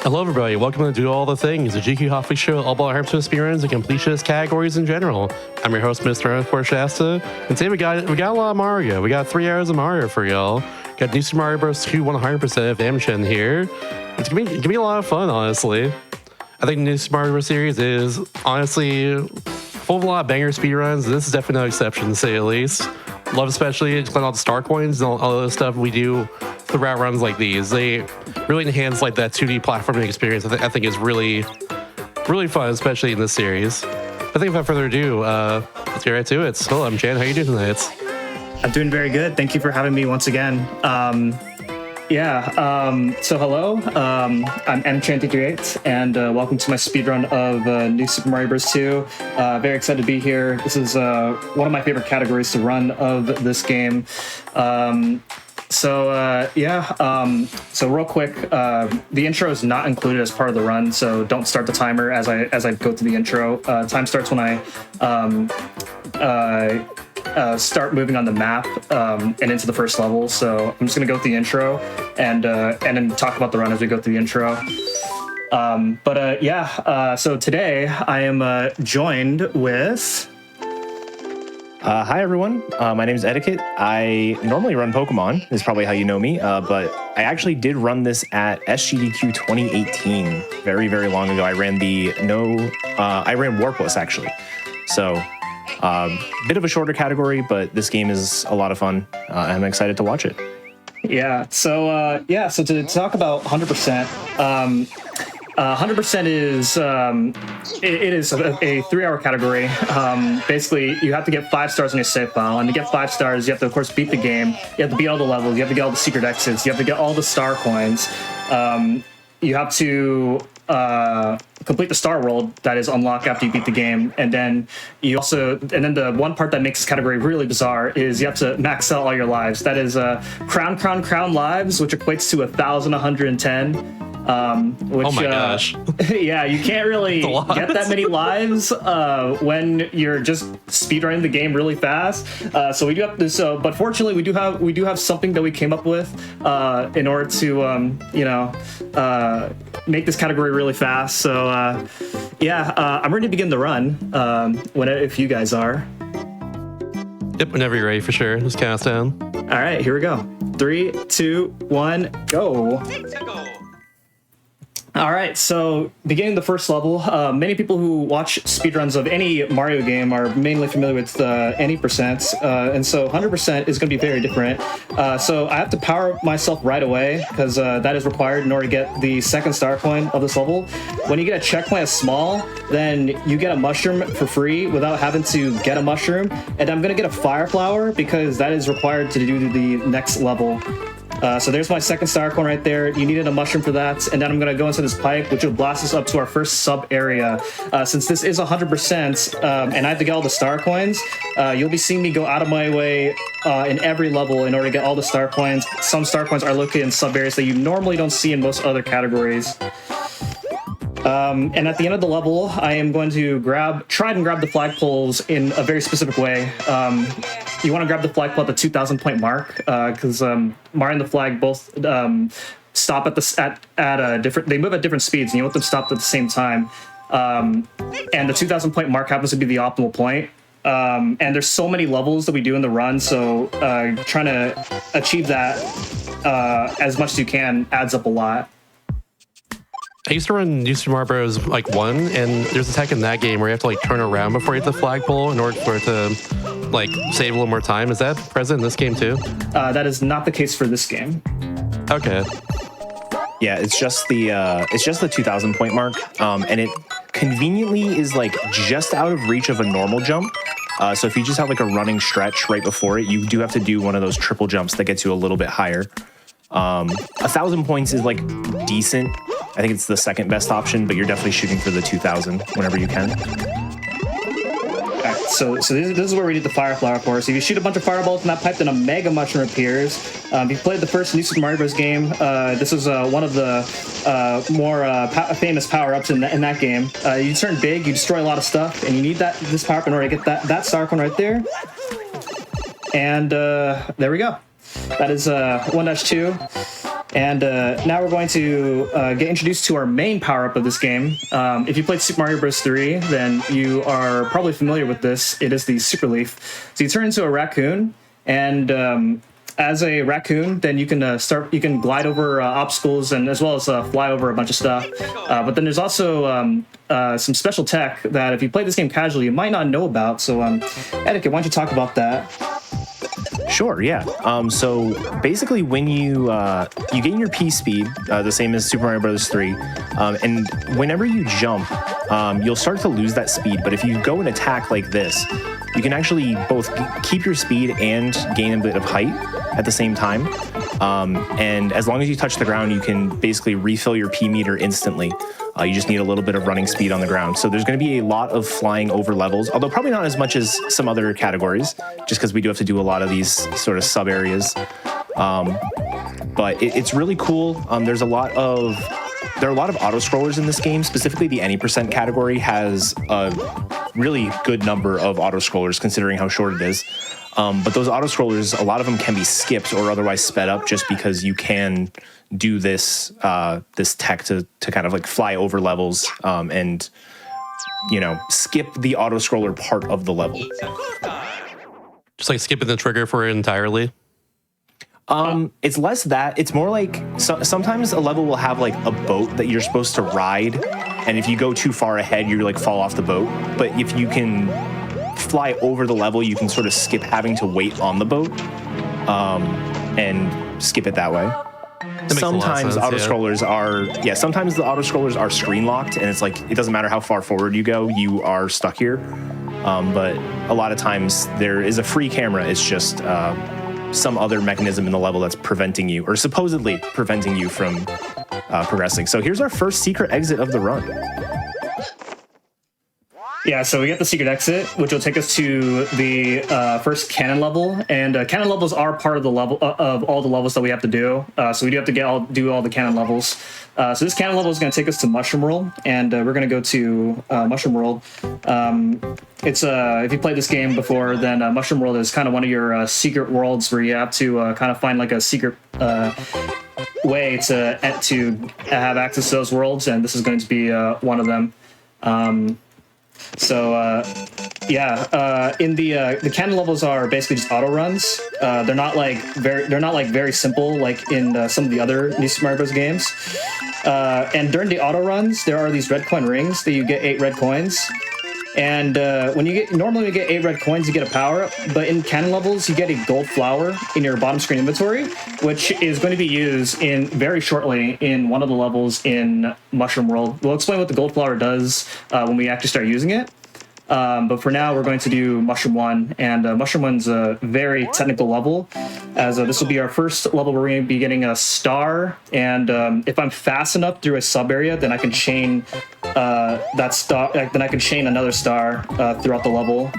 Hello, everybody. Welcome to Do All the Things, the GDQ Hotfix show all about hyper speedruns and completionist categories in general. I'm your host, Mr. Shasta, and today we got a lot of Mario. We got 3 hours of Mario for y'all. Got New Super Mario Bros. 2 100% of Damshin here. It's gonna be a lot of fun, honestly. I think the New Super Mario Bros. Series is honestly full of a lot of banger speedruns. This is definitely no exception, to say the least. Love especially playing all the star coins and all the stuff we do throughout runs like these. They really enhance like that 2D platforming experience. I think is really fun, especially in this series. I think without further ado, let's get right to it. So I'm Jan. How you doing tonight? I'm doing very good. Thank you for having me once again. So hello, I'm M-Chan38, and welcome to my speedrun of New Super Mario Bros. 2. Very excited to be here. This is one of my favorite categories to run of this game. So real quick, the intro is not included as part of the run, so don't start the timer as I go through the intro. Time starts when I start moving on the map and into the first level. So I'm just gonna go through the intro and then talk about the run as we go through the intro. So today I am joined with. Hi everyone, my name is Etiquette. I normally run Pokemon, is probably how you know me, but I actually did run this at SGDQ 2018, very, very long ago. I ran Warpless actually. So, bit of a shorter category, but this game is a lot of fun. I'm excited to watch it. So to talk about 100%, 100% is it is a 3-hour category. Basically, you have to get 5 stars on your save file, and to get 5 stars, you have to, of course, beat the game. You have to beat all the levels. You have to get all the secret exits. You have to get all the star coins. You have to complete the star world that is unlocked after you beat the game, and then the one part that makes this category really bizarre is you have to max out all your lives. That is crown lives, which equates to 1,110. Which, oh my gosh. Yeah, you can't really get that many lives when you're just speedrunning the game really fast. So we do have this, but fortunately we do have something that we came up with in order to make this category really fast. So I'm ready to begin the run. If you guys are. Yep, whenever you're ready, for sure. Just count us down. All right, here we go. 3, 2, 1, go. All right, so beginning the first level, many people who watch speedruns of any Mario game are mainly familiar with any percents, and so 100% is going to be very different. So I have to power myself right away because that is required in order to get the second star coin of this level. When you get a checkpoint as small, then you get a mushroom for free without having to get a mushroom, and I'm going to get a fire flower because that is required to do the next level. So there's my second star coin right there. You needed a mushroom for that. And then I'm going to go into this pipe, which will blast us up to our first sub area. Since this is 100%, and I have to get all the star coins, you'll be seeing me go out of my way in every level in order to get all the star coins. Some star coins are located in sub areas that you normally don't see in most other categories. And at the end of the level, I am going to try and grab the flagpoles in a very specific way. You want to grab the flagpole at the 2,000 point mark because Mario and the flag both stop at different. They move at different speeds, and you want them stopped at the same time. And the 2,000 point mark happens to be the optimal point. And there's so many levels that we do in the run, so trying to achieve that as much as you can adds up a lot. I used to run New Super Mario Bros. 1, and there's a tech in that game where you have to turn around before you hit the flagpole in order for it to save a little more time. Is that present in this game too? That is not the case for this game. Okay. Yeah, it's just the 2,000 point mark, and it conveniently is just out of reach of a normal jump. So if you just have a running stretch right before it, you do have to do one of those triple jumps that gets you a little bit higher. 1,000 points is decent. I think it's the second best option, but you're definitely shooting for the 2,000 whenever you can. Alright, so this is where we need the fire flower for. So if you shoot a bunch of fireballs in that pipe, then a mega mushroom appears. If you played the first New Super Mario Bros. Game, this is one of the more famous power-ups in that game. You turn big, you destroy a lot of stuff, and you need this power-up in order to get that star coin right there. And there we go. That is 1-2. And now we're going to get introduced to our main power-up of this game. If you played Super Mario Bros. 3, then you are probably familiar with this. It is the Super Leaf. So you turn into a raccoon, and as a raccoon, then you can you can glide over obstacles and as well as fly over a bunch of stuff. But then there's also some special tech that if you play this game casually, you might not know about. So, Etiquette, why don't you talk about that? Sure, yeah. So basically, when you gain your P speed, the same as Super Mario Bros. 3, and whenever you jump, you'll start to lose that speed. But if you go and attack like this, you can actually both keep your speed and gain a bit of height at the same time. And as long as you touch the ground, you can basically refill your P meter instantly. You just need a little bit of running speed on the ground. So there's going to be a lot of flying over levels, although probably not as much as some other categories, just because we do have to do a lot of these sort of sub areas. But it's really cool. There are a lot of auto scrollers in this game. Specifically, the any % category has a really good number of auto scrollers considering how short it is. But those auto scrollers, a lot of them can be skipped or otherwise sped up just because you can do this this tech to kind of like fly over levels and skip the auto scroller part of the level. Just like skipping the trigger for it entirely. It's less that. It's more like sometimes a level will have like a boat that you're supposed to ride, and if you go too far ahead, you like fall off the boat. But if you can fly over the level, you can sort of skip having to wait on the boat and skip it that way. Sometimes auto-scrollers are, sometimes the auto-scrollers are screen locked, and it's like, it doesn't matter how far forward you go, you are stuck here. But a lot of times there is a free camera, it's just some other mechanism in the level that's preventing you, or supposedly preventing you from progressing. So here's our first secret exit of the run. Yeah, so we get the secret exit, which will take us to the first cannon level, and cannon levels are part of the level of all the levels that we have to do. So we do have to do all the cannon levels. So this cannon level is going to take us to Mushroom World, and we're going to go to Mushroom World. It's if you played this game before, then Mushroom World is kind of one of your secret worlds where you have to kind of find like a secret way to have access to those worlds, and this is going to be one of them. In the cannon levels are basically just auto runs. They're not very simple like in some of the other New Super Mario Bros. Games. And during the auto runs, there are these red coin rings that you get 8 red coins. And normally when you get 8 red coins, you get a power up. But in cannon levels, you get a gold flower in your bottom screen inventory, which is going to be used very shortly in one of the levels in Mushroom World. We'll explain what the gold flower does when we actually start using it. But for now, we're going to do Mushroom 1, and Mushroom 1's a very technical level, as this will be our first level where we're going to be getting a star, and if I'm fast enough through a sub area, then I can chain that star. Then I can chain another star throughout the level.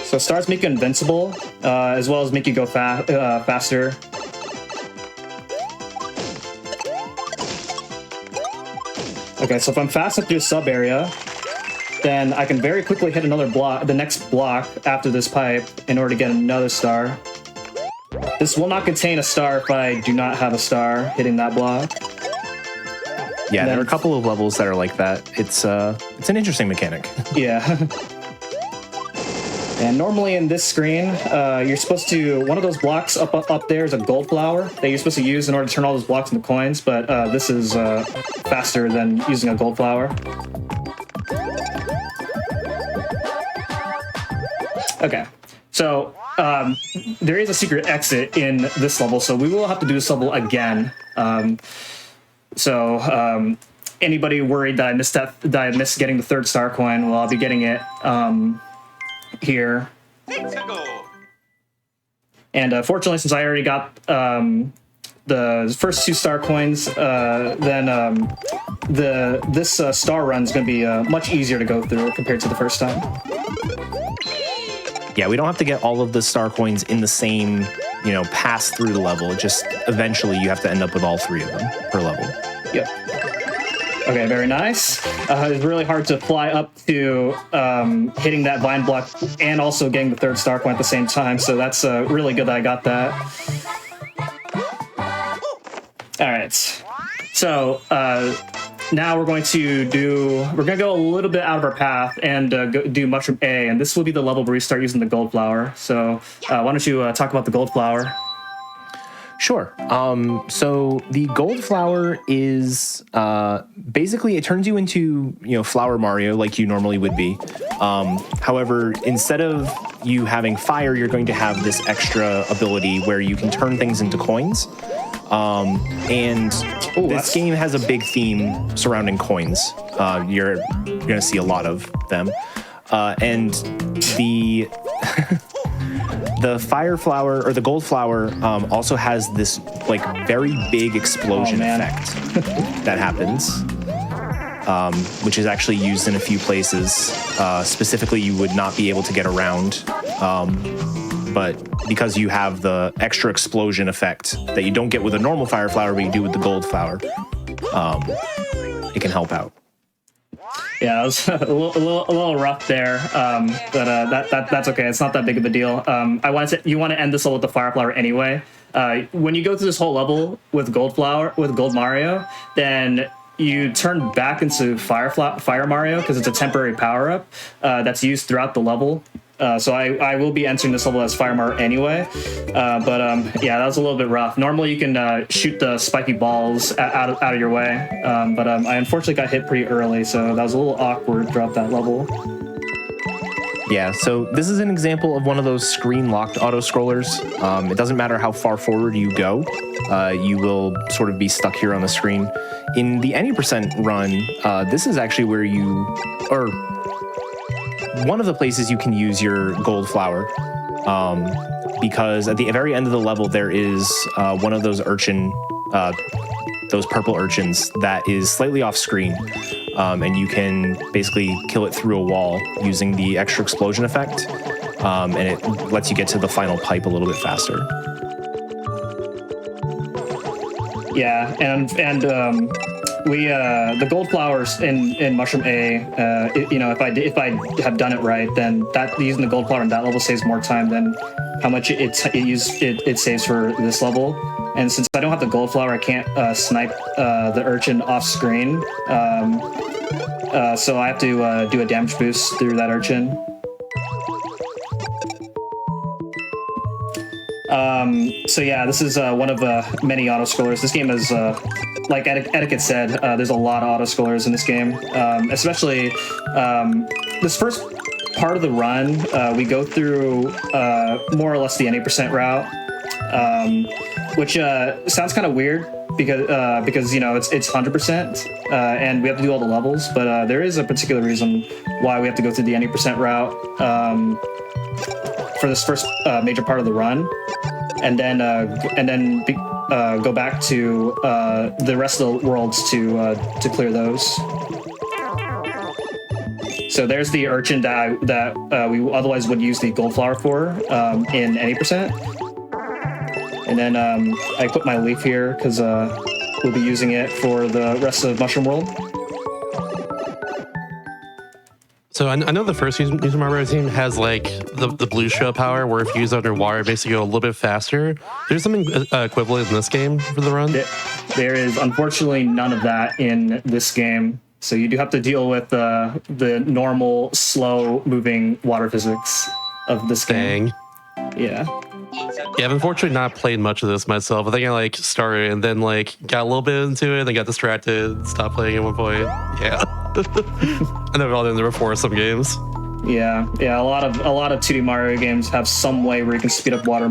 So stars make you invincible, as well as make you go faster. Okay, so if I'm fast up through a sub area, then I can very quickly hit the next block after this pipe in order to get another star. This will not contain a star if I do not have a star hitting that block. Yeah, there are a couple of levels that are like that. It's an interesting mechanic. Yeah. And normally in this screen, you're supposed to, one of those blocks up there is a gold flower that you're supposed to use in order to turn all those blocks into coins, but this is faster than using a gold flower. Okay, so there is a secret exit in this level, so we will have to do this level again. Anybody worried that I missed getting the 3rd star coin, well, I'll be getting it here. And fortunately, since I already got the first 2 star coins, then this star run is going to be much easier to go through compared to the first time. Yeah, we don't have to get all of the star coins in the same, pass through the level. Just eventually you have to end up with all 3 of them per level. Yep. Okay, very nice. It's really hard to fly up to hitting that vine block and also getting the third star point at the same time. So that's really good that I got that. All right. So now we're going to go a little bit out of our path and do Mushroom A, and this will be the level where we start using the gold flower. So why don't you talk about the gold flower? Sure. So the gold flower is basically it turns you into Flower Mario like you normally would be. However, instead of you having fire, you're going to have this extra ability where you can turn things into coins. And this game has a big theme surrounding coins. You're going to see a lot of them, and the the fire flower or the gold flower also has this like very big explosion effect that happens, which is actually used in a few places. Specifically, you would not be able to get around, but because you have the extra explosion effect that you don't get with a normal fire flower, but you do with the gold flower, it can help out. Yeah, it was a little rough there, but that's okay. It's not that big of a deal. You want to end this level with the fire flower anyway. When you go through this whole level with gold Mario, then you turn back into Fire Mario because it's a temporary power up that's used throughout the level. So I will be entering this level as Fire Mario anyway, but yeah, that was a little bit rough. Normally you can shoot the spiky balls out of your way, but I unfortunately got hit pretty early, so that was a little awkward throughout that level. Yeah, so this is an example of one of those screen-locked auto-scrollers. It doesn't matter how far forward you go, you will sort of be stuck here on the screen. In the any percent run, this is actually where one of the places you can use your gold flower, because at the very end of the level there is one of those those purple urchins that is slightly off screen, and you can basically kill it through a wall using the extra explosion effect, and it lets you get to the final pipe a little bit faster. Yeah, and the gold flowers in Mushroom A, if I have done it right, then that using the gold flower in that level saves more time than how much it saves for this level. And since I don't have the gold flower, I can't snipe the urchin off screen. So I have to do a damage boost through that urchin. So yeah, this is one of many auto-scrollers. This game is, like Etiquette said, there's a lot of auto-scrollers in this game. Especially this first part of the run, we go through more or less the 8% route, which sounds kind of weird because it's 100%, and we have to do all the levels. But there is a particular reason why we have to go through the 8% route for this first major part of the run, and then go back to the rest of the worlds to clear those. So there's the urchin that we otherwise would use the gold flower for in 80%. And then I put my leaf here because we'll be using it for the rest of Mushroom World. So I know the first Super Mario team has like the blue shell power, where if you use underwater, it makes you go a little bit faster. There's something equivalent in this game for the run? There is unfortunately none of that in this game. So you do have to deal with the normal, slow-moving water physics of this game. Yeah. Yeah, I've unfortunately not played much of this myself. I think I started and then got a little bit into it and then got distracted, stopped playing at one point. Yeah. I never got in there before some games. Yeah. A lot of 2D Mario games have some way where you can speed up water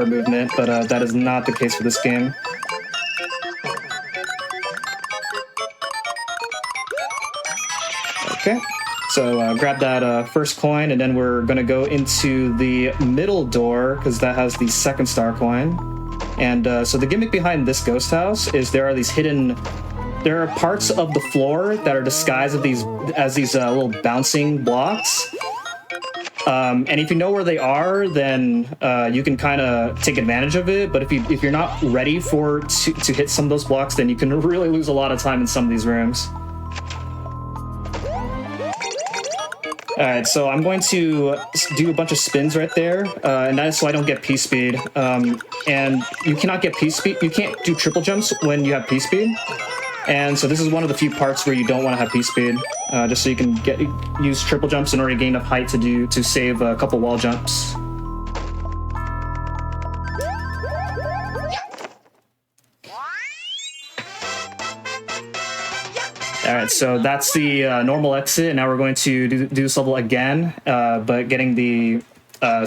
movement, but that is not the case for this game. Okay. So grab that first coin, and then we're going to go into the middle door, because that has the second star coin. And so the gimmick behind this ghost house is there are parts of the floor that are disguised as these little bouncing blocks. And if you know where they are, then you can kind of take advantage of it. But if you're not ready to hit some of those blocks, then you can really lose a lot of time in some of these rooms. All right, so I'm going to do a bunch of spins right there, and that is so I don't get P-speed. And you cannot get P-speed. You can't do triple jumps when you have P-speed. And so this is one of the few parts where you don't want to have P-speed, just so you can use triple jumps in order to gain enough height to save a couple wall jumps. All right, so that's the normal exit, and now we're going to do this level again, but getting the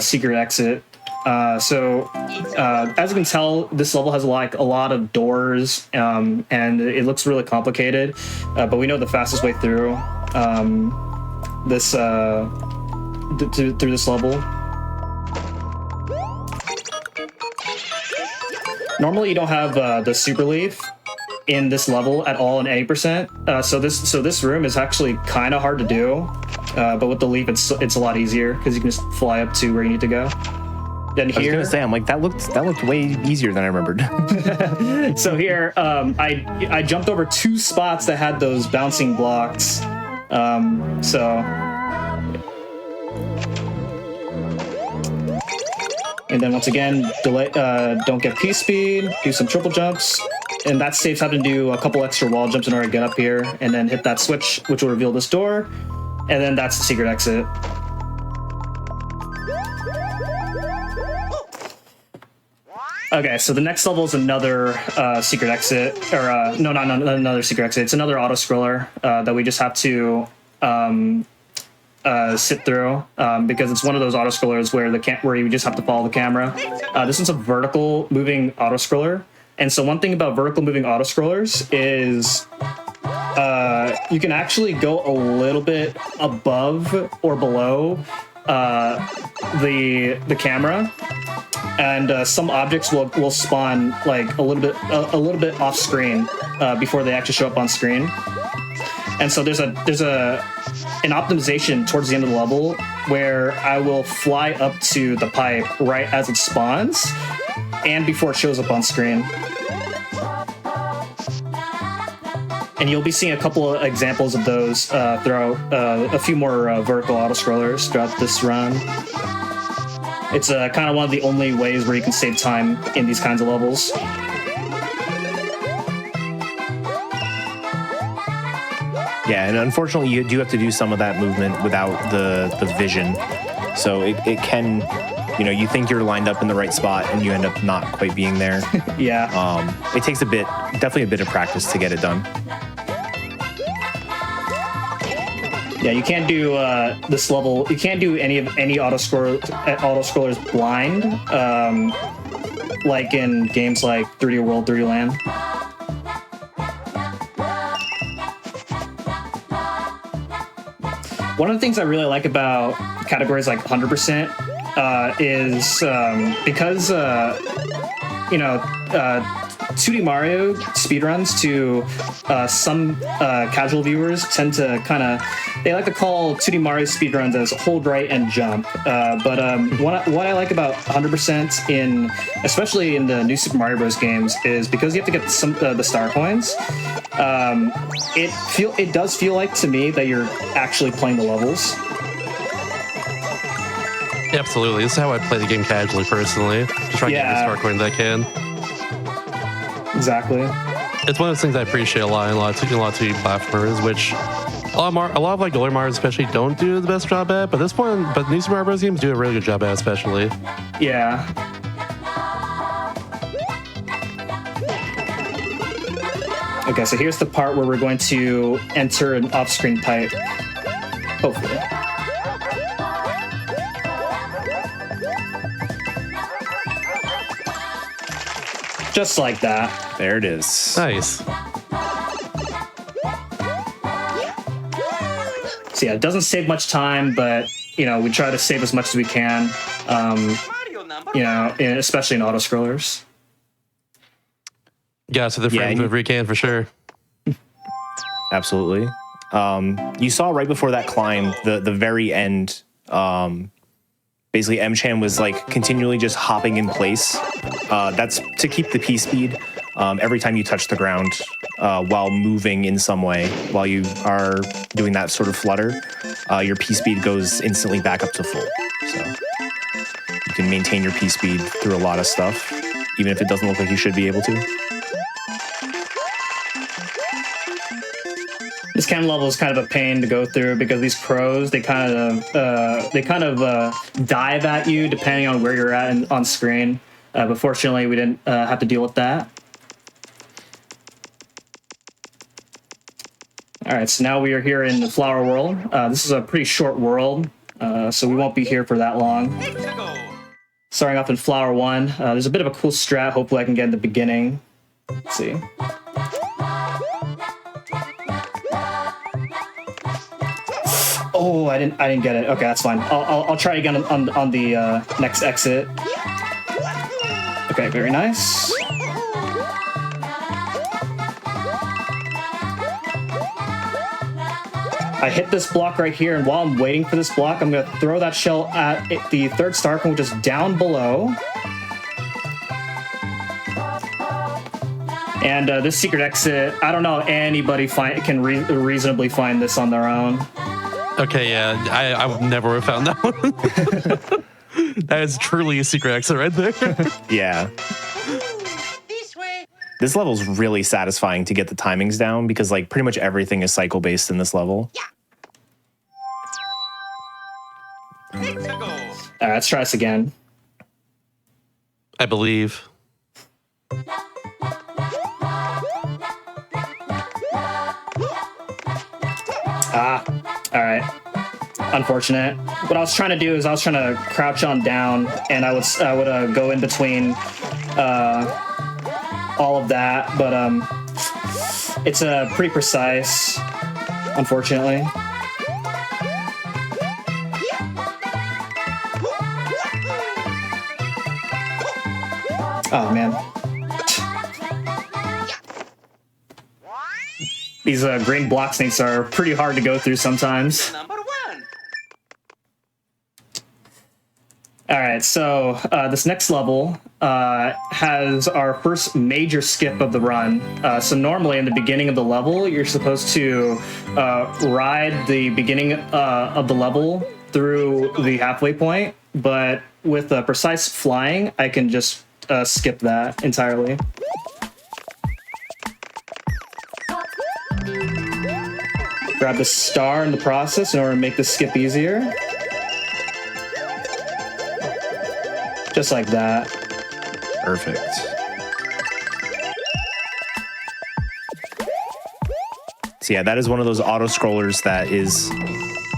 secret exit. As you can tell, this level has like a lot of doors, and it looks really complicated. But we know the fastest way through through this level. Normally, you don't have the super leaf in this level at all in 80%. So this room is actually kind of hard to do, but with the leaf, it's a lot easier because you can just fly up to where you need to go. Then here, I was gonna say, I'm like that looked way easier than I remembered. So here, I jumped over 2 spots that had those bouncing blocks. And then once again, don't get P-speed, do some triple jumps, and that saves having to do a couple extra wall jumps in order to get up here, and then hit that switch, which will reveal this door, and then that's the secret exit. Okay, so the next level is another secret exit, or no, not another secret exit. It's another auto scroller that we just have to sit through because it's one of those auto scrollers where you just have to follow the camera. This one's a vertical moving auto scroller, and so one thing about vertical moving auto scrollers is you can actually go a little bit above or below the camera. And some objects will spawn like a little bit off screen before they actually show up on screen. And so there's an optimization towards the end of the level where I will fly up to the pipe right as it spawns and before it shows up on screen. And you'll be seeing a couple of examples of those throughout a few more vertical auto scrollers throughout this run. It's kind of one of the only ways where you can save time in these kinds of levels. Yeah, and unfortunately, you do have to do some of that movement without the vision. So it can, you think you're lined up in the right spot and you end up not quite being there. Yeah. It takes definitely a bit of practice to get it done. Yeah, you can't do this level. You can't do any auto scrollers blind, like in games like 3D World, 3D Land. One of the things I really like about categories like 100% is because 2D Mario speedruns to some casual viewers tend to they like to call 2D Mario speedruns as hold right and jump. But what I like about 100% especially in the new Super Mario Bros. Games is because you have to get the star coins. It does feel like to me that you're actually playing the levels. Absolutely. This is how I play the game casually, personally. Just trying to get the star coins I can. Exactly. It's one of those things I appreciate a lot in a lot of 2D platformers, which a lot of like older Marios especially don't do the best job at, but new Super Mario Bros. Games do a really good job at, especially. Yeah. Okay, so here's the part where we're going to enter an off-screen pipe. Hopefully. Just like that. There it is. Nice. So yeah, it doesn't save much time, but we try to save as much as we can. Especially in auto scrollers. Yeah, so the frames whenever you can, for sure. Absolutely. You saw right before that climb, the very end Basically, M-Chan was like continually just hopping in place. That's to keep the P speed every time you touch the ground while moving in some way. While you are doing that sort of flutter, your P speed goes instantly back up to full. So you can maintain your P speed through a lot of stuff, even if it doesn't look like you should be able to. This chem level is kind of a pain to go through because these crows, they kind of dive at you depending on where you're at on screen. But fortunately, we didn't have to deal with that. All right, so now we are here in the flower world. This is a pretty short world, so we won't be here for that long. Starting off in flower 1, there's a bit of a cool strat. Hopefully, I can get in the beginning. Let's see. Oh, I didn't get it. Okay, that's fine. I'll try again on the next exit. Okay, very nice. I hit this block right here, and while I'm waiting for this block, I'm gonna throw that shell at the third star cone, which is down below. And this secret exit, I don't know anybody can reasonably find this on their own. Okay, yeah, I would never have found that one. That is truly a secret exit right there. Yeah. This way. This level's really satisfying to get the timings down because like pretty much everything is cycle based in this level. Let's go. All right, let's try this again. I believe. All right. Unfortunate. What I was trying to do is I was trying to crouch on down, and I would go in between all of that, but it's pretty precise, unfortunately. Oh man. These green block snakes are pretty hard to go through sometimes. Number 1. All right, so this next level has our first major skip of the run. So normally in the beginning of the level, you're supposed to ride the beginning of the level through the halfway point, but with precise flying, I can just skip that entirely. Grab the star in the process in order to make this skip easier. Just like that. Perfect. So yeah, that is one of those auto scrollers that is,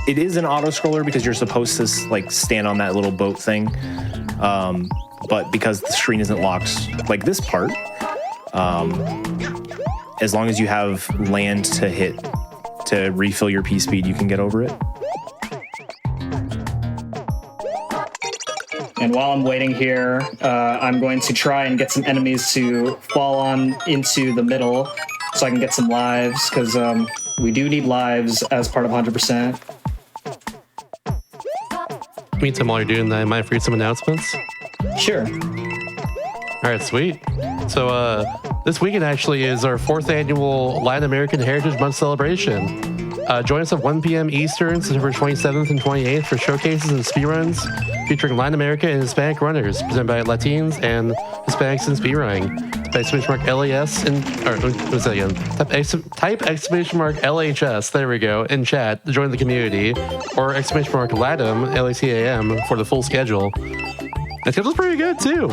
it is an auto scroller because you're supposed to like stand on that little boat thing. But because the screen isn't locked like this part, as long as you have land to hit to refill your P speed, you can get over it. And while I'm waiting here, I'm going to try and get some enemies to fall on into the middle so I can get some lives, because we do need lives as part of 100%. Meantime, while you're doing that, I might read some announcements. Sure. All right, sweet. So this weekend actually is our 4th annual Latin American Heritage Month celebration. Join us at 1 p.m. Eastern, September 27th and 28th for showcases and speedruns featuring Latin America and Hispanic runners presented by Latins and Hispanics in speedrunning. Type LAS and what's that again? Type LHS. There we go in chat to join the community, or LATAM LACAM for the full schedule. The schedule's pretty good too.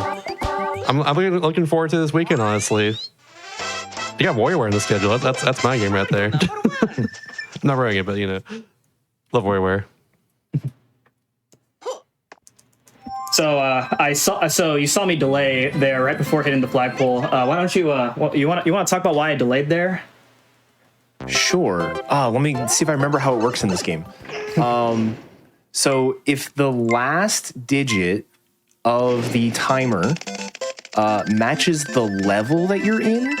I'm looking forward to this weekend, honestly. You got WarioWare in the schedule. That's my game right there. I'm not wearing it, but you know, love WarioWare. So you saw me delay there right before hitting the flagpole. Why don't you want to talk about why I delayed there? Sure. Let me see if I remember how it works in this game. So if the last digit of the timer matches the level that you're in,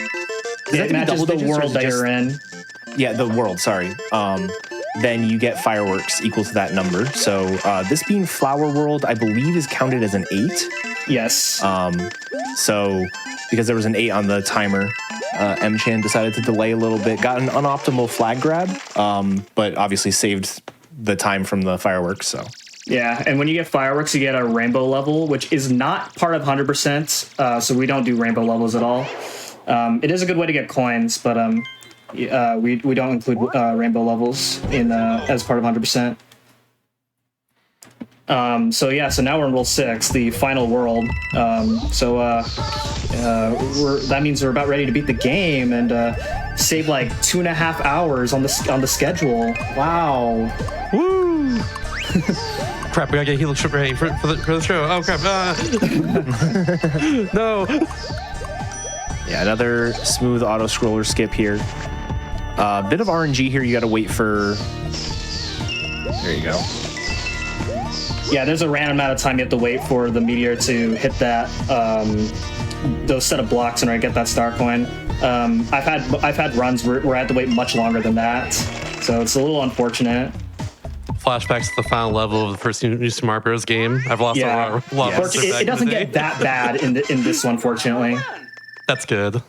It matches the world that you're in. Yeah, the world. Sorry. then you get fireworks equal to that number. So this being Flower World, I believe is counted as an 8. Yes. So because there was an 8 on the timer, M-Chan decided to delay a little bit, got an unoptimal flag grab, but obviously saved the time from the fireworks. So Yeah, and when you get fireworks, you get a rainbow level, which is not part of 100%, so we don't do rainbow levels at all. It is a good way to get coins, but we don't include rainbow levels in as part of 100%. So now we're in World 6, the final world. That means we're about ready to beat the game and save like 2.5 hours on the schedule. Wow. Woo! Crap, we gotta get Helix ready for the show. Oh, crap. No. yeah, another smooth auto scroller skip here. Bit of RNG here. You got to wait for. There you go. Yeah, there's a random amount of time you have to wait for the meteor to hit that those set of blocks and get that star coin. I've had runs where I had to wait much longer than that, so it's a little unfortunate. Flashbacks to the final level of the first New Super Mario Bros. Game. I've lost a lot of It doesn't get that bad in this one, fortunately. That's good.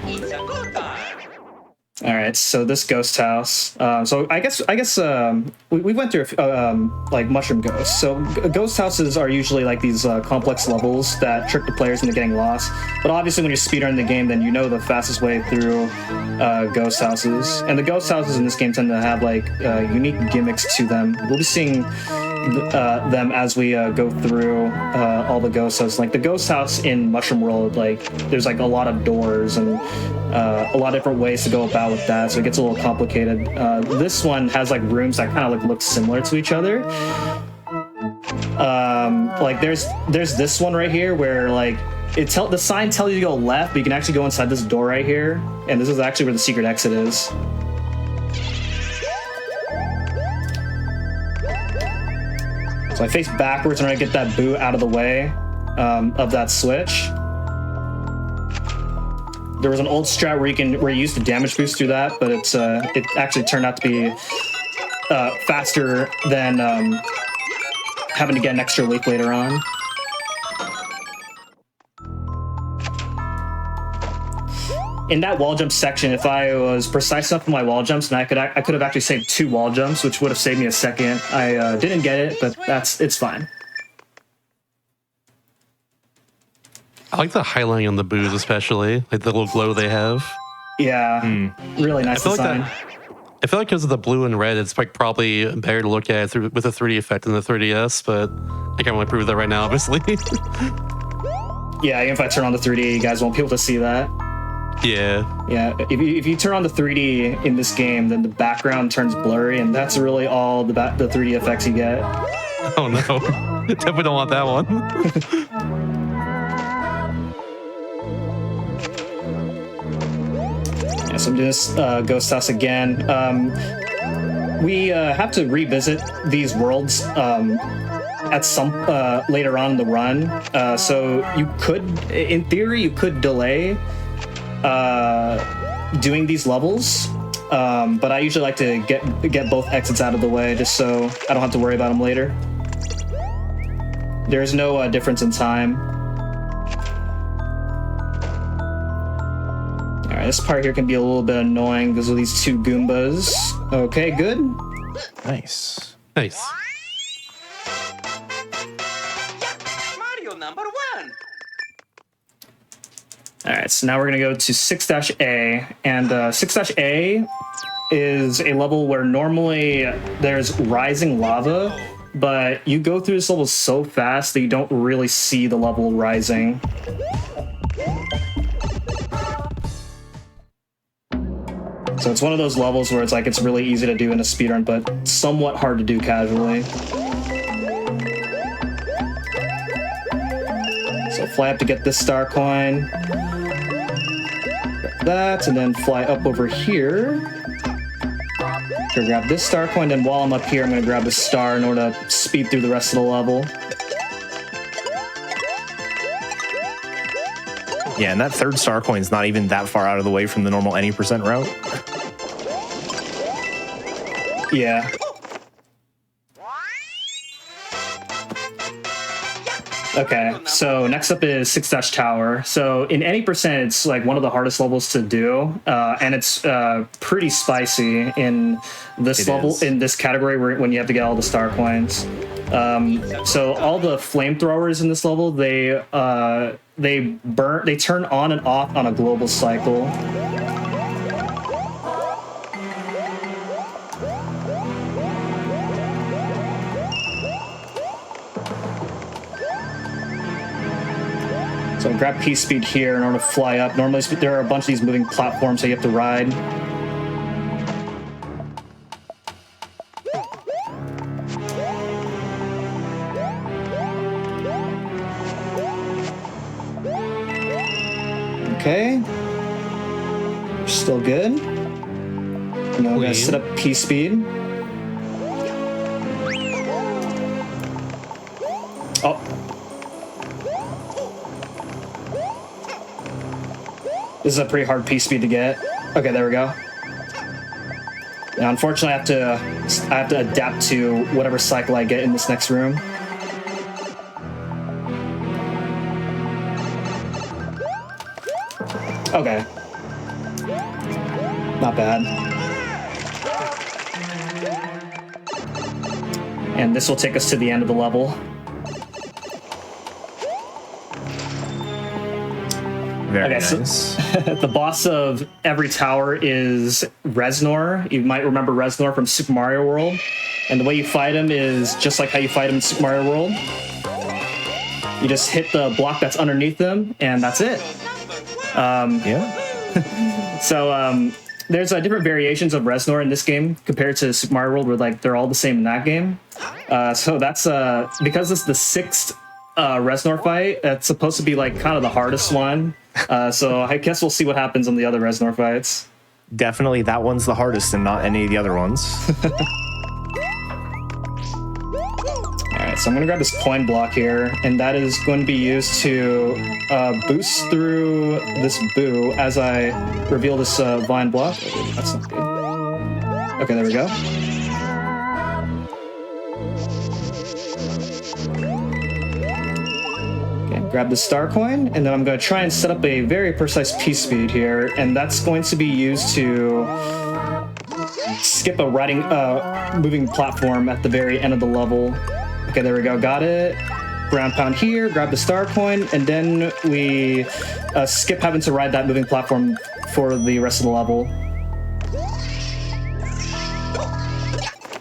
It's a good time. All right, so this ghost house. So I guess we went through like mushroom ghosts. So ghost houses are usually like these complex levels that trick the players into getting lost. But obviously, when you speedrun the game, then you know the fastest way through ghost houses. And the ghost houses in this game tend to have like unique gimmicks to them. We'll be seeing them as we go through all the ghost houses. Like the ghost house in Mushroom World, like there's like a lot of doors and a lot of different ways to go about with that, so it gets a little complicated. This one has like rooms that kind of like look similar to each other. Like there's this one right here where like the sign tells you to go left, but you can actually go inside this door right here, and this is actually where the secret exit is. So I face backwards and I get that boot out of the way of that switch. There was an old strat where you used the damage boost through that, but it actually turned out to be faster than having to get an extra leap later on. In that wall jump section, if I was precise enough with my wall jumps, and I could have actually saved 2 wall jumps, which would have saved me a second. I didn't get it, but it's fine. I like the highlighting on the booze, especially like the little glow they have. Yeah, really nice design. I feel like because of the blue and red, it's like probably better to look at it with a 3D effect than the 3DS, but I can't really prove that right now, obviously. Yeah, even if I turn on the 3D, you guys won't be able to see that. Yeah. Yeah, if you turn on the 3D in this game, then the background turns blurry, and that's really all the 3D effects you get. Oh no, definitely don't want that one. Yeah, so I'm doing this ghost house again. We have to revisit these worlds at some later on in the run. So you could, in theory, delay doing these levels, but I usually like to get both exits out of the way just so I don't have to worry about them later. There's no difference in time. Alright, this part here can be a little bit annoying because of these 2 Goombas. Okay, good. Nice. Nice. Mario number 1. Alright, so now we're going to go to 6-A, and 6-A is a level where normally there's rising lava, but you go through this level so fast that you don't really see the level rising. So it's one of those levels where it's really easy to do in a speedrun, but somewhat hard to do casually. So fly up to get this star coin. Grab that, and then fly up over here. Gonna grab this star coin, then while I'm up here, I'm gonna grab the star in order to speed through the rest of the level. Yeah, and that third star coin's not even that far out of the way from the normal any percent route. Yeah. Okay, so next up is 6 Tower. So in any percent, it's like one of the hardest levels to do, and it's pretty spicy in this level, in this category when you have to get all the star coins. So all the flamethrowers in this level, they turn on and off on a global cycle. So grab P speed here in order to fly up. Normally there are a bunch of these moving platforms that you have to ride. Okay. Still good. Now we're gonna set up P speed. Oh. This is a pretty hard P speed to get. Okay, there we go. Now, unfortunately, I have to adapt to whatever cycle I get in this next room. Okay. Not bad. And this will take us to the end of the level. Very okay, nice. So the boss of every tower is Reznor. You might remember Reznor from Super Mario World. And the way you fight him is just like how you fight him in Super Mario World. You just hit the block that's underneath them, and that's it. Yeah. So there's different variations of Reznor in this game compared to Super Mario World, where like they're all the same in that game. So that's because it's the 6th Reznor fight. It's supposed to be like kind of the hardest one. So I guess we'll see what happens on the other Reznor fights. Definitely that one's the hardest and not any of the other ones. Alright, so I'm going to grab this coin block here, and that is going to be used to boost through this boo as I reveal this vine block. Oh, that's not good. Okay, there we go. Grab the star coin, and then I'm going to try and set up a very precise P speed here, and that's going to be used to skip a moving platform at the very end of the level. Okay, there we go, got it. Ground pound here, grab the star coin, and then we skip having to ride that moving platform for the rest of the level.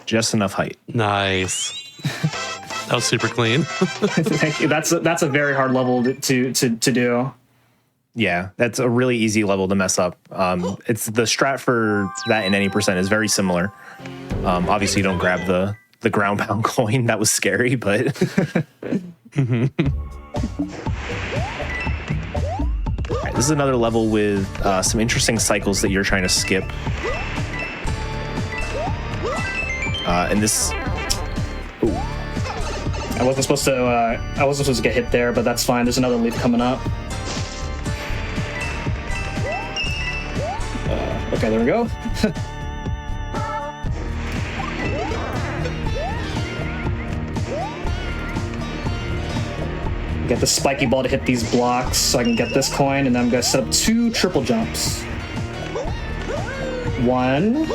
Just enough height. Nice. That was super clean. Thank you. That's a very hard level to do. Yeah, that's a really easy level to mess up. It's the strat for that in any percent is very similar. Obviously, you don't grab the ground pound coin. That was scary, but Alright, this is another level with some interesting cycles that you're trying to skip. And this. Ooh. I wasn't supposed to get hit there, but that's fine. There's another leap coming up. Okay, there we go. Get the spiky ball to hit these blocks so I can get this coin, and then I'm going to set up 2 triple jumps. 1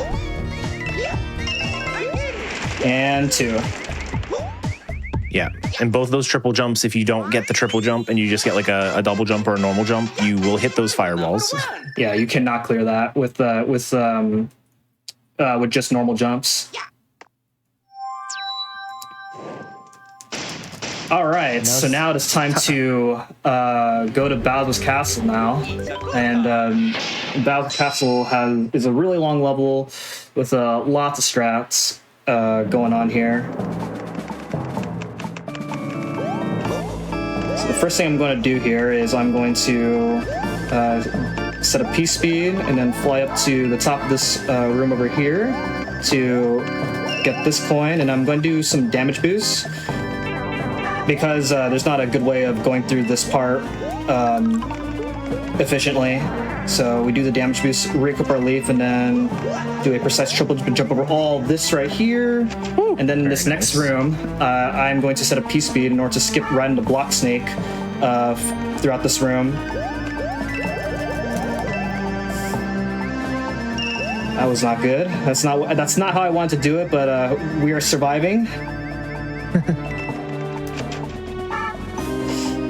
and 2. Yeah, and both those triple jumps, if you don't get the triple jump and you just get like a double jump or a normal jump, you will hit those firewalls. Yeah, you cannot clear that with just normal jumps. All right, so now it is time to go to Bowser's Castle now, and Bowser's Castle is a really long level with lots of strats going on here. So the first thing I'm going to do here is I'm going to set a P speed and then fly up to the top of this room over here to get this coin, and I'm going to do some damage boosts because there's not a good way of going through this part efficiently. So we do the damage boost, re-equip our leaf, and then do a precise triple jump over all this right here. And then in this next room, I'm going to set a P-speed in order to skip right into Block Snake throughout this room. That was not good. That's not how I wanted to do it, but we are surviving.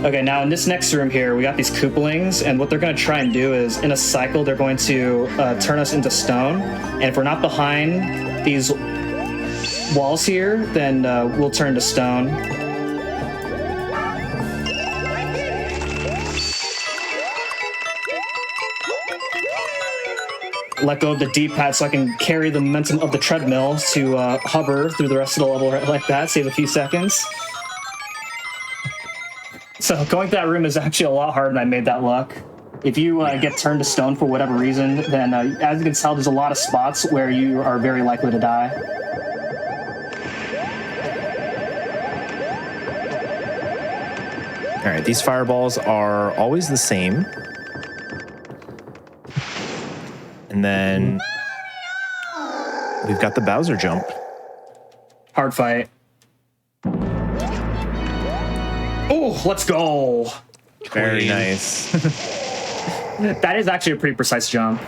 Okay, now in this next room here, we got these Koopalings, and what they're going to try and do is, in a cycle, they're going to turn us into stone. And if we're not behind these walls here, then we'll turn to stone. Let go of the D-pad so I can carry the momentum of the treadmill to hover through the rest of the level like that, save a few seconds. So going to that room is actually a lot harder than I made that look. If you get turned to stone for whatever reason, then as you can tell, there's a lot of spots where you are very likely to die. All right, these fireballs are always the same. And then we've got the Bowser jump. Hard fight. Oh, let's go. Very nice. That is actually a pretty precise jump.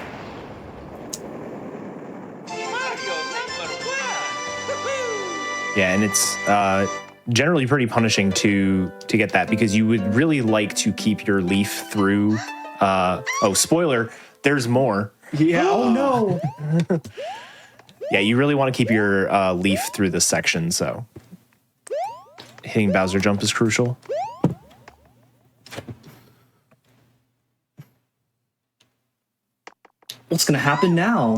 Mario number 1. Woohoo! Yeah, and it's generally pretty punishing to get that because you would really like to keep your leaf through. Oh, spoiler! There's more. Yeah. Oh no. Yeah, you really want to keep your leaf through this section, so hitting Bowser jump is crucial. What's gonna happen now?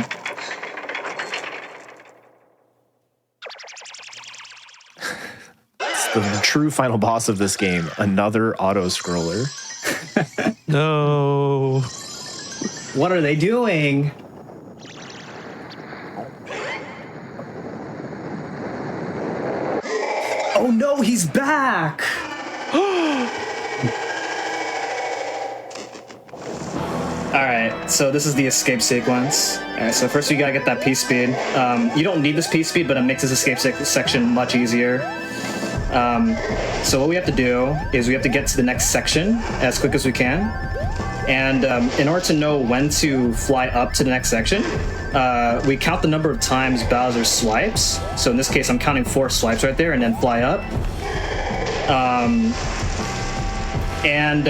It's the true final boss of this game. Another auto-scroller. No. What are they doing? Oh no, he's back! Alright, so this is the escape sequence. Alright, so first we gotta get that P-speed. You don't need this P-speed, but it makes this escape section much easier. So what we have to do is we have to get to the next section as quick as we can. And in order to know when to fly up to the next section, we count the number of times Bowser swipes. So in this case, I'm counting 4 swipes right there and then fly up. And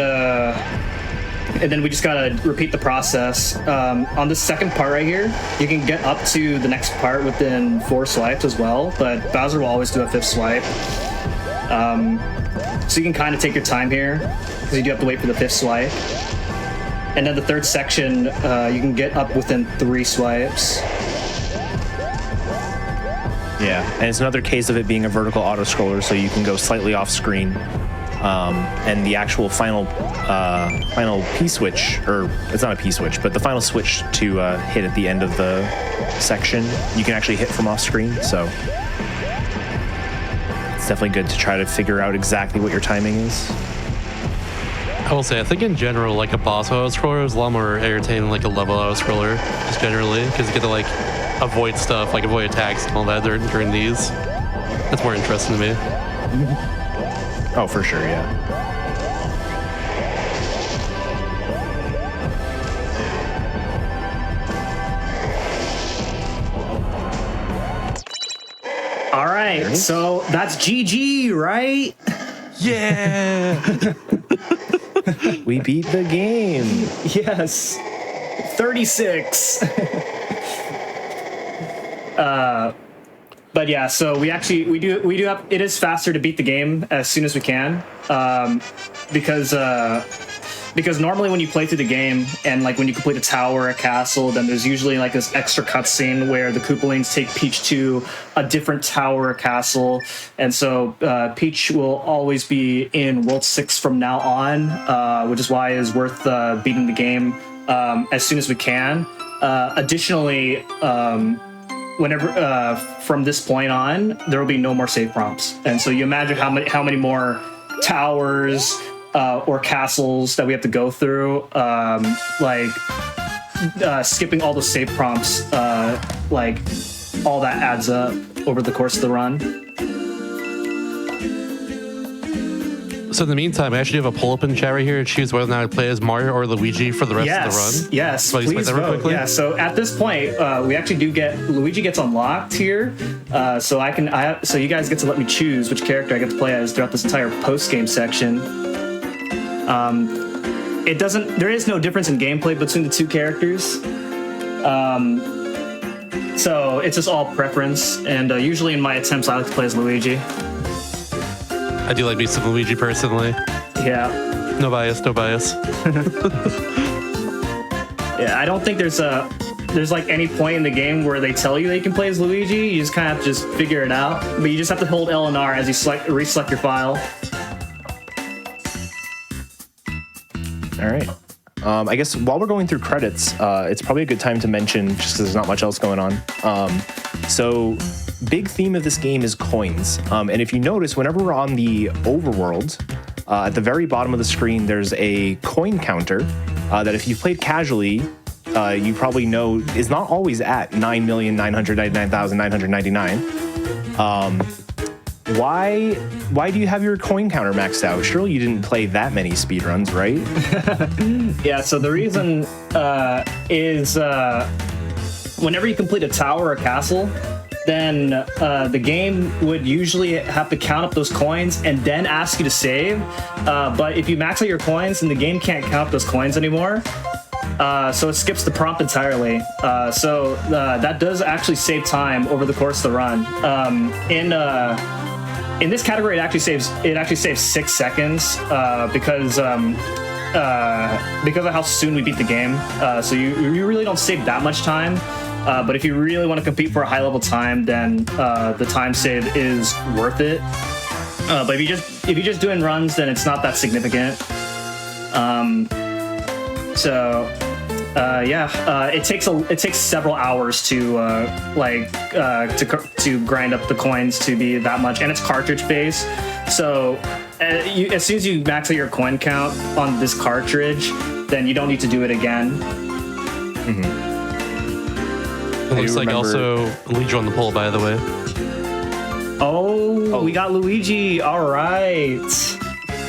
then we just gotta repeat the process. On this second part right here, you can get up to the next part within 4 swipes as well, but Bowser will always do a 5th swipe. So you can kind of take your time here, because you do have to wait for the 5th swipe. And then the third section, you can get up within 3 swipes. Yeah, and it's another case of it being a vertical auto-scroller, so you can go slightly off-screen. And the actual final P-switch, or it's not a P-switch, but the final switch to hit at the end of the section, you can actually hit from off-screen, so it's definitely good to try to figure out exactly what your timing is. I will say, I think in general, like a boss auto-scroller is a lot more entertaining than like a level auto-scroller, just generally, because you get to like avoid stuff, like avoid attacks and all that during these. That's more interesting to me. Oh, for sure, yeah. All right, so that's GG, right? Yeah! We beat the game. Yes. 36. But yeah, so we do have, it is faster to beat the game as soon as we can, because normally when you play through the game and like when you complete a tower or a castle, then there's usually like this extra cutscene where the Koopalings take Peach to a different tower or castle, and so Peach will always be in World 6 from now on, which is why it is worth beating the game as soon as we can. Additionally, whenever from this point on, there will be no more save prompts, and so you imagine how many more towers, or castles that we have to go through, skipping all the save prompts, all that adds up over the course of the run. So in the meantime, I actually have a pull up in chat right here to choose whether or not I play as Mario or Luigi for the rest of the run. Yes, So I just play please that real vote. quickly? Yeah, so at this point, we actually do get Luigi gets unlocked here, so you guys get to let me choose which character I get to play as throughout this entire post game section. There is no difference in gameplay between the two characters. So it's just all preference, and usually in my attempts, I like to play as Luigi. I do like me some Luigi personally. Yeah. No bias, no bias. Yeah, I don't think there's like any point in the game where they tell you that you can play as Luigi. You just kind of just figure it out. But you just have to hold L and R as you reselect your file. All right. I guess while we're going through credits, it's probably a good time to mention, just because there's not much else going on. So big theme of this game is coins. And if you notice, whenever we're on the overworld, at the very bottom of the screen, there's a coin counter that if you've played casually, you probably know is not always at 9,999,999. Why do you have your coin counter maxed out? Surely you didn't play that many speedruns, right? Yeah, so the reason is whenever you complete a tower or a castle, then the game would usually have to count up those coins and then ask you to save. But if you max out your coins, then the game can't count those coins anymore. So it skips the prompt entirely. So that does actually save time over the course of the run. In this category, it actually saves 6 seconds because of how soon we beat the game. So you really don't save that much time. But if you really want to compete for a high level time, then the time save is worth it. But if you're just doing runs, then it's not that significant. It takes several hours to grind up the coins to be that much, and it's cartridge based. So as soon as you max out your coin count on this cartridge, then you don't need to do it again. Mm-hmm. It looks like also Luigi on the poll, by the way. Oh, we got Luigi. All right.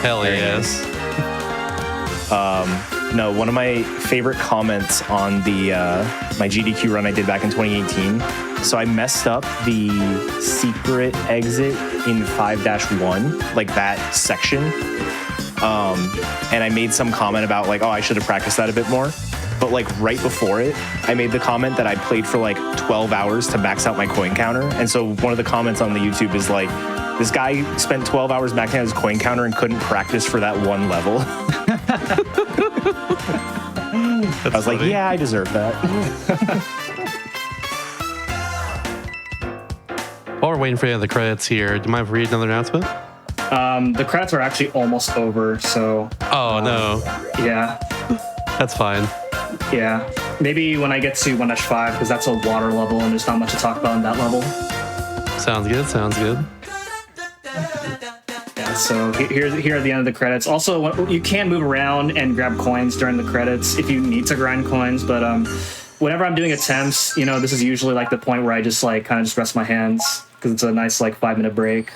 Hell yes. No, one of my favorite comments on the my GDQ run I did back in 2018. So I messed up the secret exit in 5-1, like that section. And I made some comment about like, oh, I should have practiced that a bit more. But like right before it, I made the comment that I played for like 12 hours to max out my coin counter. And so one of the comments on the YouTube is like, this guy spent 12 hours maxing out his coin counter and couldn't practice for that one level. I was like, yeah, I deserve that. While we're waiting for the other credits here, do you mind if we read another announcement? The credits are actually almost over, so... Oh, no. Yeah. That's fine. Yeah. Maybe when I get to 1-5, because that's a water level and there's not much to talk about in that level. Sounds good, sounds good. Yeah, so here are the end of the credits. Also, you can move around and grab coins during the credits if you need to grind coins, but whenever I'm doing attempts, this is usually like the point where I just like kind of just rest my hands because it's a nice like 5-minute break.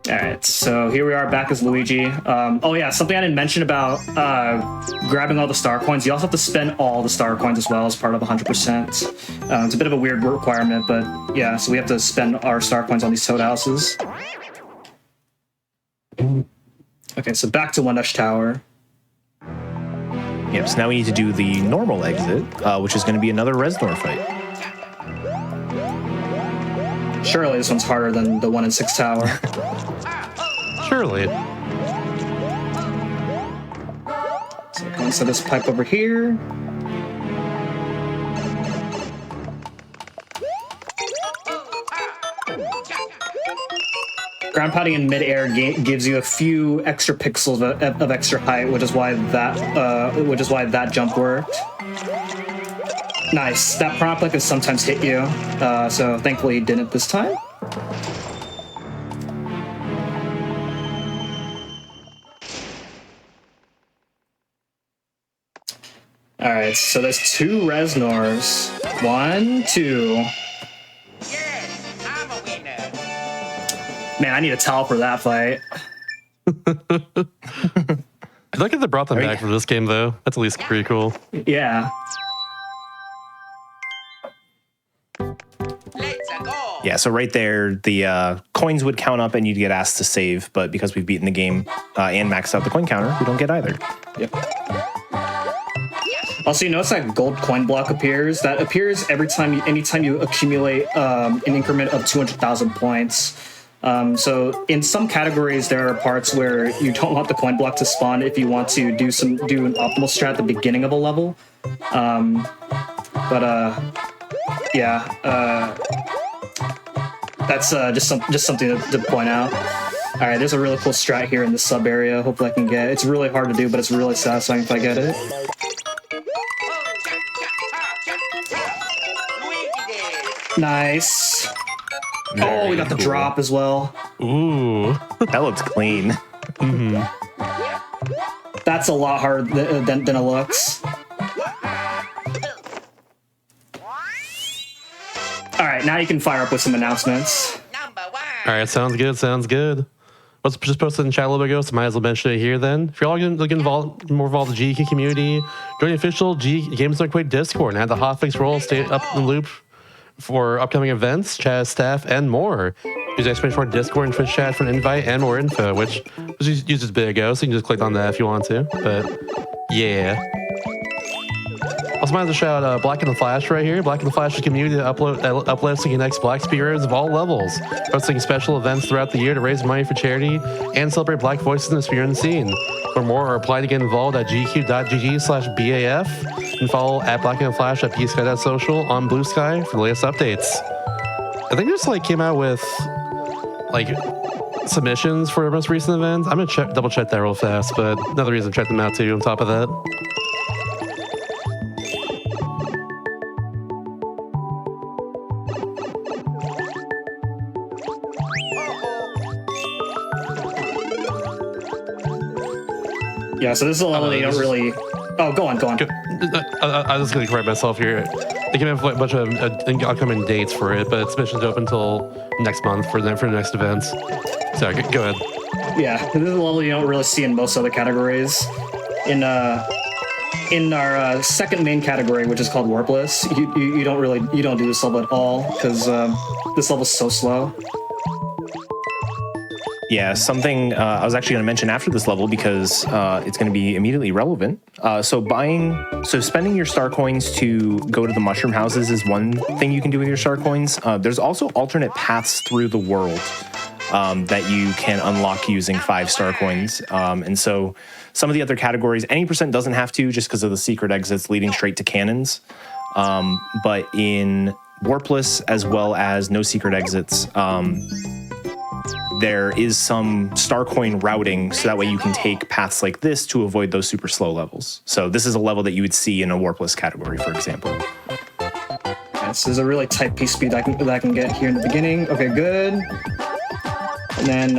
All right, so here we are back as Luigi. Oh yeah, something I didn't mention about grabbing all the star coins. You also have to spend all the star coins as well as part of 100%. It's a bit of a weird requirement, but yeah, so we have to spend our star coins on these toad houses. Okay, so back to 1-Dash Tower. Yep, so now we need to do the normal exit, which is going to be another Reznor fight. Surely this one's harder than the 1-6 tower. Surely. So go and set this pipe over here. Ground pounding in midair gives you a few extra pixels of extra height, which is why that jump worked. Nice. That prompt can sometimes hit you, so thankfully it didn't this time. All right, so there's 2 Resnors. 1, 2. Yes, I'm a winner. Man, I need a towel for that fight. I like if they brought them back for this game, though. That's at least pretty cool. Yeah. Let's go. Yeah, so right there, the coins would count up and you'd get asked to save, but because we've beaten the game and maxed out the coin counter, we don't get either. Yep. Also, you notice that gold coin block appears. That appears anytime you accumulate an increment of 200,000 points. So in some categories, there are parts where you don't want the coin block to spawn if you want to do an optimal strat at the beginning of a level. That's just something to point out. All right, there's a really cool strat here in the sub area. Hopefully I can get it. It's really hard to do, but it's really satisfying if I get it. Luigi did. Nice. Oh, we got the drop as well. Ooh. That looks clean. That's a lot harder than it looks. All right, now you can fire up with some announcements. Number 1. All right, sounds good. Sounds good. Let's just post it in chat a little bit ago, so might as well mention it here then. If you're all going to get more involved in the GDQ community, join the official Games Done Quick Discord and have the hotfix role stay up in the loop for upcoming events, chat, staff, and more. Use exclamation mark Discord and Twitch chat for an invite and more info, which was used a bit ago, so you can just click on that if you want to. But yeah. Also, might as well shout out Black and the Flash right here. Black and the Flash is a community that uplifts and connects Black speedrunners of all levels, hosting special events throughout the year to raise money for charity and celebrate Black voices in the speedrun scene. For more, or apply to get involved at gq.gg/BAF and follow at Black and the Flash at psky.social on Blue Sky for the latest updates. I think this came out with submissions for the most recent events. I'm gonna double check that real fast, but another reason to check them out too. On top of that. Yeah, so this is a level you don't really... Oh, go on. I was going to correct myself here. They came up with a bunch of upcoming dates for it, but submissions open until next month for the next events. So go ahead. Yeah, this is a level you don't really see in most other categories. In our second main category, which is called Warpless, you don't do this level at all because this level's so slow. Yeah, something I was actually going to mention after this level because it's going to be immediately relevant. So spending your star coins to go to the mushroom houses is one thing you can do with your star coins. There's also alternate paths through the world that you can unlock using 5-star coins. And so some of the other categories, any percent doesn't have to just because of the secret exits leading straight to cannons. But in Warpless, as well as no secret exits, there is some star coin routing, so that way you can take paths like this to avoid those super slow levels. So this is a level that you would see in a Warpless category, for example. This is a really tight piece speed that I can get here in the beginning. Okay, good. And then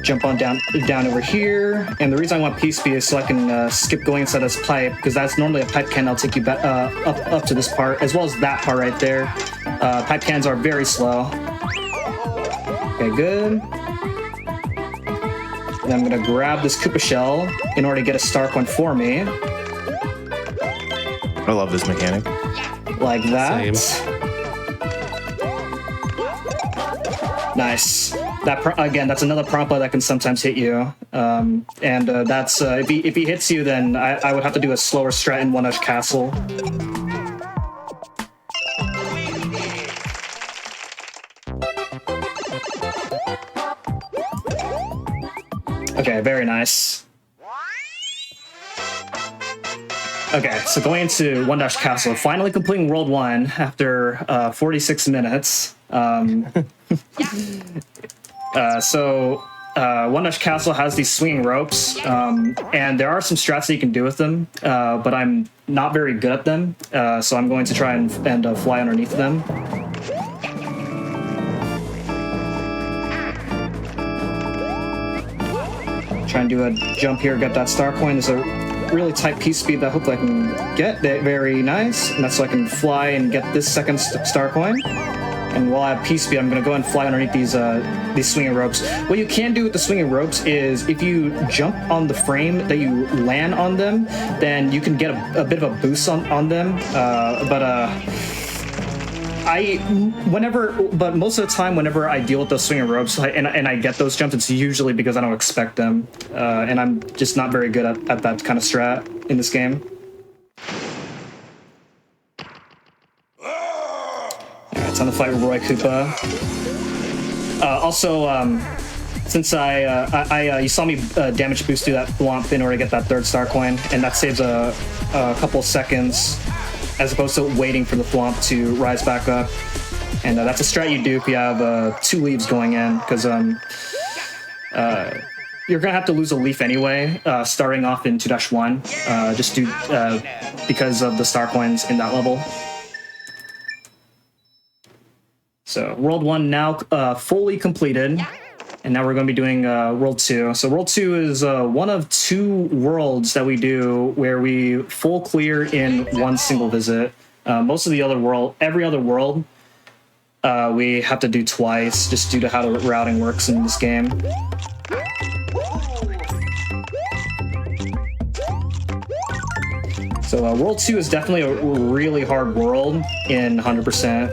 jump on down over here. And the reason I want piece speed is so I can skip going inside this pipe, because that's normally a pipe can. I'll take you back up to this part, as well as that part right there. Pipe cans are very slow. Okay, good. And I'm gonna grab this Koopa shell in order to get a star coin for me. I love this mechanic. Like that. Same. Nice. Again, that's another Prompa that can sometimes hit you. That's if he hits you, then I would have to do a slower strat in One Edge Castle. Okay, very nice. Okay, so going into One Dash Castle, finally completing World 1 after 46 minutes. One Dash Castle has these swinging ropes, and there are some strats that you can do with them, but I'm not very good at them, so I'm going to try and fly underneath them. Try and do a jump here, get that star coin. There's a really tight piece speed that hopefully I can get. Very nice. And that's so I can fly and get this second star coin. And while I have piece speed, I'm going to go and fly underneath these swinging ropes. What you can do with the swinging ropes is if you jump on the frame that you land on them, then you can get a bit of a boost on them. But most of the time, whenever I deal with those swinging ropes and I get those jumps, it's usually because I don't expect them. And I'm just not very good at that kind of strat in this game. It's time to fight Roy Koopa. Since you saw me damage boost through that Thwomp in order to get that third star coin, and that saves a couple of seconds as opposed to waiting for the Thwomp to rise back up. And that's a strat you do if you have 2 leaves going in, because you're gonna have to lose a leaf anyway, starting off in 2-1, because of the star coins in that level. So World 1 now fully completed, and now we're going to be doing World 2. So World 2 is one of 2 worlds that we do where we full clear in one single visit. Most of the every other world, we have to do twice, just due to how the routing works in this game. So World 2 is definitely a really hard world in 100%.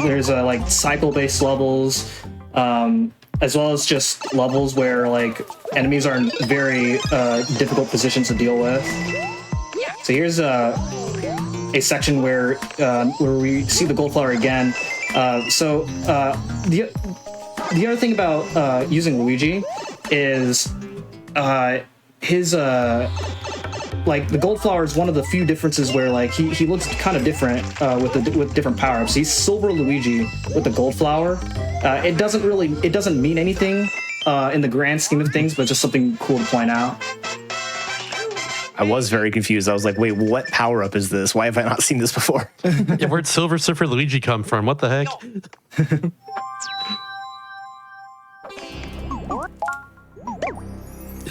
There's like cycle-based levels, as well as just levels where like enemies are in very difficult positions to deal with. So here's a section where we see the gold flower again. The other thing about using Luigi is his like the gold flower is one of the few differences where like he looks kind of different with different power-ups. He's Silver Luigi with the gold flower. It doesn't mean anything in the grand scheme of things, but just something cool to point out. I was very confused. I was like, wait, what power-up is this? Why have I not seen this before? Yeah, where'd Silver Surfer Luigi come from? What the heck?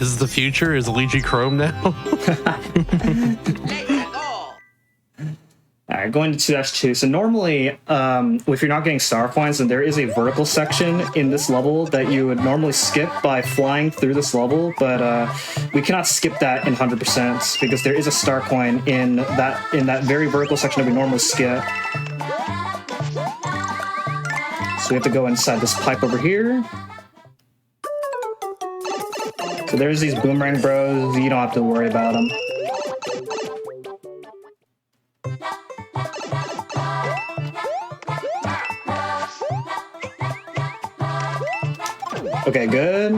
Is the future? Is Luigi Chrome now? Let's go. All right, going to 2-2. So normally, if you're not getting star coins, then there is a vertical section in this level that you would normally skip by flying through this level, but we cannot skip that in 100% because there is a star coin in that very vertical section that we normally skip. So we have to go inside this pipe over here. So there's these boomerang bros. You don't have to worry about them. Okay, good.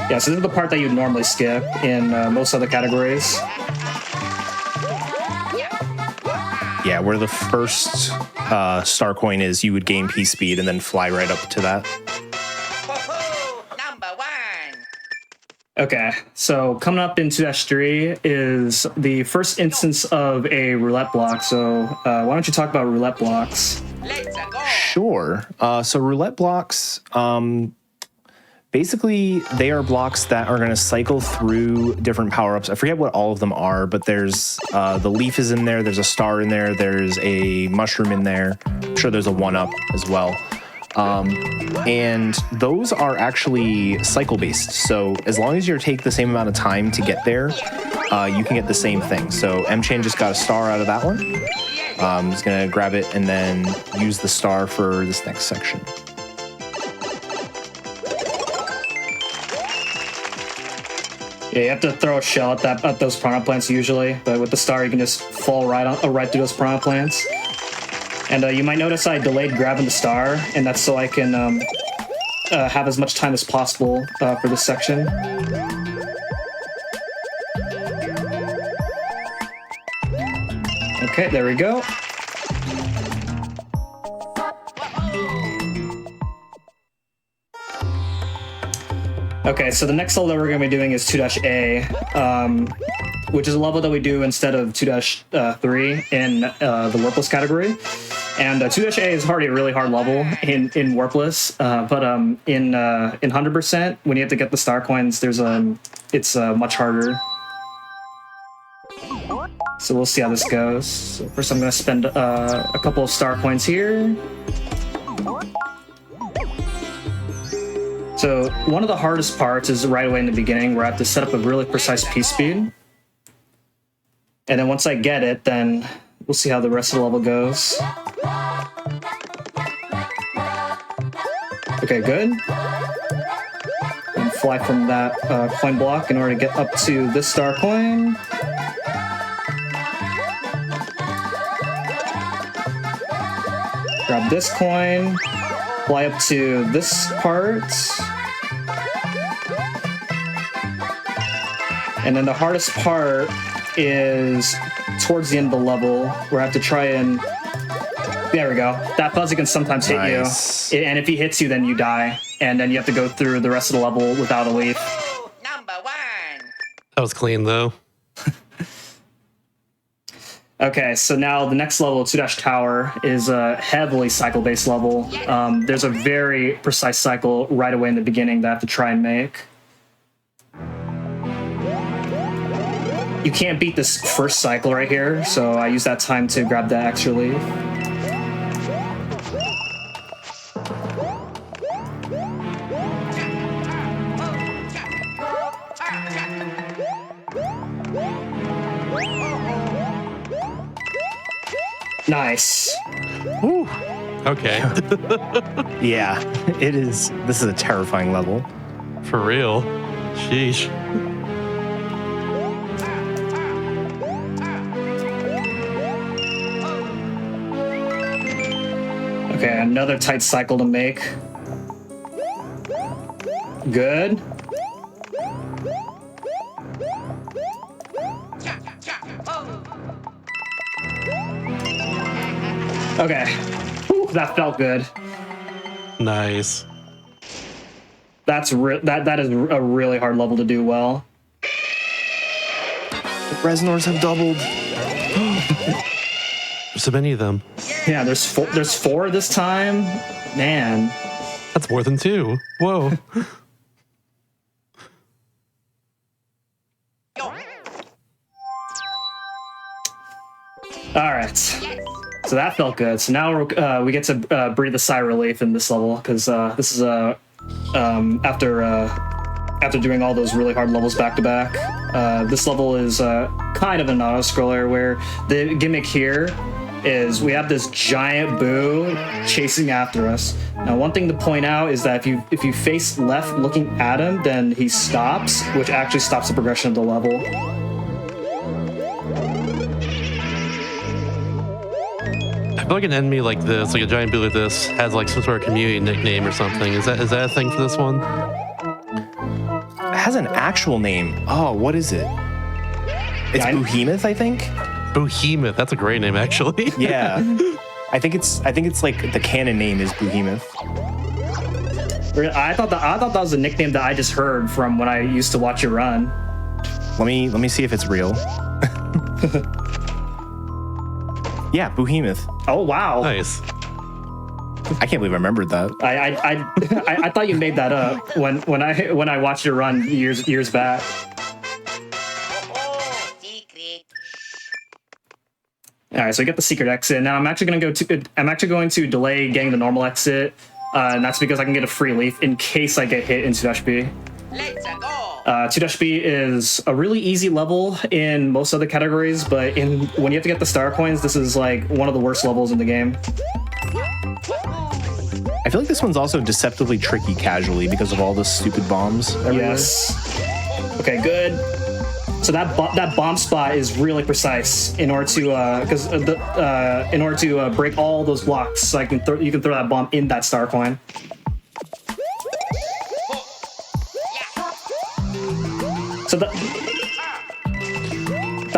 Yeah, so this is the part that you'd normally skip in most other categories. Yeah, where the first star coin is, you would gain piece speed and then fly right up to that. Number 1. Okay, so coming up in 2-3 is the first instance of a roulette block. So why don't you talk about roulette blocks? Let's go. Sure. So roulette blocks, basically they are blocks that are going to cycle through different power-ups. I forget what all of them are, but there's the leaf is in there, there's a star in there, there's a mushroom in there. I'm sure there's a 1-up as well. And those are actually cycle-based. So as long as you take the same amount of time to get there, you can get the same thing. So M-Chain just got a star out of that one. He's going to grab it and then use the star for this next section. Yeah, you have to throw a shell at those piranha plants usually, but with the star you can just fall right through those piranha plants. And you might notice I delayed grabbing the star, and that's so I can have as much time as possible for this section. Okay, there we go. Okay, so the next level that we're going to be doing is 2-A, which is a level that we do instead of 2-3 in the Warpless category. And 2-A is already a really hard level in Warpless, but in 100%, when you have to get the star coins, there's it's much harder. So we'll see how this goes. So first I'm going to spend a couple of star coins here. So one of the hardest parts is right away in the beginning where I have to set up a really precise P-speed. And then once I get it, then we'll see how the rest of the level goes. Okay, good. And fly from that coin block in order to get up to this star coin. Grab this coin, fly up to this part. And then the hardest part is towards the end of the level where I have to try and... There we go. That fuzzy can sometimes hit you. And if he hits you, then you die. And then you have to go through the rest of the level without a leaf. Number 1. That was clean though. Okay, so now the next level, 2-Dash Tower, is a heavily cycle-based level. There's a very precise cycle right away in the beginning that I have to try and make. You can't beat this first cycle right here, so I use that time to grab that extra leaf. Nice. Woo. Okay. Yeah, it is. This is a terrifying level. For real. Sheesh. Okay, another tight cycle to make. Good. Okay. Whew, that felt good. Nice. That is a really hard level to do well. The Resnors have doubled. There's so many of them. Yeah, there's four this time. Man. That's more than 2. Whoa. All right. So that felt good. So now we get to breathe a sigh of relief in this level because this is after doing all those really hard levels back to back. This level is kind of an auto scroller where the gimmick here is we have this giant boo chasing after us. Now, one thing to point out is that if you face left looking at him, then he stops, which actually stops the progression of the level. I feel like an enemy like this, like a giant boo like this, has like some sort of community nickname or something. Is that a thing for this one? It has an actual name. Oh, what is it? It's Behemoth, I think. Behemoth. That's a great name, actually. Yeah. I think it's like the canon name is Behemoth. I thought that was a nickname that I just heard from when I used to watch you run. Let me see if it's real. Yeah, Behemoth. Oh wow! Nice. I can't believe I remembered that. I thought you made that up when I watched you run years back. Secret. All right, so I get the secret exit. Now I'm actually going to delay getting the normal exit, and that's because I can get a free leaf in case I get hit in 2-B. Let's go. 2-B is a really easy level in most other categories, but when you have to get the star coins, this is like one of the worst levels in the game. I feel like this one's also deceptively tricky casually because of all the stupid bombs everywhere. Yes. Okay, good. So that bomb spot is really precise in order to break all those blocks. So you can throw that bomb in that star coin. So the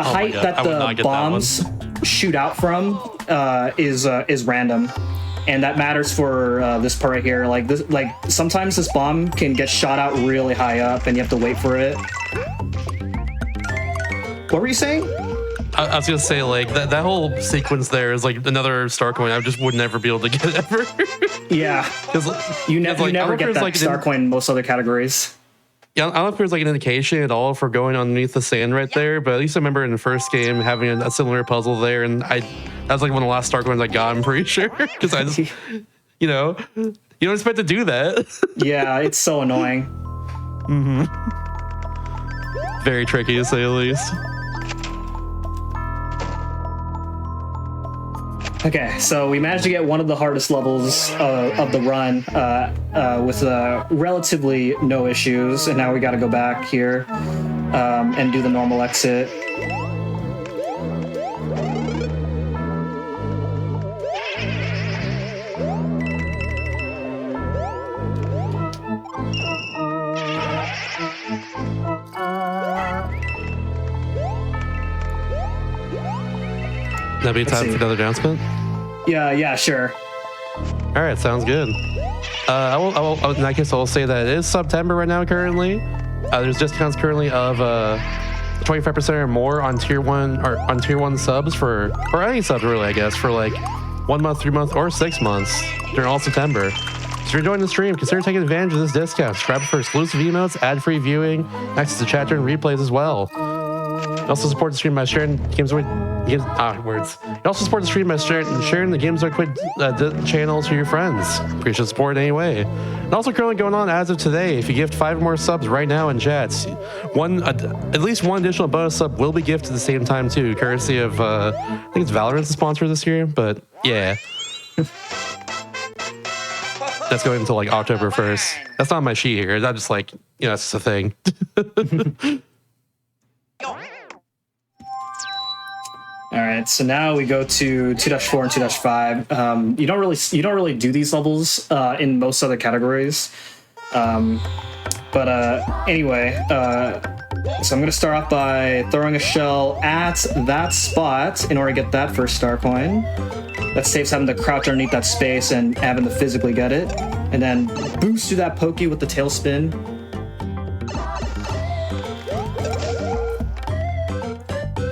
height that the bombs shoot out from is random, and that matters for this part right here. Like sometimes this bomb can get shot out really high up, and you have to wait for it. What were you saying? I was gonna say like that whole sequence there is like another star coin I just would never be able to get ever. Yeah, you never get that star coin in most other categories. Yeah, I don't know if there's like an indication at all for going underneath the sand right there, but at least I remember in the first game having a similar puzzle there, and that was like one of the last Star Coins I got, I'm pretty sure, because I just, you know, you don't expect to do that. Yeah, it's so annoying. Very tricky to say the least. Okay, so we managed to get one of the hardest levels of the run with relatively no issues, and now we got to go back here and do the normal exit. That'd be time for another announcement. Yeah, sure. All right, sounds good. I will, in that case, I'll say that it is September right now currently. There's discounts currently of 25% or more on tier 1 or on tier 1 subs or any subs really, I guess, for like 1 month, 3 months, or 6 months during all September. So if you're enjoying the stream, consider taking advantage of this discount. Subscribe for exclusive emotes, ad-free viewing, access to chat during replays as well. You also support the stream by sharing games with words. You also support the stream by sharing the Games Are Quit channel to your friends. Appreciate the support anyway. And also currently going on as of today, if you gift 5 more subs right now in chats, at least one additional bonus sub will be gifted at the same time too, courtesy of I think it's Valorant's the sponsor this year, but yeah. That's going until like October 1st. That's not my sheet here. That's just like, you know, it's just a thing. All right, so now we go to 2-4 and 2-5. You don't really do these levels in most other categories, but anyway, so I'm gonna start off by throwing a shell at that spot in order to get that first star coin. That saves having to crouch underneath that space and having to physically get it, and then boost through that pokey with the tail spin.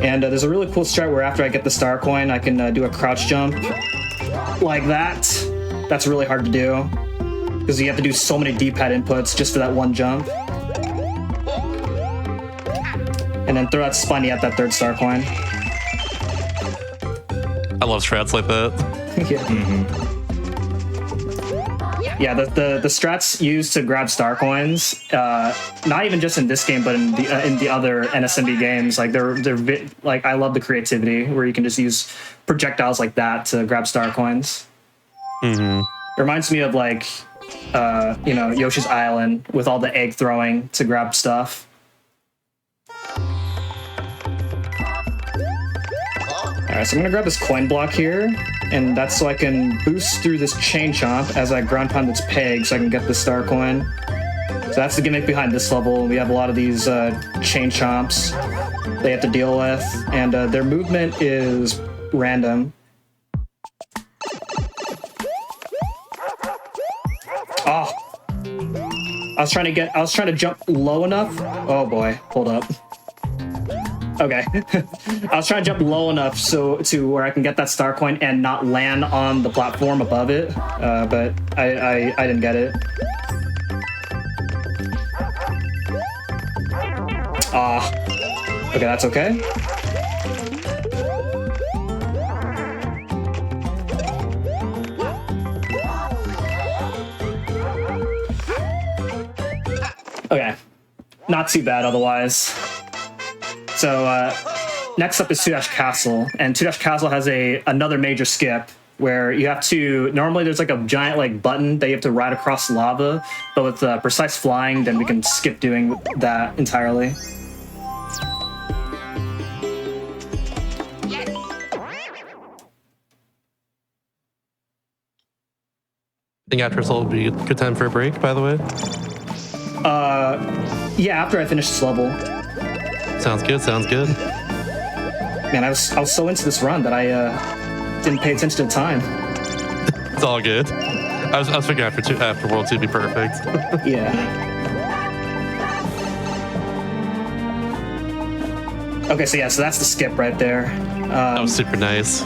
And there's a really cool strat where after I get the star coin, I can do a crouch jump like that. That's really hard to do because you have to do so many D-pad inputs just for that one jump. And then throw that spiny at that third star coin. I love strats like that. Yeah. Yeah, the strats used to grab star coins, not even just in this game, but in the other NSMB games, like they're like I love the creativity where you can just use projectiles like that to grab star coins. It reminds me of like Yoshi's Island with all the egg throwing to grab stuff. All right, so I'm gonna grab this coin block here, and that's so I can boost through this chain chomp as I ground pound its peg so I can get the star coin. So that's the gimmick behind this level. We have a lot of these chain chomps they have to deal with, and their movement is random. Oh, I was trying to jump low enough. Oh boy, hold up. Okay, I was trying to jump low enough to where I can get that star coin and not land on the platform above it, but I didn't get it. Okay, that's okay. Okay, not too bad otherwise. So next up is 2-Castle, and 2-Castle has another major skip where you have to, normally there's like a giant like button that you have to ride across lava, but with precise flying, then we can skip doing that entirely. I think after this will be a good time for a break, by the way. Yeah, after I finish this level. Sounds good, sounds good. Man, I was so into this run that I didn't pay attention to the time. It's all good. I was figuring after World 2 would be perfect. Yeah. Okay, so that's the skip right there. That was super nice.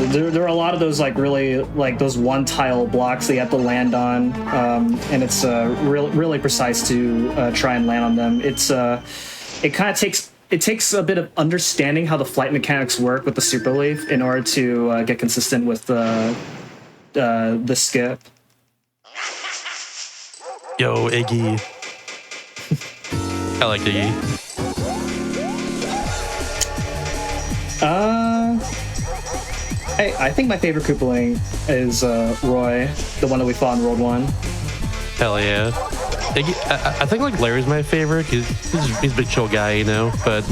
there are a lot of those like really like those one tile blocks that you have to land on, and it's really precise to try and land on them. It kind of takes a bit of understanding how the flight mechanics work with the Super Leaf in order to get consistent with the skip. Yo, Iggy. I like Iggy. I think my favorite Koopaling is Roy, the one that we fought in World 1. Hell yeah. Iggy, I think like Larry's my favorite. He's a big chill guy, you know. But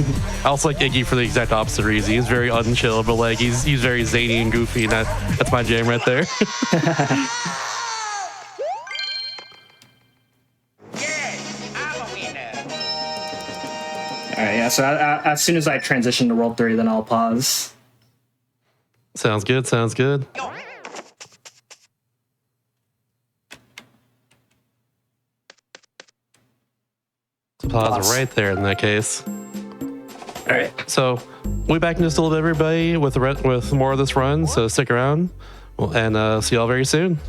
I also like Iggy for the exact opposite reason. He's very unchill, but like he's very zany and goofy, and that's my jam right there. Yes, I'm a winner. All right, yeah. So as soon as I transition to World 3, then I'll pause. Sounds good. Sounds good. Yo. Pause right there in that case. All right. So we'll be back in just a little bit, everybody, with more of this run. So stick around, and see y'all very soon.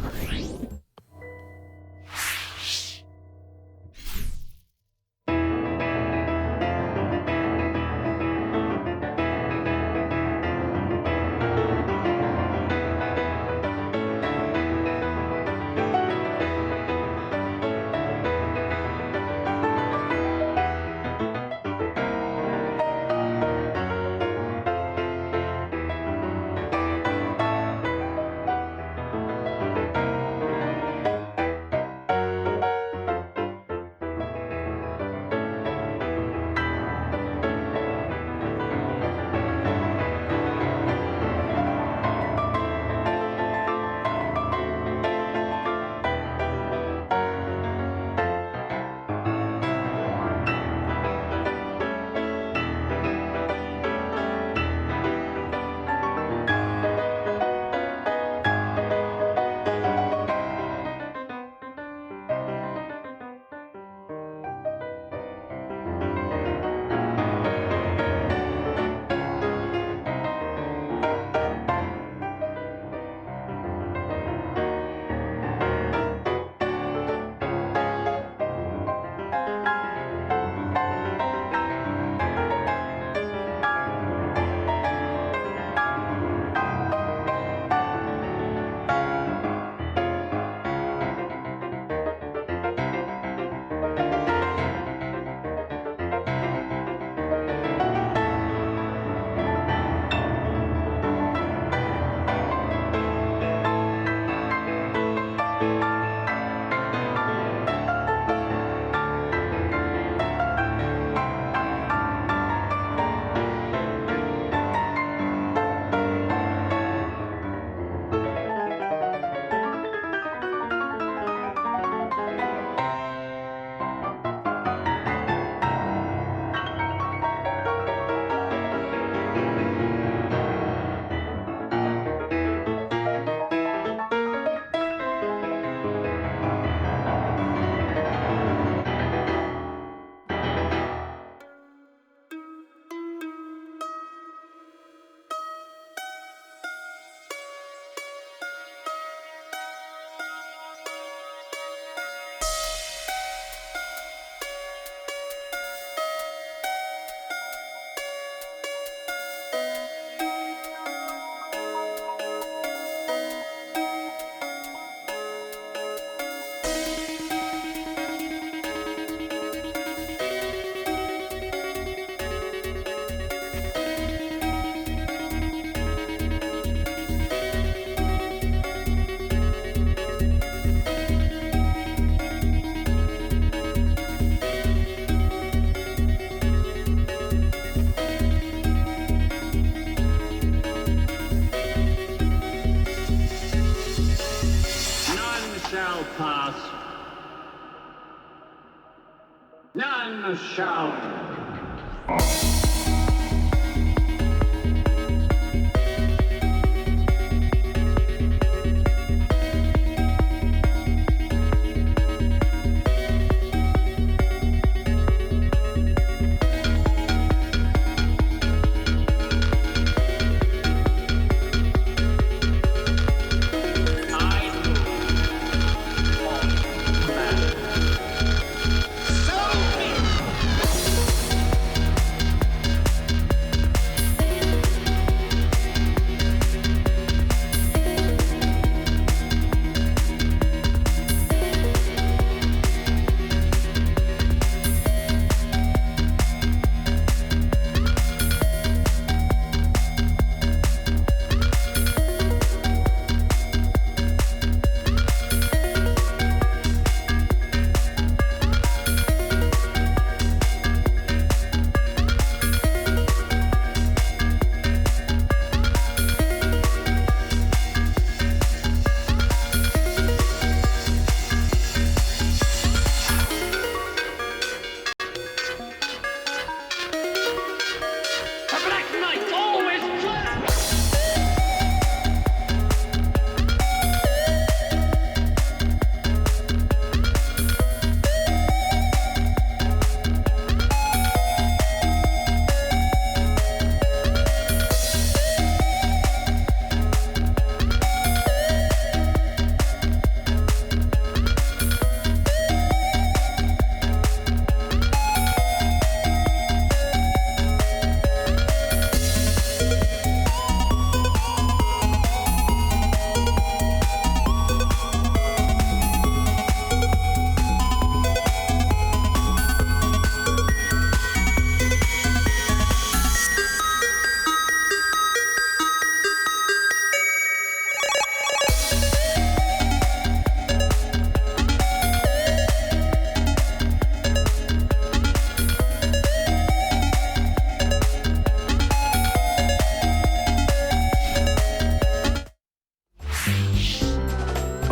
None shall.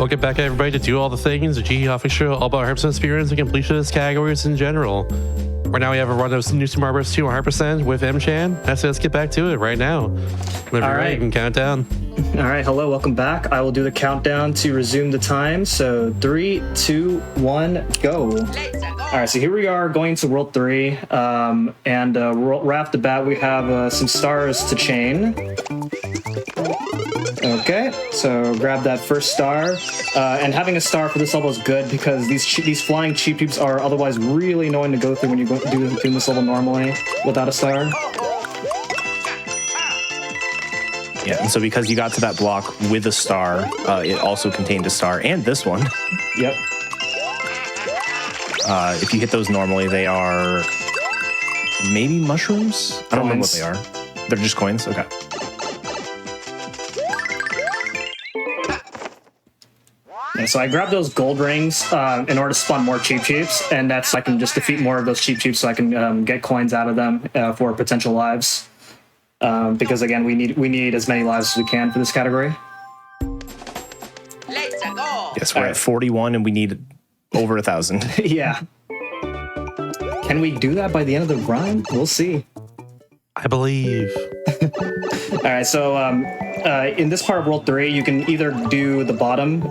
Welcome back, everybody, to Do All the Things, the GDQ Hotfix show, all about 100% experience and completionist categories in general. Right now, we have a run of new Super Mario Bros. 2 100% with M-Chan. Let's get back to it right now. Whenever you're ready, you can count down. All right, hello, welcome back. I will do the countdown to resume the time. So 3, 2, 1, go. All right, so here we are going to World 3. Right off the bat, we have some stars to chain. Okay, so grab that first star. And having a star for this level is good because these flying cheap tubes are otherwise really annoying to go through when you do this level normally without a star. Yeah, and so because you got to that block with a star, it also contained a star, and this one. Yep. If you hit those normally, they are maybe mushrooms? I don't remember what they are. They're just coins? Okay. Yeah, so I grabbed those gold rings in order to spawn more cheap cheeps, and that's I can just defeat more of those cheap cheeps so I can get coins out of them for potential lives. Because again, we need as many lives as we can for this category. Let's go. Yes, we're at 41 and we need over 1,000. Yeah. Can we do that by the end of the run? We'll see. I believe. All right, so in this part of World 3, you can either do the bottom,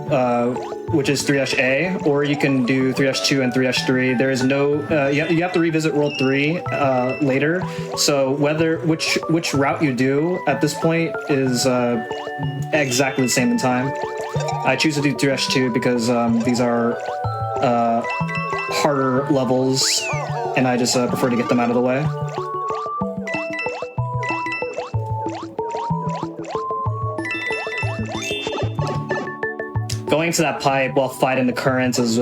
which is 3-A, or you can do 3-2 and 3-3. There is no, you have to revisit World 3 later. So which route you do at this point is exactly the same in time. I choose to do 3-2 because these are harder levels, and I just prefer to get them out of the way. Going to that pipe while fighting the currents is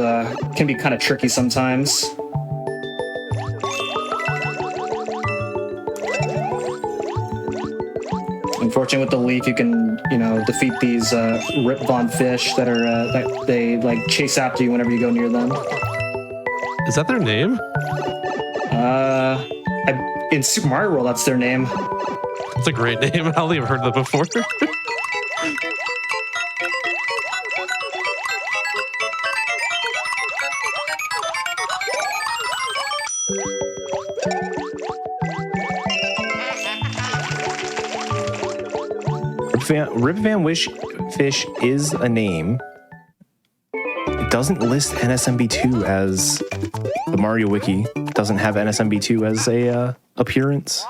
can be kind of tricky sometimes. Unfortunately, with the leaf, you can defeat these Rip Von fish that are that they like chase after you whenever you go near them. Is that their name? In Super Mario World, that's their name. It's a great name. I don't think I've heard that before. Rip Van Wish Fish is a name. It doesn't list NSMB2 as the Mario Wiki. It doesn't have NSMB2 as a appearance.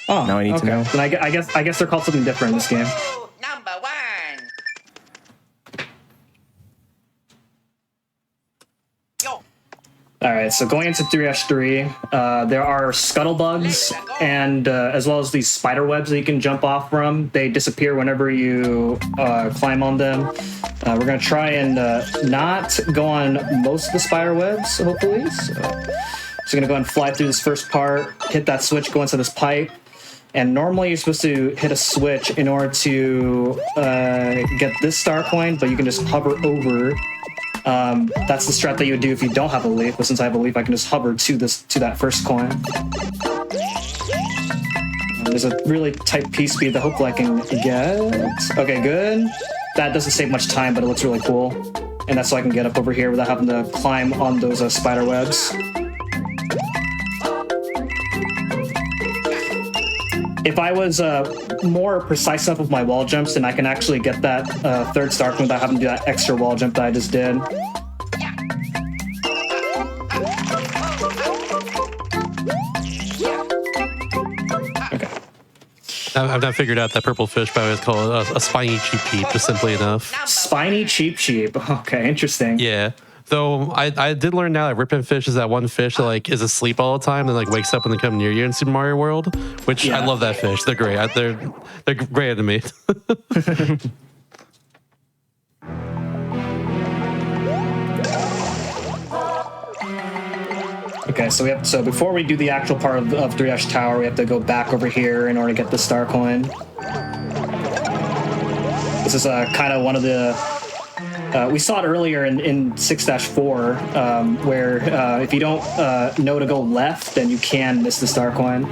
Oh, now I need to know. Then I guess they're called something different in this game. Number 1. Yo. All right, so going into 3-3, there are scuttlebugs and as well as these spider webs that you can jump off from. They disappear whenever you climb on them. We're gonna try and not go on most of the spider webs, hopefully. So gonna go and fly through this first part, hit that switch, go into this pipe. And normally you're supposed to hit a switch in order to get this star coin, but you can just hover over. That's the strat that you would do if you don't have a leaf, but since I have a leaf, I can just hover to that first coin. There's a really tight P speed that hopefully I can get. Okay, good. That doesn't save much time, but it looks really cool. And that's so I can get up over here without having to climb on those spider webs. If I was more precise enough with my wall jumps, then I can actually get that third star coin without having to do that extra wall jump that I just did. Okay. I've not figured out that purple fish, but I always call it a spiny cheap cheep, just simply enough. Spiny cheap cheep. Okay, interesting. Yeah. Though I did learn now that Rip'n Fish is that one fish that is asleep all the time and wakes up when they come near you in Super Mario World, which I love that fish. They're great. They're great to me. Okay, so before we do the actual part of 3-Ash Tower, we have to go back over here in order to get the star coin. This is kind of one of the we saw it earlier in 6-4, where if you don't know to go left, then you can miss the star coin.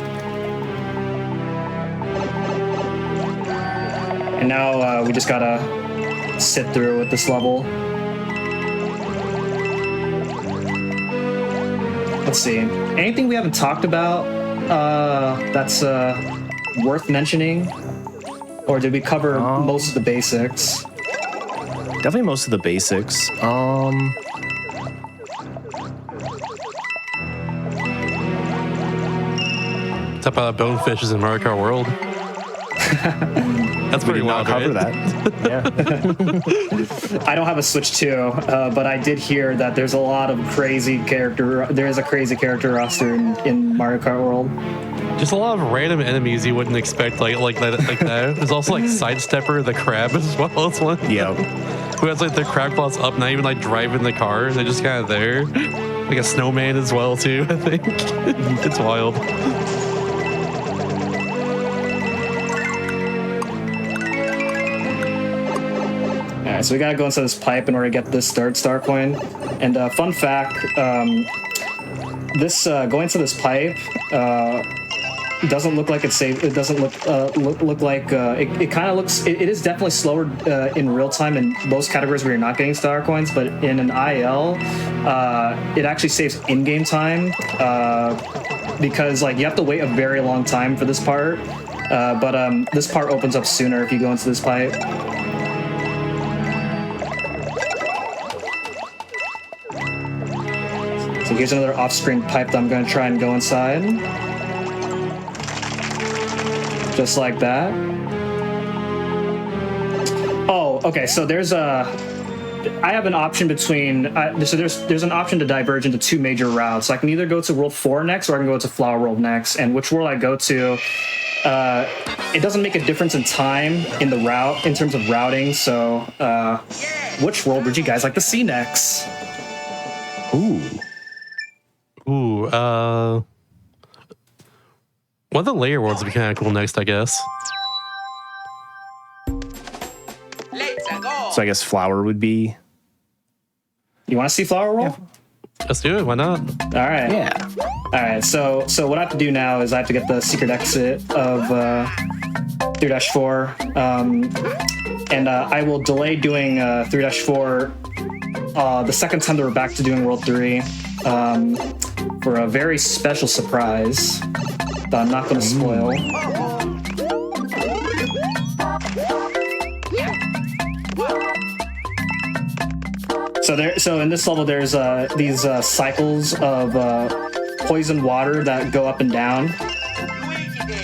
And now we just gotta sit through with this level. let's see. Anything we haven't talked about that's worth mentioning? Or did we cover most of the basics? Definitely most of the basics. Talk about Bonefishes in Mario Kart World. That's We pretty did not wild, cover right? that. Yeah. I don't have a Switch 2, but I did hear that there's a lot of crazy character. There is a crazy character roster in Mario Kart World. Just a lot of random enemies you wouldn't expect like that. There's also like Sidestepper, the crab as well as one. Yeah. Who has like their crab claws up, not even like driving the car. They're just kind of there. Like a snowman as well too, I think. It's wild. All right, so we gotta go inside this pipe in order to get this third star coin. And fun fact, this going into this pipe doesn't look like it's safe. It doesn't look like it kind of looks. It is definitely slower in real time in most categories where you're not getting star coins, but in an IL, it actually saves in-game time because like you have to wait a very long time for this part. But this part opens up sooner if you go into this pipe. So here's another off-screen pipe that I'm going to try and go inside. Just like that. Oh, okay. So there's I have an option between. So there's an option to diverge into two major routes. So I can either go to World 4 next, or I can go to Flower World next. And which world I go to, it doesn't make a difference in time in the route in terms of routing. So, which world would you guys like to see next? Ooh. One of the layer worlds would be kind of cool next, I guess. Let's go. So I guess flower would be. You want to see Flower World? Let's do it. Why not? All right. Yeah. All right, so what I have to do now is I have to get the secret exit of 3-4, and I will delay doing 3-4 the second time that we're back to doing World 3 for a very special surprise that I'm not going to spoil. So in this level, there's these cycles of poison water that go up and down. Luigi did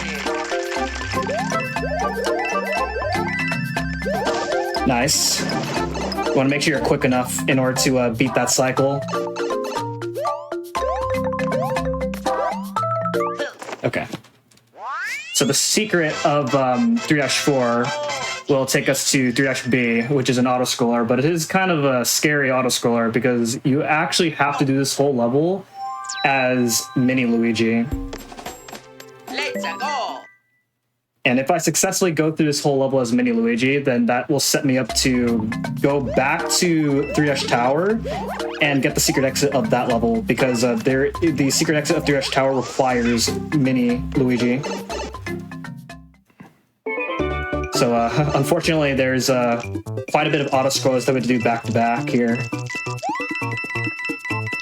it. Nice. You want to make sure you're quick enough in order to beat that cycle. Okay. So the secret of 3-4 will take us to 3-B, which is an auto-scroller, but it is kind of a scary auto-scroller because you actually have to do this whole level as Mini Luigi. Let's go. And if I successfully go through this whole level as Mini Luigi, then that will set me up to go back to 3-Tower and get the secret exit of that level because the secret exit of 3-Tower requires Mini Luigi. So unfortunately, there's quite a bit of auto-scrollers that we have to do back-to-back here.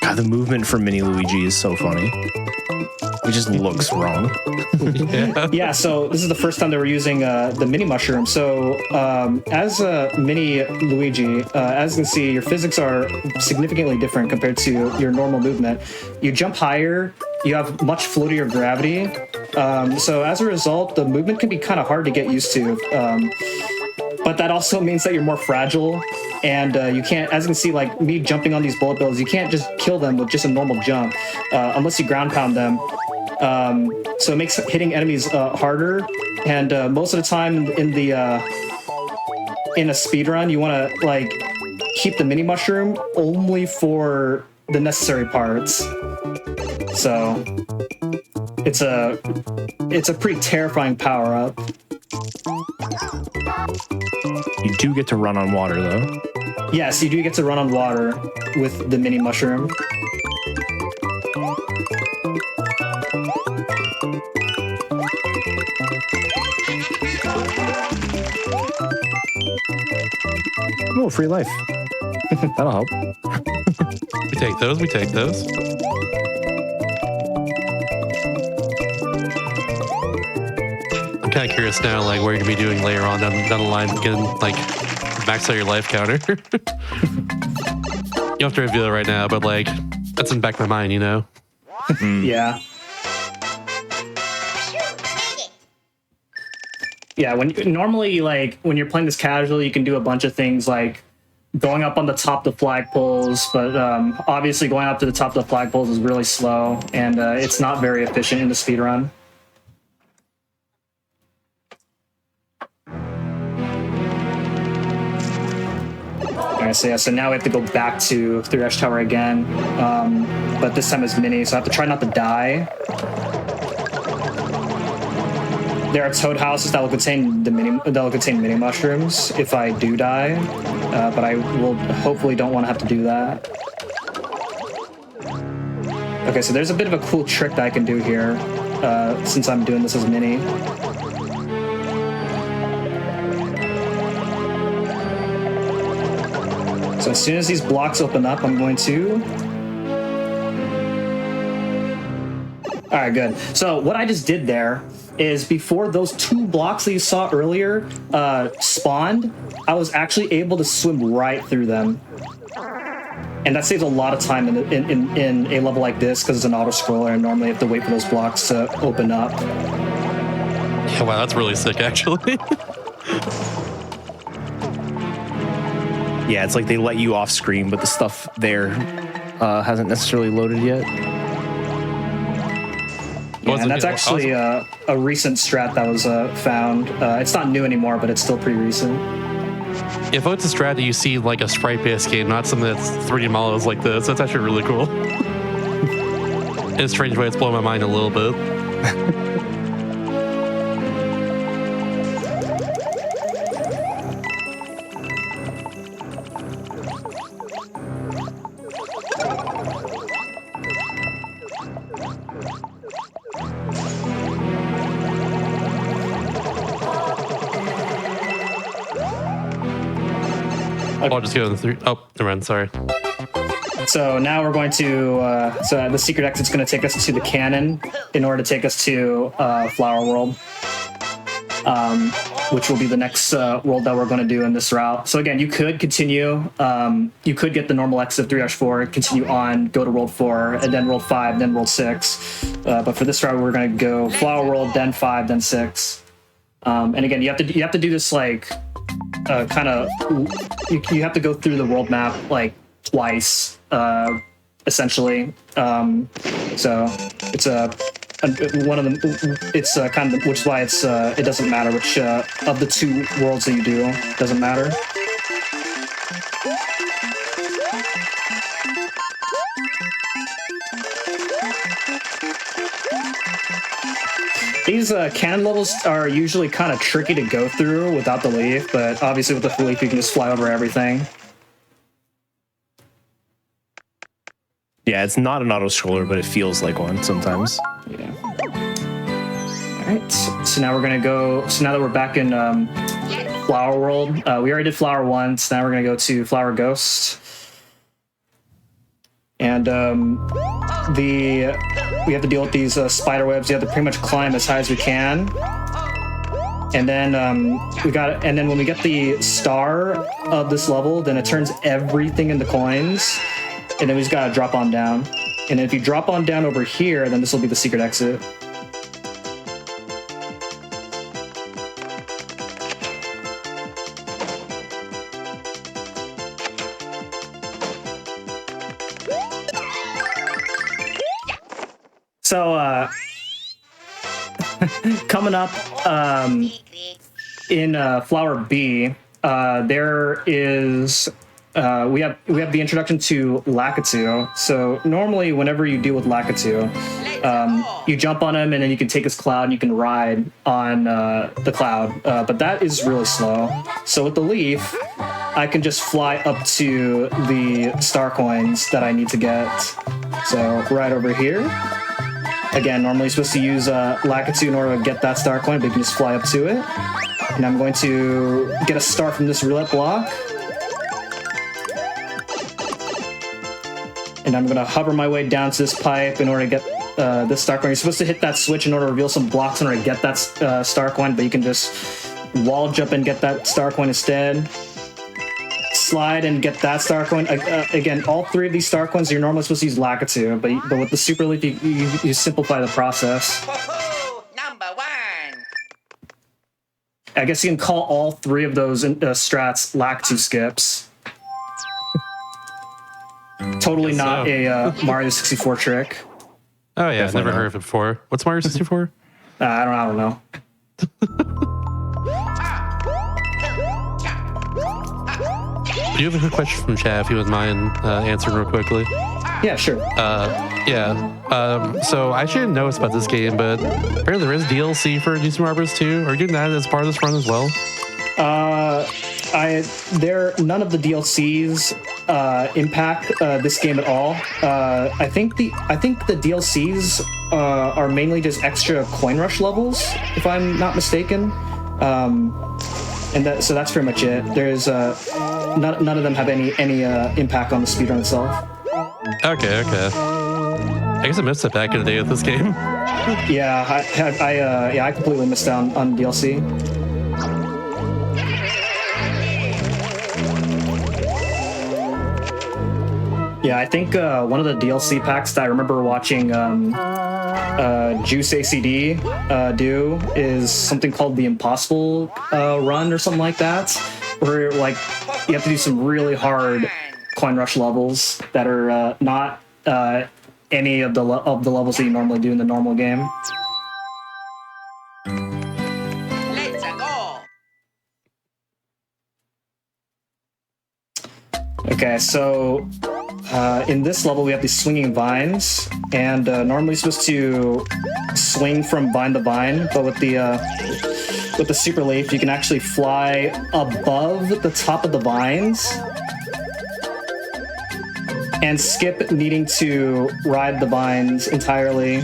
God, the movement for Mini Luigi is so funny. It just looks wrong. Yeah, so this is the first time that we're using the mini mushroom. So as Mini Luigi, as you can see, your physics are significantly different compared to your normal movement. You jump higher, you have much floatier gravity. So as a result, the movement can be kind of hard to get used to. But that also means that you're more fragile, and you can't, as you can see, like me jumping on these bullet bills, you can't just kill them with just a normal jump, unless you ground pound them. So it makes hitting enemies harder, and most of the time in a speedrun, you want to like keep the mini mushroom only for the necessary parts. So it's a pretty terrifying power up. You do get to run on water, though. Yes, you do get to run on water with the mini mushroom. Oh, free life. That'll help. We take those. kind of curious now, like, what you're going to be doing later on down the line to get, like, max out your life counter. You don't have to reveal it right now, but, like, that's in the back of my mind, you know? Yeah. Yeah, normally, like, when you're playing this casually, you can do a bunch of things like going up on the top of the flagpoles, but obviously going up to the top of the flagpoles is really slow, and it's not very efficient in the speedrun. Alright, so yeah, so now we have to go back to 3-dash tower again, but this time it's mini, so I have to try not to die. There are toad houses that will contain mini mushrooms if I do die, but I will hopefully don't want to have to do that. Okay, so there's a bit of a cool trick that I can do here, since I'm doing this as mini. So as soon as these blocks open up, I'm going to... Alright, good. So what I just did there is before those 2 blocks that you saw earlier spawned, I was actually able to swim right through them. And that saves a lot of time in a level like this because it's an auto-scroller and normally you have to wait for those blocks to open up. Yeah, wow, that's really sick, actually. Yeah, it's like they let you off screen, but the stuff there hasn't necessarily loaded yet. Yeah, and that's actually a recent strat that was found. It's not new anymore, but it's still pretty recent. If it's a strat that you see like a sprite-based game, not something that's 3D models like this, that's actually really cool. In a strange way, it's blowing my mind a little bit. I'll just go through. Oh, never mind. Sorry. So now we're going to. So the secret exit's going to take us to the cannon in order to take us to Flower World, which will be the next world that we're going to do in this route. So again, you could continue. You could get the normal exit of 3-4, continue on, go to World 4, and then World 5, then World 6. But for this route, we're going to go Flower World, then 5, then 6. And again, you have to do this like. Kind of, you have to go through the world map like twice, essentially. So it's one of them. It's kind of, which is why it's it doesn't matter which of the 2 worlds that you do. Doesn't matter. These cannon levels are usually kind of tricky to go through without the leaf, but obviously with the leaf you can just fly over everything. Yeah, it's not an auto-scroller, but it feels like one sometimes. Yeah. Alright, so now we're gonna go, so now that we're back in Flower World, we already did Flower 1, so now we're gonna go to Flower Ghost. And we have to deal with these spider webs. You have to pretty much climb as high as we can. And then and then when we get the star of this level, then it turns everything into coins. And then we just gotta drop on down. And if you drop on down over here, then this will be the secret exit. So, coming up in Flower B, there is we have the introduction to Lakitu. So normally, whenever you deal with Lakitu, you jump on him and then you can take his cloud and you can ride on the cloud. But that is really slow. So with the leaf, I can just fly up to the star coins that I need to get. So right over here. Again, normally you're supposed to use Lakitu in order to get that star coin, but you can just fly up to it. And I'm going to get a star from this roulette block. And I'm going to hover my way down to this pipe in order to get this star coin. You're supposed to hit that switch in order to reveal some blocks in order to get that star coin, but you can just wall jump and get that star coin instead. Slide and get that star coin. Again, all three of these star coins you're normally supposed to use Lakitu, but with the Super Leaf, you simplify the process. Ho-ho! Number 1. I guess you can call all three of those strats Lakitu skips. Totally Guess not so. a Mario 64 trick. Oh yeah, Definitely never not. heard of it before. What's Mario 64? I don't know. Do you have a quick question from Chad, if you wouldn't mind answering real quickly? Yeah, sure. So I should know about this game, but apparently there is DLC for New Super Mario Bros. 2. Are you doing that as part of this run as well? None of the DLCs impact this game at all. I think the DLCs are mainly just extra coin rush levels, if I'm not mistaken. So that's pretty much it. There's none of them have any impact on the speedrun itself. Okay. I guess I missed it back in the day with this game. Yeah, I completely missed out on DLC. Yeah, I think one of the DLC packs that I remember watching Juice ACD do is something called the Impossible Run or something like that, where like you have to do some really hard coin rush levels that are not any of the levels that you normally do in the normal game. Let's go. Okay, so in this level we have these swinging vines, and normally you're supposed to swing from vine to vine, but with the Super Leaf you can actually fly above the top of the vines and skip needing to ride the vines entirely,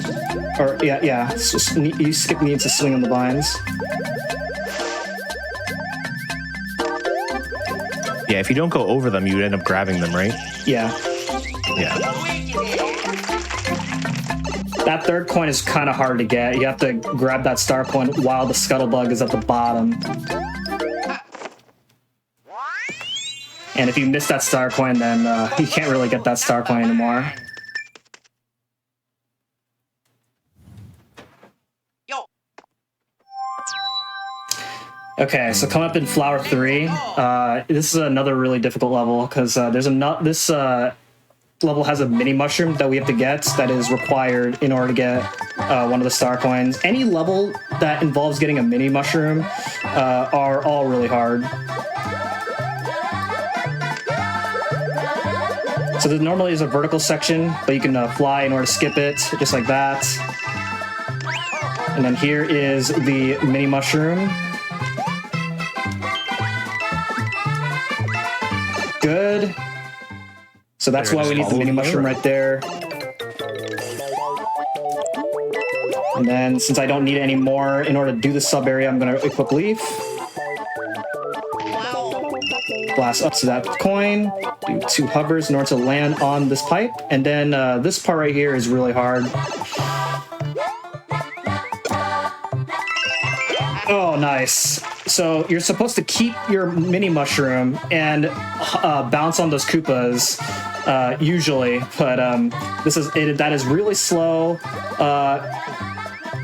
or you skip needing to swing on the vines. Yeah, if you don't go over them, you end up grabbing them, right? Yeah. Yeah. Luigi did. That third coin is kind of hard to get. You have to grab that star coin while the scuttlebug is at the bottom. And if you miss that star coin, then you can't really get that star coin anymore. Yo. Okay, so coming up in Flower 3, this is another really difficult level because this level has a mini mushroom that we have to get that is required in order to get one of the star coins. Any level that involves getting a mini mushroom are all really hard. So there normally is a vertical section, but you can fly in order to skip it, just like that. And then here is the mini mushroom. Good. So that's why we need the mini mushroom right there. And then since I don't need it anymore, in order to do the sub area, I'm going to equip Leaf. Blast up to that coin. Do 2 hovers in order to land on this pipe. And then this part right here is really hard. Oh, nice. So you're supposed to keep your mini mushroom and bounce on those Koopas, usually, but that is really slow.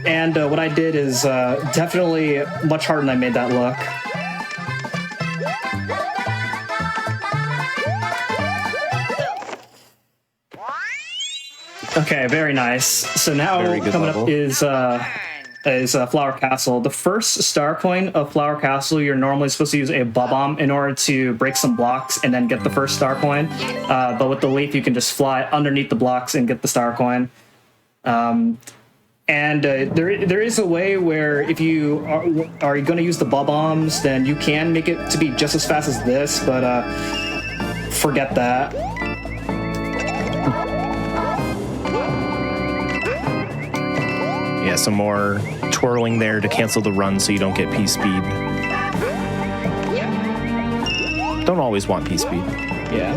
And what I did is definitely much harder than I made that look. Okay, very nice. So now Very good coming level. up is Flower Castle. The first star coin of Flower Castle, you're normally supposed to use a bomb in order to break some blocks and then get the first star coin. But with the Leaf, you can just fly underneath the blocks and get the star coin. And there is a way where if you are going to use the bombs, then you can make it to be just as fast as this, but forget that. Yeah, some more twirling there to cancel the run so you don't get P-speed. Don't always want P-speed. Yeah.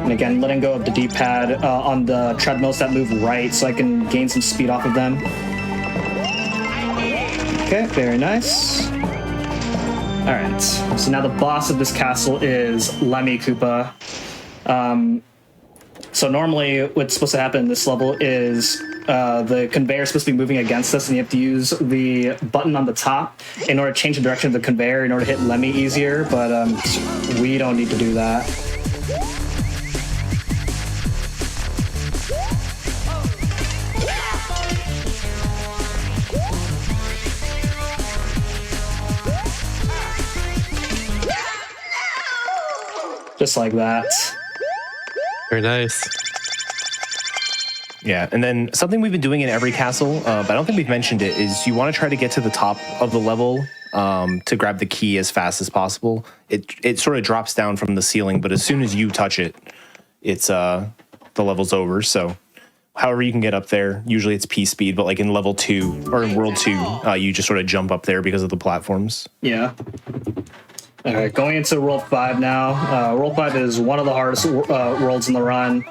And again, letting go of the D-pad on the treadmills that move right so I can gain some speed off of them. Okay, very nice. All right, so now the boss of this castle is Lemmy Koopa. So normally what's supposed to happen in this level is the conveyor is supposed to be moving against us, and you have to use the button on the top in order to change the direction of the conveyor in order to hit Lemmy easier, but we don't need to do that. Just like that. Very nice. Yeah, and then something we've been doing in every castle, but I don't think we've mentioned it, is you want to try to get to the top of the level to grab the key as fast as possible. It sort of drops down from the ceiling, but as soon as you touch it, it's the level's over. So however you can get up there, usually it's P speed, but like in level 2 or in world 2, you just sort of jump up there because of the platforms. Yeah. All right, going into World 5 now. World 5 is one of the hardest worlds in the run.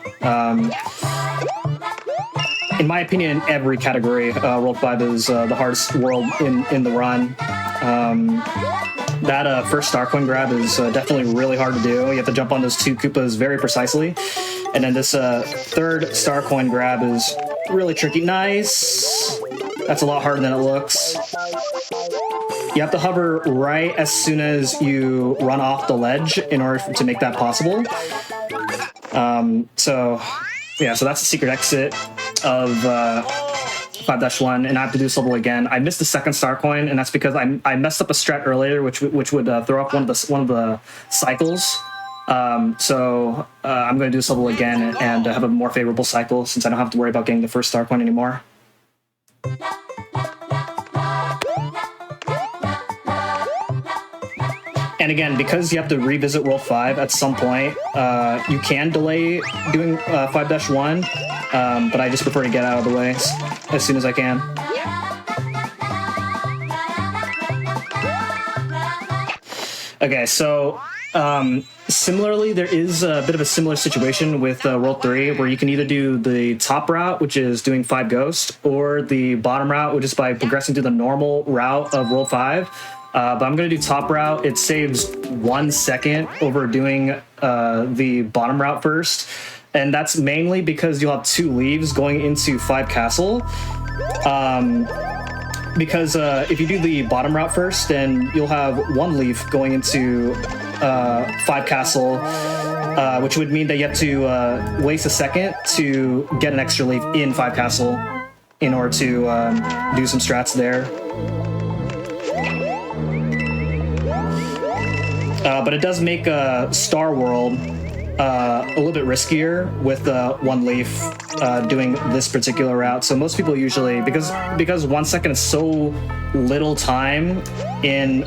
In my opinion, in every category, World 5 is the hardest world in the run. That first star coin grab is definitely really hard to do. You have to jump on those 2 Koopas very precisely. And then this third star coin grab is really tricky. Nice. That's a lot harder than it looks. You have to hover right as soon as you run off the ledge in order to make that possible. So that's the secret exit of 5-1, and I have to do this level again. I missed the second star coin, and that's because I messed up a strat earlier, which would throw up one of the cycles. So I'm going to do this level again and have a more favorable cycle since I don't have to worry about getting the first star coin anymore. And again, because you have to revisit World 5 at some point, you can delay doing 5-1, but I just prefer to get out of the way as soon as I can. Okay, so similarly, there is a bit of a similar situation with World 3, where you can either do the top route, which is doing 5 ghosts, or the bottom route, which is by progressing to the normal route of World 5. But I'm going to do top route. It saves 1 second over doing the bottom route first. And that's mainly because you'll have 2 leaves going into 5 castle. Because if you do the bottom route first, then you'll have 1 leaf going into 5 castle, which would mean that you have to waste a second to get an extra leaf in 5 castle in order to do some strats there. But it does make Star World a little bit riskier with 1 leaf doing this particular route. So most people usually, because 1 second is so little time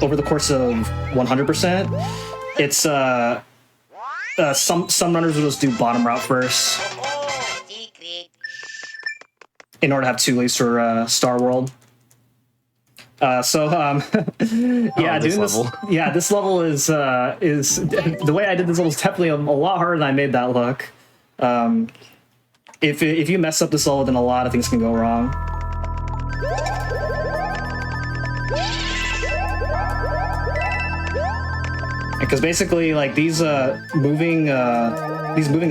over the course of 100%, it's some runners will just do bottom route first in order to have 2 leaves for Star World. This level is the way I did this level is definitely a lot harder than I made that look. If you mess up this level, then a lot of things can go wrong. Because basically, like these moving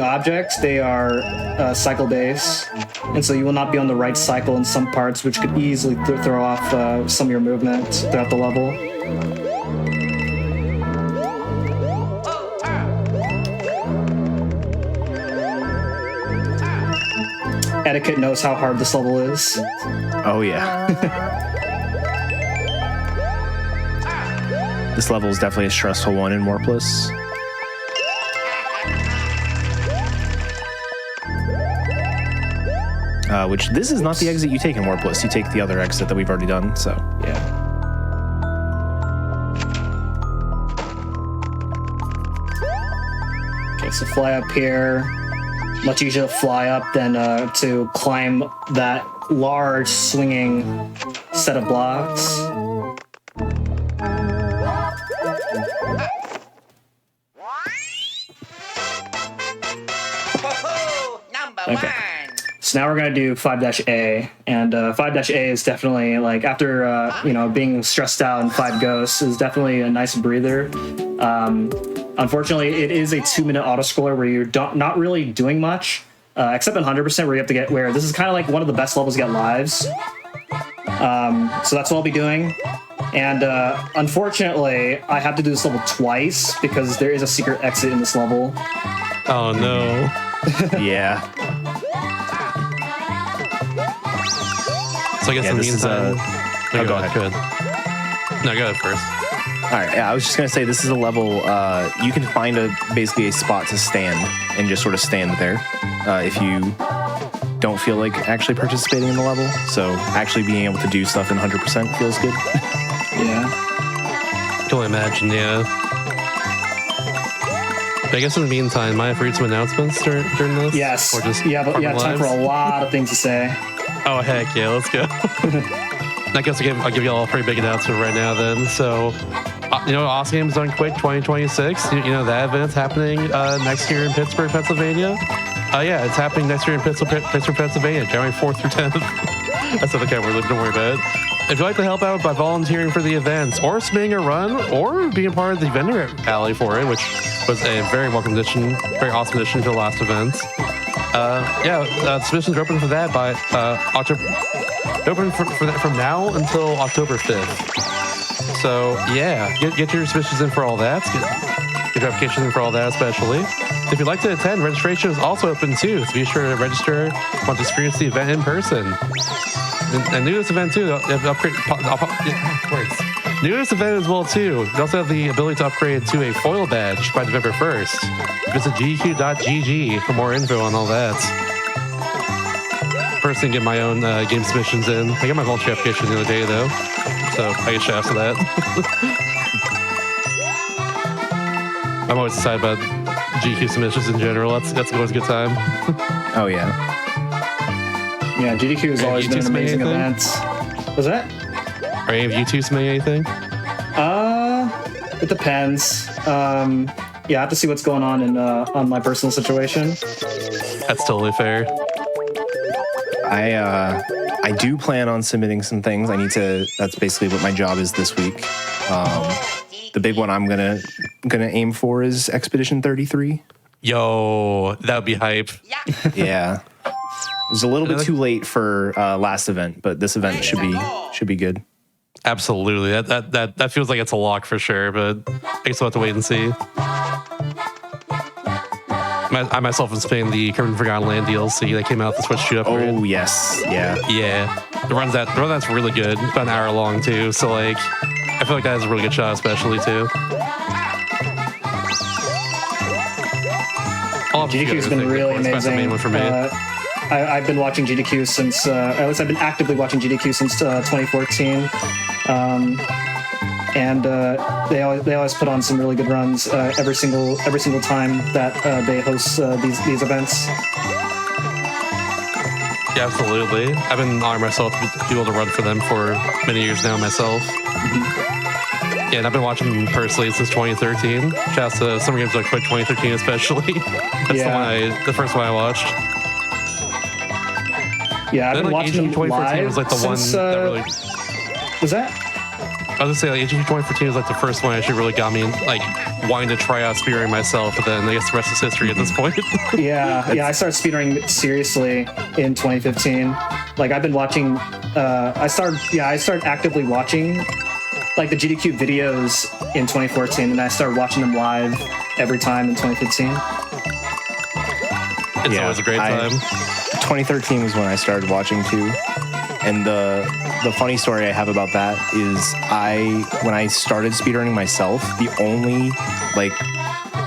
objects, they are cycle based, and so you will not be on the right cycle in some parts, which could easily throw off some of your movement throughout the level. Etiquette knows how hard this level is. Oh yeah. This level is definitely a stressful one in Warpless. Which this is not the exit you take in Warpless. You take the other exit that we've already done. So yeah. Okay, so fly up here. Much easier to fly up than to climb that large swinging set of blocks. number Okay. 1. So now we're gonna do 5-A, and 5-A is definitely like after being stressed out in 5 Ghosts is definitely a nice breather. Unfortunately, it is a 2-minute autoscroller where you're not really doing much, except in 100% where you have to get where this is kind of like one of the best levels to get lives. So that's what I'll be doing. And unfortunately, I have to do this level twice because there is a secret exit in this level. Oh no. Yeah. So I guess Yeah, in the this is meantime, go ahead. Go ahead. No, go ahead first. All right. Yeah, I was just gonna say this is a level you can find basically a spot to stand and just sort of stand there if you don't feel like actually participating in the level. So actually being able to do stuff in 100% feels good. Yeah. Can only imagine, yeah. But I guess in the meantime, might I have read some announcements during this? Yes. Or just yeah, but yeah, cover time for a lives? lot of things to say. Oh heck yeah, let's go. I guess I'll give you all a pretty big announcement right now then. So, Awesome Games Done Quick 2026. That event's happening next year in Pittsburgh, Pennsylvania. Yeah, it's happening next year in Pittsburgh, Pennsylvania, January 4th through 10th. I said the camera, don't worry about it. If you'd like to help out by volunteering for the events, or submitting a run, or being part of the vendor alley for it, which was a very welcome addition, very awesome addition to the last events. Submissions are open for that by October. Open for that from now until October 5th. So yeah, get your submissions in for all that. Get your applications in for all that, especially. If you'd like to attend, registration is also open too. So be sure to register. Want to experience the event in person. And new to this event too. New to this event as well too. You also have the ability to upgrade to a foil badge by November 1st. Visit GDQ.gg for more info on all that. Personally, get my own game submissions in. I got my volunteer application the other day though, so I get shafts for that. I'm always excited about GQ submissions in general. That's always a good time. Oh yeah. Yeah, GDQ has always you been two an amazing submit event. Was that? Are any of you two submitting anything? It depends. I have to see what's going on on my personal situation. That's totally fair. I do plan on submitting some things. That's basically what my job is this week. The big one I'm gonna aim for is Expedition 33. Yo, that would be hype. Yeah. Yeah. It was a little bit too late for last event, but this event should be good. Absolutely. That feels like it's a lock for sure, but I guess we'll have to wait and see. I myself am playing the Curtain Forgotten Land DLC that came out with the Switch 2 upgrade. Oh yes, yeah. Yeah. The run that's really good. It's about an hour long too, so like I feel like that is a really good shot, especially too. GDQ's been really amazing. That's the main one for me. I've been watching GDQ since, at least I've been actively watching GDQ since 2014. They always put on some really good runs every single time that they host these events. Yeah, absolutely. I've been honoring myself to be able to run for them for many years now myself. Yeah, and I've been watching them personally since 2013. Shouts to Summer Games Like Quick 2013 especially. That's the first one I watched. Yeah, I've Then been like watching AGQ them 2014 live was like the since, one that really... Was that? I was gonna say, like, AGQ 2014 was like the first one that actually really got me like wanting to try out speedrunning myself, but then I guess the rest is history at this point. Yeah, I started speedrunning seriously in 2015. Like I've been watching. I started actively watching like the GDQ videos in 2014, and I started watching them live every time in 2015. It's always a great time. 2013 was when I started watching too. And the funny story I have about that is when I started speedrunning myself, I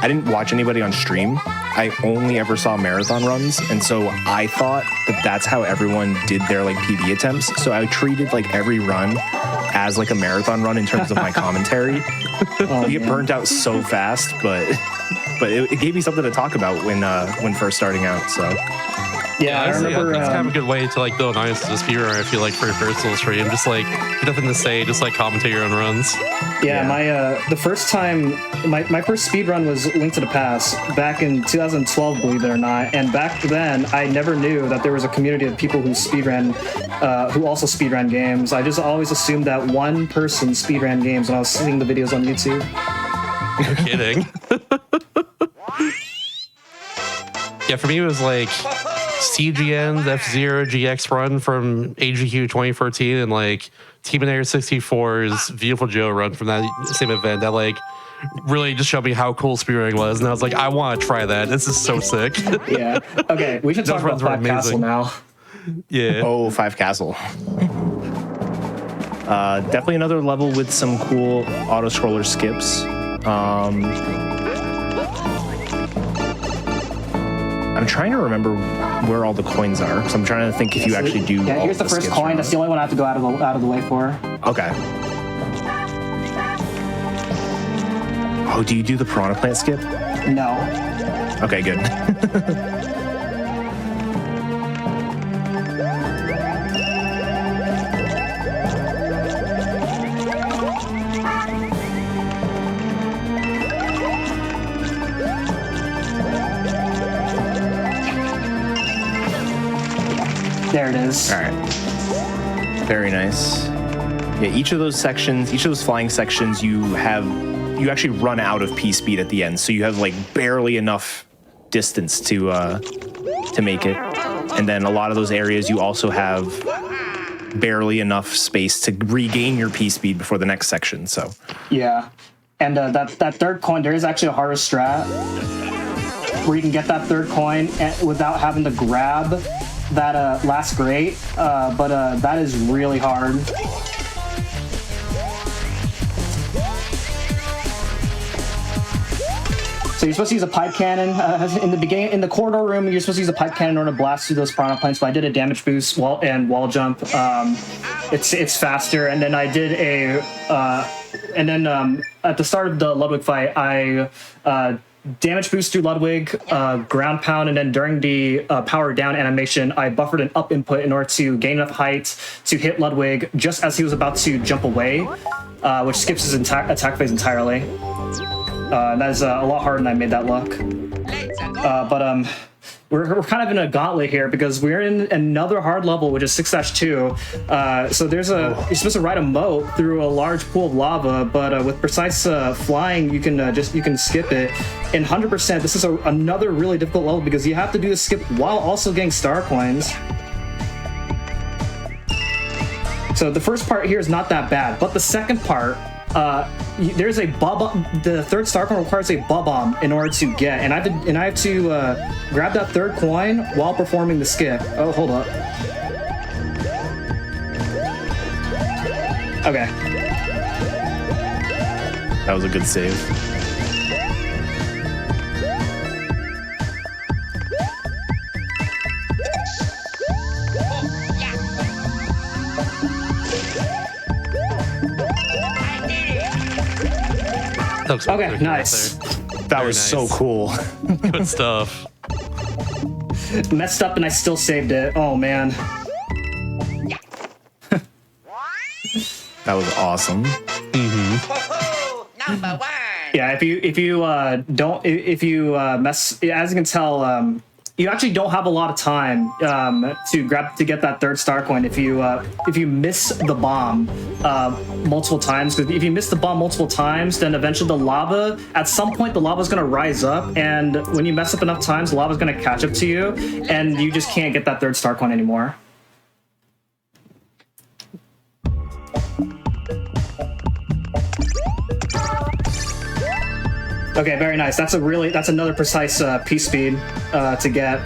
didn't watch anybody on stream. I only ever saw marathon runs, and so I thought that's how everyone did their like PB attempts. So I treated like every run as like a marathon run in terms of my commentary. You get burnt out so fast, but it gave me something to talk about when first starting out. So Yeah, I Honestly, remember. that's kind of a good way to like build an audience to speedrun. I feel like for your personal stream, just like nothing to say, just like commentate your own runs. Yeah, my the first time my first speed run was Link to the Past back in 2012, believe it or not. And back then, I never knew that there was a community of people who speedrun, who also speedrun games. I just always assumed that one person speedran games when I was seeing the videos on YouTube. You're kidding. Yeah, for me it was like CGN's F-Zero GX run from AGQ 2014 and like Team Air 64's Beautiful Joe run from that same event that like really just showed me how cool speedrunning was, and I was like, I want to try that. This is so sick. Yeah. Okay, we should talk about runs were Five Castle amazing. now. Yeah. Oh, Five Castle. Definitely another level with some cool auto scroller skips. I'm trying to remember where all the coins are, because I'm trying to think if you actually do. Yeah, all here's the first skips coin. or That's the only one I have to go out of the way for. not. Okay. Oh, do you do the piranha plant skip? No. Okay, good. There it is. All right. Very nice. Yeah, each of those sections, each of those flying sections, you actually run out of P speed at the end, so you have like barely enough distance to make it. And then a lot of those areas, you also have barely enough space to regain your P speed before the next section. So Yeah. And that third coin, there is actually a harder strat where you can get that third coin without having to grab that last grate, but that is really hard. So you're supposed to use a pipe cannon in the beginning. In the corridor room, you're supposed to use a pipe cannon in order to blast through those piranha plants. But I did a damage boost wall jump. It's faster, and then I did at the start of the Ludwig fight, I damage boost through Ludwig, ground pound, and then during the power down animation, I buffered an up input in order to gain enough height to hit Ludwig just as he was about to jump away, which skips his attack phase entirely. That is a lot harder than I made that look. But we're kind of in a gauntlet here because we're in another hard level, which is 6-2. So you're supposed to ride a moat through a large pool of lava, but with precise flying, you can skip it. And 100%, this is another really difficult level because you have to do the skip while also getting star coins. So the first part here is not that bad, but the second part, there's a the third star coin requires a bomb in order to get, and I have to grab that third coin while performing the skip. Oh, hold up. Okay. that was a good save. That looks Okay, pretty cool nice. right That Very was so nice. cool. there. Good stuff. Messed up and I still saved it. Oh man. That was awesome. Number one. Yeah, if you mess, as you can tell, you actually don't have a lot of time to get that third star coin if you miss the bomb multiple times. Because if you miss the bomb multiple times, then eventually the lava, at some point the lava is going to rise up, and when you mess up enough times, the lava is going to catch up to you, and you just can't get that third star coin anymore. Okay, very nice. That's another precise P speed to get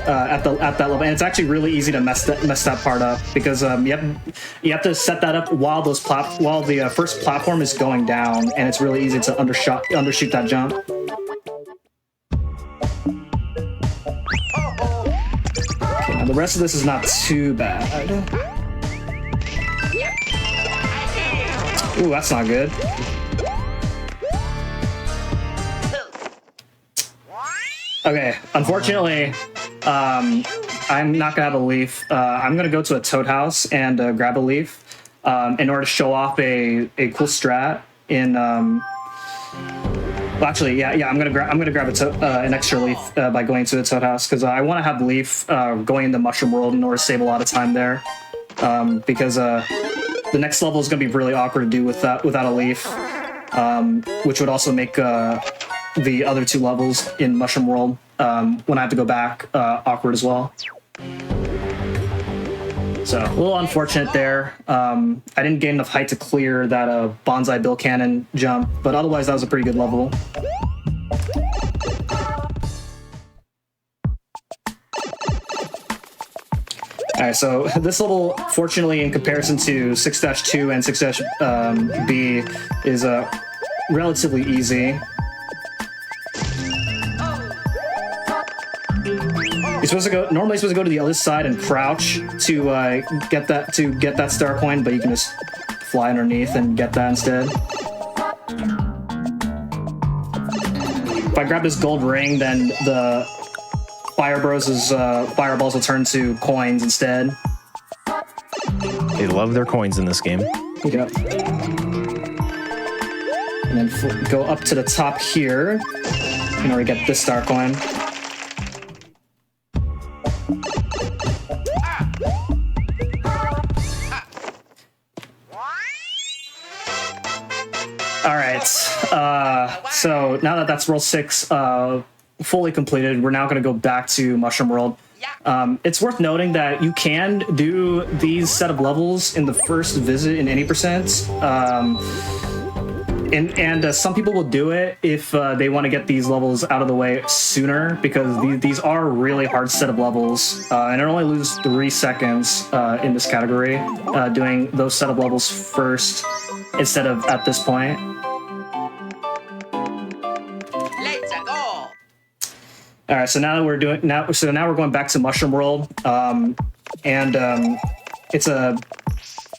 at that level, and it's actually really easy to mess that part up because you have to set that up while the first platform is going down, and it's really easy to undershoot that jump. Okay, now the rest of this is not too bad. Ooh, that's not good. Okay, unfortunately, I'm not gonna have a leaf. I'm gonna go to a toad house and grab a leaf in order to show off a cool strat in. Well, actually, yeah. I'm gonna grab an extra leaf by going to the toad house because I want to have leaf going into Mushroom World in order to save a lot of time there. Because the next level is gonna be really awkward to do without a leaf, which would also make the other 2 levels in Mushroom World when I have to go back awkward as well. So a little unfortunate there. I didn't gain enough height to clear that Bonsai Bill Cannon jump, but otherwise that was a pretty good level. Alright, so this level, fortunately, in comparison to 6-2 and 6-B, is relatively easy. Normally you're supposed to go to the other side and crouch to get that star coin, but you can just fly underneath and get that instead. If I grab this gold ring, then the fireballs will turn to coins instead. They love their coins in this game. Yep. And then go up to the top here in order to get this star coin. Alright, so now that that's World 6 fully completed, we're now going to go back to Mushroom World. It's worth noting that you can do these set of levels in the first visit in any percent. And some people will do it if they want to get these levels out of the way sooner, because these are really hard set of levels, and it only loses 3 seconds in this category doing those set of levels first instead of at this point. Let's go. All right, so now we're going back to Mushroom World,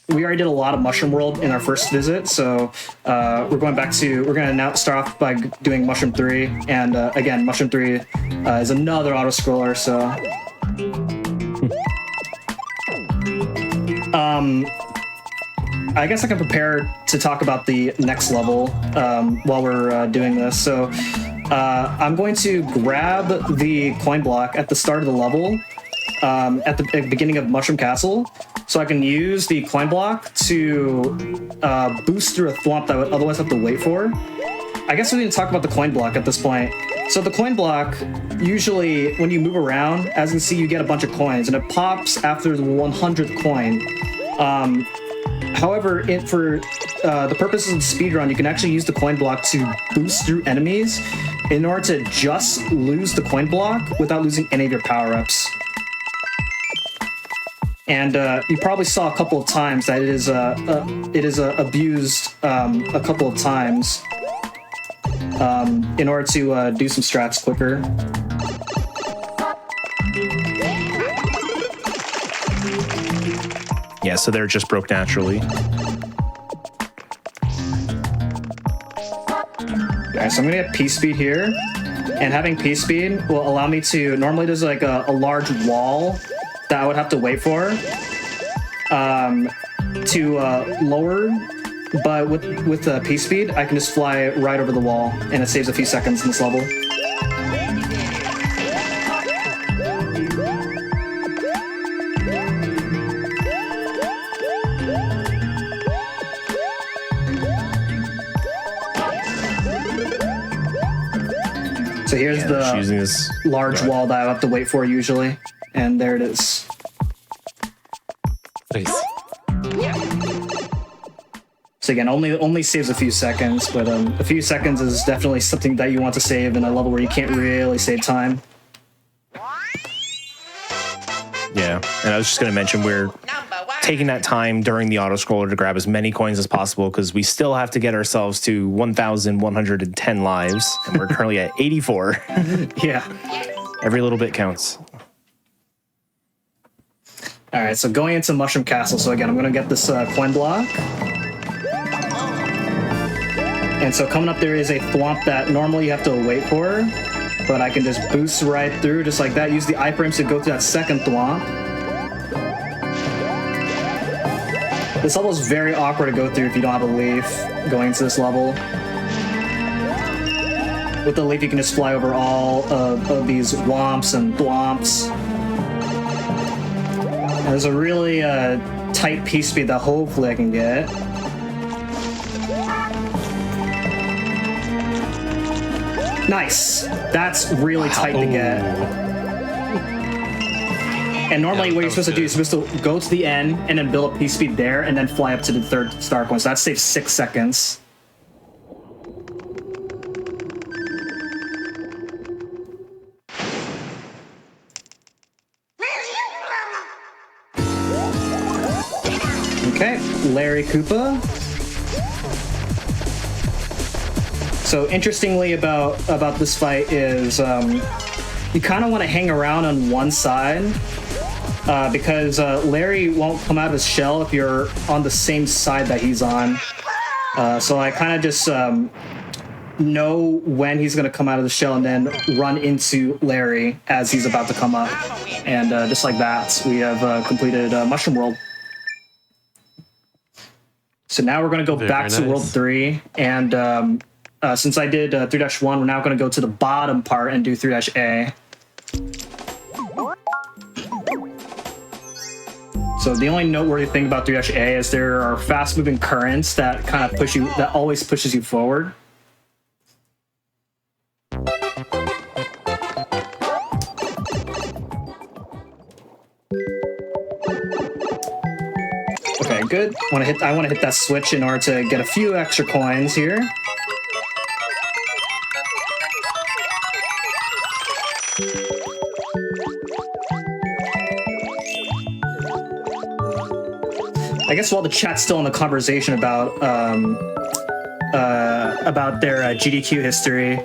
we already did a lot of Mushroom World in our first visit, so we're going to now start off by doing Mushroom 3, and again, Mushroom 3 is another auto-scroller, so... I guess I can prepare to talk about the next level while we're doing this. So I'm going to grab the coin block at the start of the level at the beginning of Mushroom Castle, so I can use the coin block to boost through a thwomp that I would otherwise have to wait for. I guess we need to talk about the coin block at this point. So the coin block, usually when you move around, as you can see, you get a bunch of coins, and it pops after the 100th coin. However, for the purposes of the speedrun, you can actually use the coin block to boost through enemies in order to just lose the coin block without losing any of your power-ups. And you probably saw a couple of times that it is abused a couple of times in order to do some strats quicker. Yeah, so they're just broke naturally. Alright, so I'm gonna get P-Speed here. And having P-Speed will allow me to... Normally there's like a large wall that I would have to wait for to lower. But with P-Speed, I can just fly right over the wall, and it saves a few seconds in this level. So here's the large wall that I have to wait for usually, and there it is. Nice. So again, only saves a few seconds, but a few seconds is definitely something that you want to save in a level where you can't really save time. Yeah, and I was just going to mention we're taking that time during the auto-scroller to grab as many coins as possible because we still have to get ourselves to 1,110 lives, and we're currently at 84. Yeah. Every little bit counts. All right, so going into Mushroom Castle. So again, I'm going to get this coin block. And so coming up there is a thwomp that normally you have to wait for. but I can just boost right through just like that. Use the iframes to go through that second thwomp. This level is very awkward to go through if you don't have a leaf going into this level. With the leaf, you can just fly over all of these womps and thwomps. And there's a really tight piece speed that hopefully I can get. Nice. That's really tight to get. And normally what you're supposed to do is you're supposed to go to the end and then build a piece speed there and then fly up to the third star coin. So that saves 6 seconds. Okay, Larry Koopa. So interestingly about this fight is you kind of want to hang around on one side because Larry won't come out of his shell if you're on the same side that he's on. So I kind of just know when he's going to come out of the shell and then run into Larry as he's about to come up. And just like that, we have completed Mushroom World. So now we're going to go back to World 3, and since I did 3-1, we're now going to go to the bottom part and do 3-A. So the only noteworthy thing about 3-A is there are fast-moving currents that kind of push you, that always pushes you forward. Okay, good. I want to hit that switch in order to get a few extra coins here. I guess while the chat's still in the conversation about their GDQ history,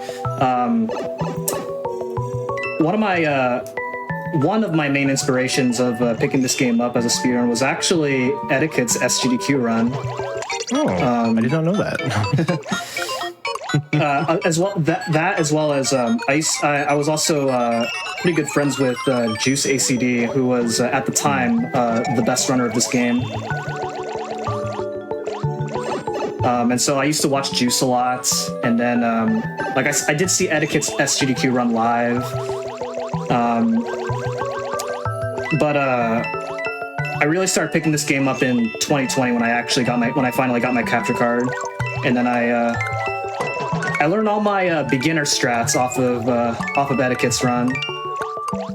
one of my main inspirations of picking this game up as a speedrun was actually Etiquette's SGDQ run. Oh, I did not know that. As well as I was also pretty good friends with Juice ACD, who was at the time the best runner of this game. And so I used to watch Juice a lot, and then I did see Etiquette's SGDQ run live. But I really started picking this game up in 2020 when I finally got my capture card, and then I learned all my beginner strats off of Etiquette's run,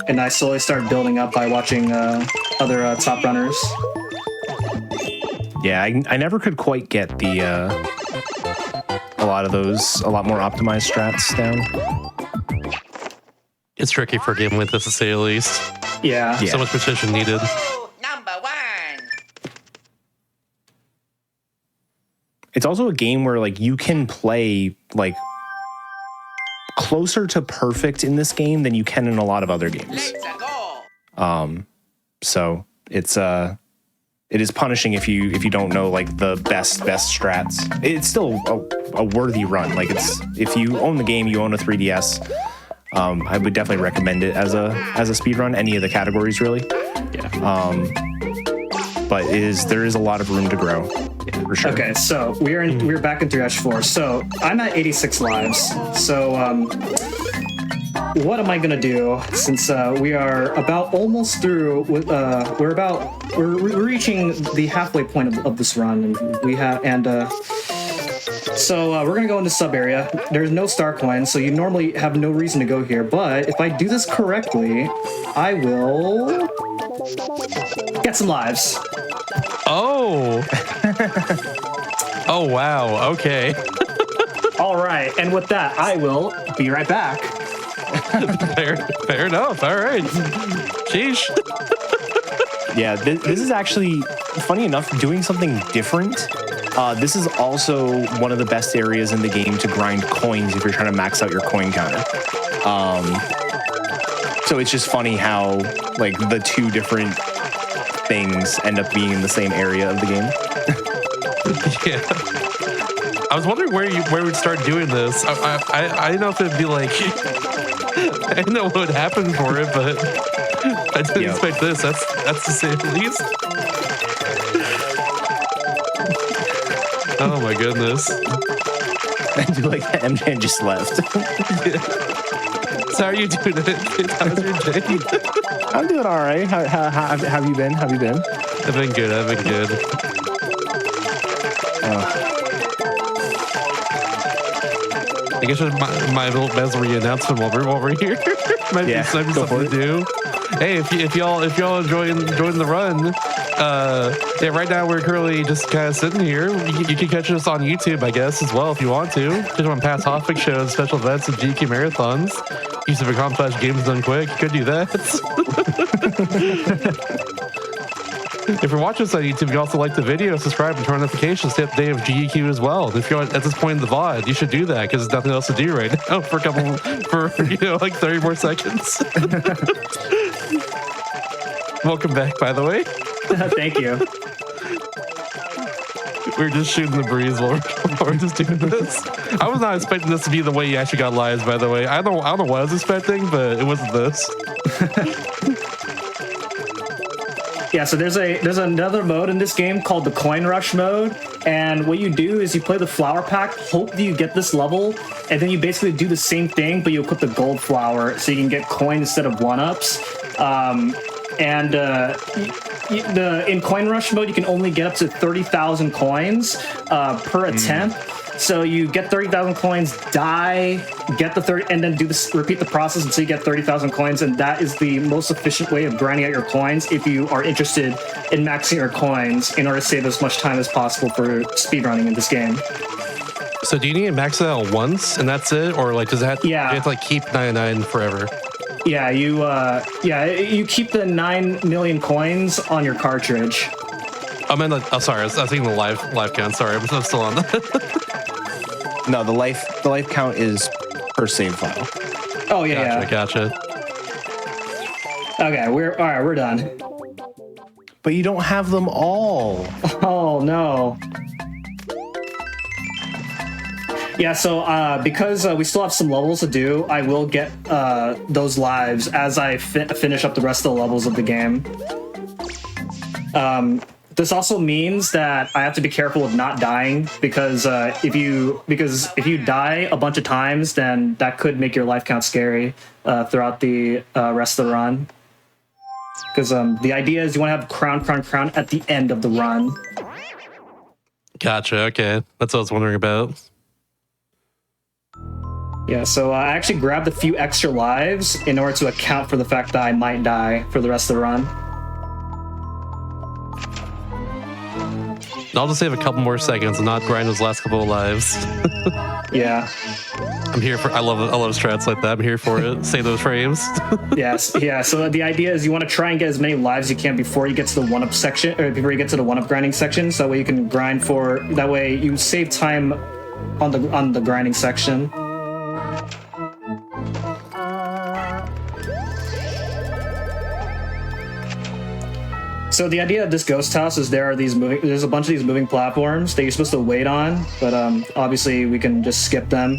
and I slowly started building up by watching other top runners. Yeah, I never could quite get the a lot more optimized strats down. It's tricky for a game like this, to say the least. Yeah. So much precision needed. Number 1. It's also a game where like you can play like closer to perfect in this game than you can in a lot of other games. Let's go. So it is punishing if you don't know like the best strats. It's still a worthy run. Like if you own the game, you own a 3DS. I would definitely recommend it as a speed run, any of the categories really. Yeah. But there is a lot of room to grow. Yeah, for sure. Okay, so we're back in 3-4. So I'm at 86 lives. So what am I gonna do since we are about almost through? We're reaching the halfway point of this run, and so we're gonna go into sub area. There's no star coins, so you normally have no reason to go here. But if I do this correctly, I will get some lives. Oh. Oh, wow. Okay. All right, and with that, I will be right back. Fair enough. All right. Sheesh. Yeah, this is actually, funny enough, doing something different. This is also one of the best areas in the game to grind coins if you're trying to max out your coin counter. So it's just funny how like the two different things end up being in the same area of the game. Yeah. I was wondering where we'd start doing this. I didn't know if it'd be like I didn't know what would happen for it, but I didn't Yep. expect this. That's to say the least. Oh my goodness. I do like that MJ just left. So how are you doing it? How's your day? I'm doing all right. How have you been? I've I've been good. I guess my little Mesmery announcement while we're here might be something to do. Hey, if y'all enjoying the run, yeah, right now we're currently just kind of sitting here. You can catch us on YouTube, I guess, as well if you want to. Catch us on past Hotfix shows, special events, and GDQ marathons. YouTube.com/games done quick. You could do that. If you're watching us on YouTube, you also like the video, subscribe, and turn on notifications. Stay up to date with GDQ as well. And if you're at this point in the VOD, you should do that because there's nothing else to do right now for like 30 more seconds. Welcome back, by the way. Thank you. We're just shooting the breeze while we're just doing this. I was not expecting this to be the way you actually got lives, by the way. I don't know what I was expecting, but it wasn't this. Yeah, so there's another mode in this game called the coin rush mode, and what you do is you play the flower pack, hope that you get this level, and then you basically do the same thing, but you equip the gold flower so you can get coin instead of 1-ups. In coin rush mode, you can only get up to 30,000 coins per attempt. So you get 30,000 coins, die, get the 30, and then repeat the process until you get 30,000 coins, and that is the most efficient way of grinding out your coins if you are interested in maxing your coins in order to save as much time as possible for speedrunning in this game. So do you need to max it out once and that's it, or like does it have? Yeah. You have to like keep 99 forever. Yeah, you keep the 9 million coins on your cartridge. I meant like, sorry, I was thinking the live count. Sorry, I'm still on that. No, the life count is per save file. Oh yeah, Gotcha. Okay, we're done. But you don't have them all. Oh no. Yeah, so because we still have some levels to do, I will get those lives as I finish up the rest of the levels of the game. This also means that I have to be careful with not dying because if you die a bunch of times, then that could make your life count scary throughout the rest of the run. Because the idea is you want to have crown at the end of the run. Gotcha. Okay, that's what I was wondering about. Yeah, so I actually grabbed a few extra lives in order to account for the fact that I might die for the rest of the run. I'll just save a couple more seconds and not grind those last couple of lives. Yeah. I'm here for. I love strats like that. I'm here for it. Save those frames. Yes. Yeah. So the idea is you want to try and get as many lives as you can before you get to the 1-up section, or before you get to the 1-up grinding section. So that way you can grind for. That way you save time on the grinding section. So the idea of this ghost house is there's a bunch of these moving platforms that you're supposed to wait on, but obviously we can just skip them.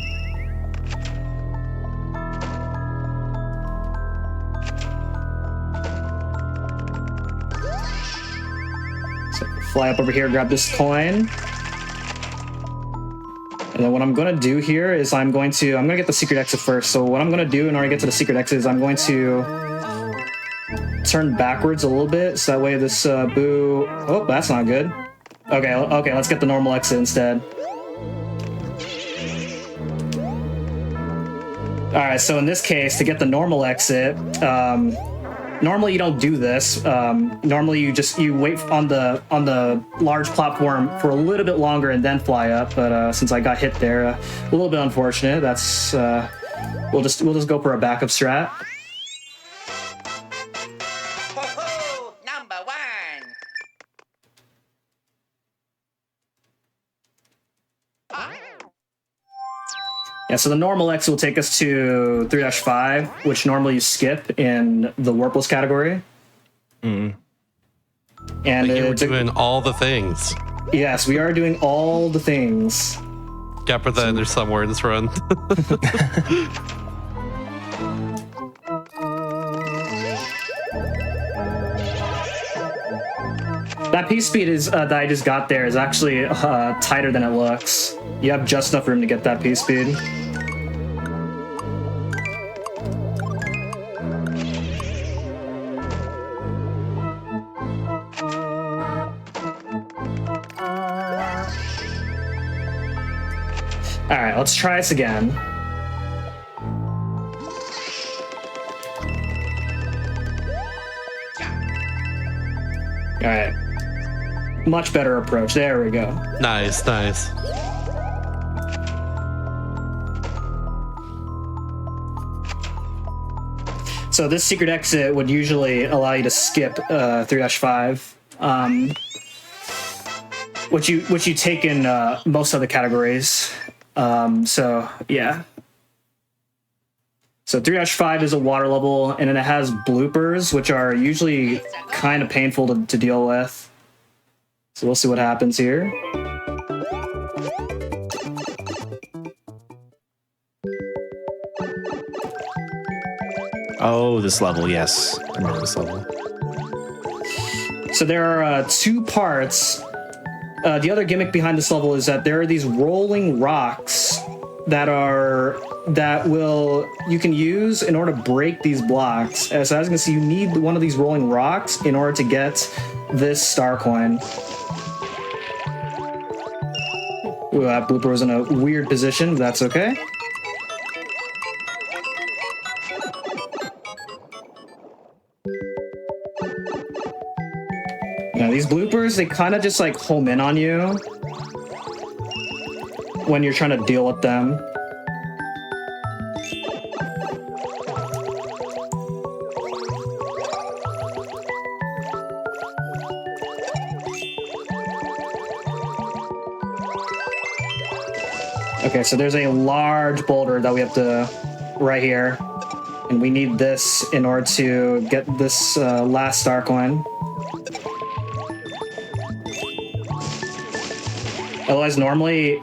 So fly up over here, grab this coin. And then what I'm gonna do here is I'm gonna get the secret exit first. So what I'm gonna do in order to get to the secret exit is I'm going to turn backwards a little bit, so that way this boo... Oh, that's not good. Okay, let's get the normal exit instead. Alright, so in this case, to get the normal exit, normally you don't do this. Normally you wait on the large platform for a little bit longer and then fly up, but since I got hit there, a little bit unfortunate. That's... we'll just go for a backup strat. Ho-ho! Number 1! Yeah, so the normal exit will take us to 3-5, which normally you skip in the Warpless category. And And we're doing all the things. yes, we are doing all the things. Got put that in there somewhere in this run. That piece speed is that I just got there is actually tighter than it looks. You have just enough room to get that piece speed. All right, let's try this again. All right. Much better approach. There we go. Nice, nice. So this secret exit would usually allow you to skip 3-5, which you take in most other categories. So yeah. So 3-5 is a water level, and then it has bloopers, which are usually kind of painful to deal with. So we'll see what happens here. Oh, this level, yes. I remember this level. So there are 2 parts. The other gimmick behind this level is that there are these rolling rocks that you can use in order to break these blocks. So as you can see, you need one of these rolling rocks in order to get this star coin. Ooh, that blooper was in a weird position, but that's okay. Yeah, these bloopers, they kind of just like home in on you when you're trying to deal with them. Okay, so there's a large boulder that we have to right here, and we need this in order to get this last star coin. Otherwise, normally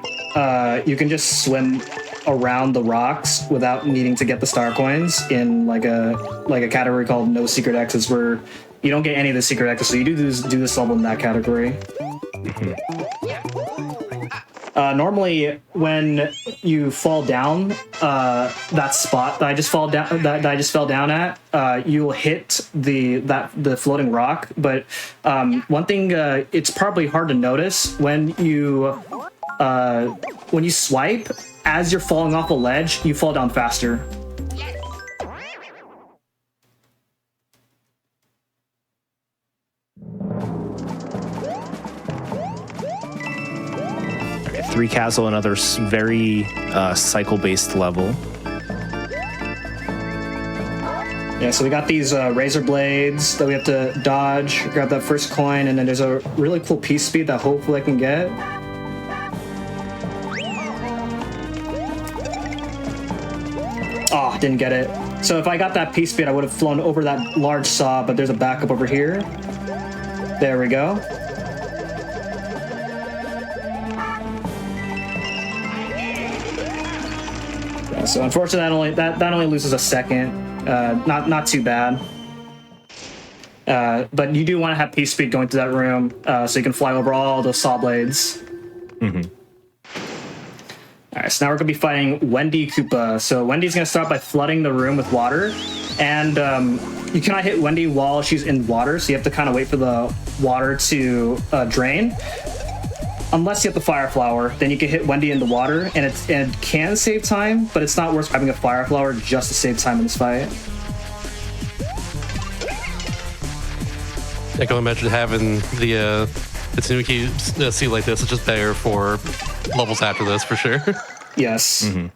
you can just swim around the rocks without needing to get the star coins in like a category called no secret exits, where you don't get any of the secret exits. So you do this level in that category. Normally, when you fall down that spot that I just fell down at, you'll hit the floating rock. But one thing, it's probably hard to notice when you swipe as you're falling off a ledge, you fall down faster. Three Castle, another very cycle-based level. Yeah, so we got these razor blades that we have to dodge, grab that first coin, and then there's a really cool piece speed that hopefully I can get. Oh, didn't get it. So if I got that piece speed, I would have flown over that large saw, but there's a backup over here. There we go. So unfortunately, that only loses a second. Not too bad. But you do want to have piece speed going through that room, so you can fly over all those saw blades. Mm-hmm. All right, so now we're gonna be fighting Wendy Koopa. So Wendy's gonna start by flooding the room with water, and you cannot hit Wendy while she's in water, so you have to kind of wait for the water to drain. Unless you have the fire flower, then you can hit Wendy in the water, and it can save time, but it's not worth having a fire flower just to save time in this fight. I can imagine having the Tanuki sea like this is just better for levels after this for sure. Yes. Mm-hmm.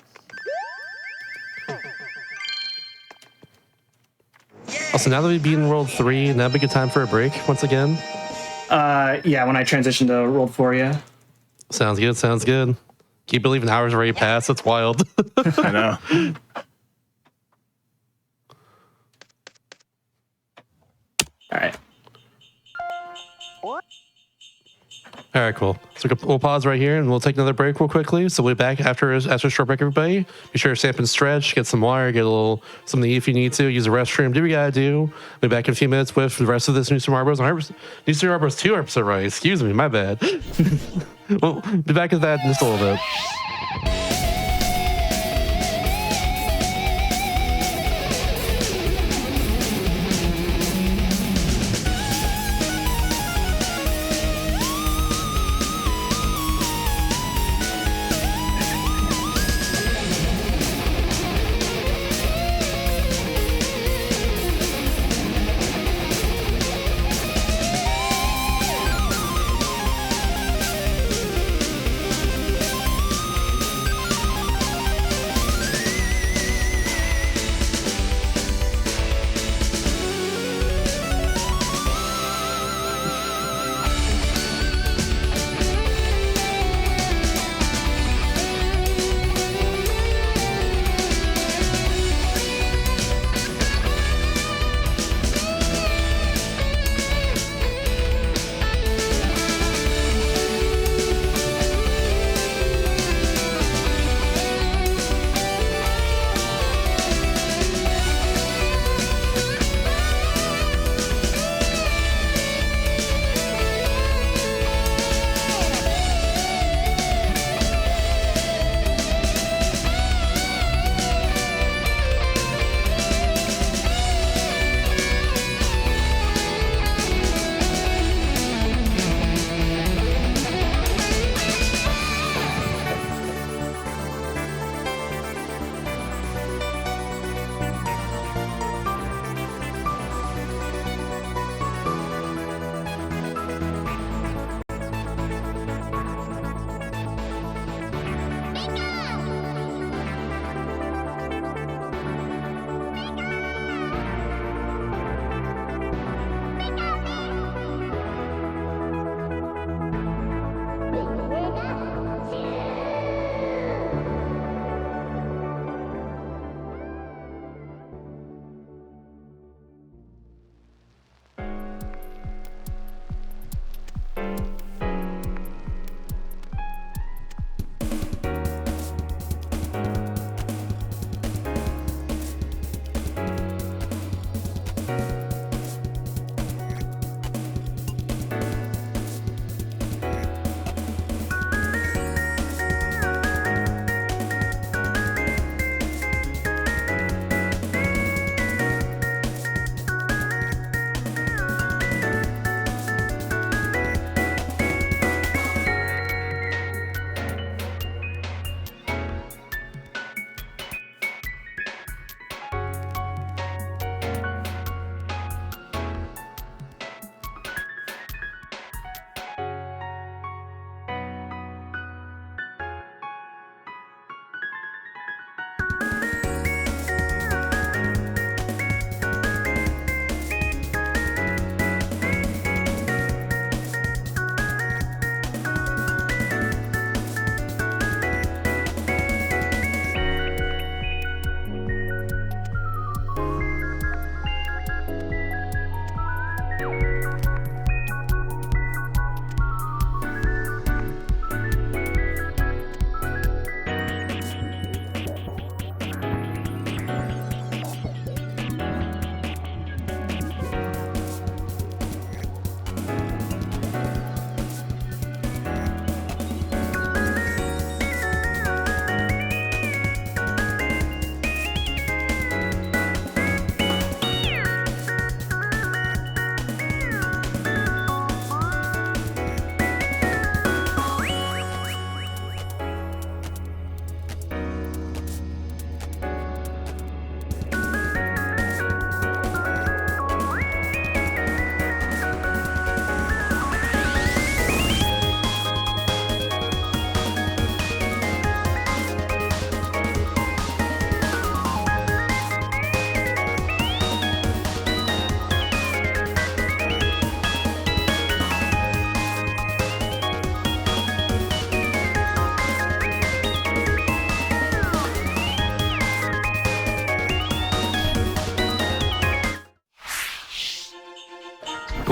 Also, now that we've beaten World 3, now would be a good time for a break once again. Yeah, when I transition to World 4, yeah. Sounds good, sounds good. Can you believe an hour's already passed? That's wild. I know. All right. All right, cool. So we'll pause right here and we'll take another break real quickly. So we'll be back after a short break, everybody. Be sure to stand up and stretch, get some water, get a little something to eat if you need to, use the restroom, do what you gotta do. We'll be back in a few minutes with the rest of this New Super Mario Bros. New Super Mario Bros. 2 episode, right? Excuse me, my bad. We'll be back with that in just a little bit.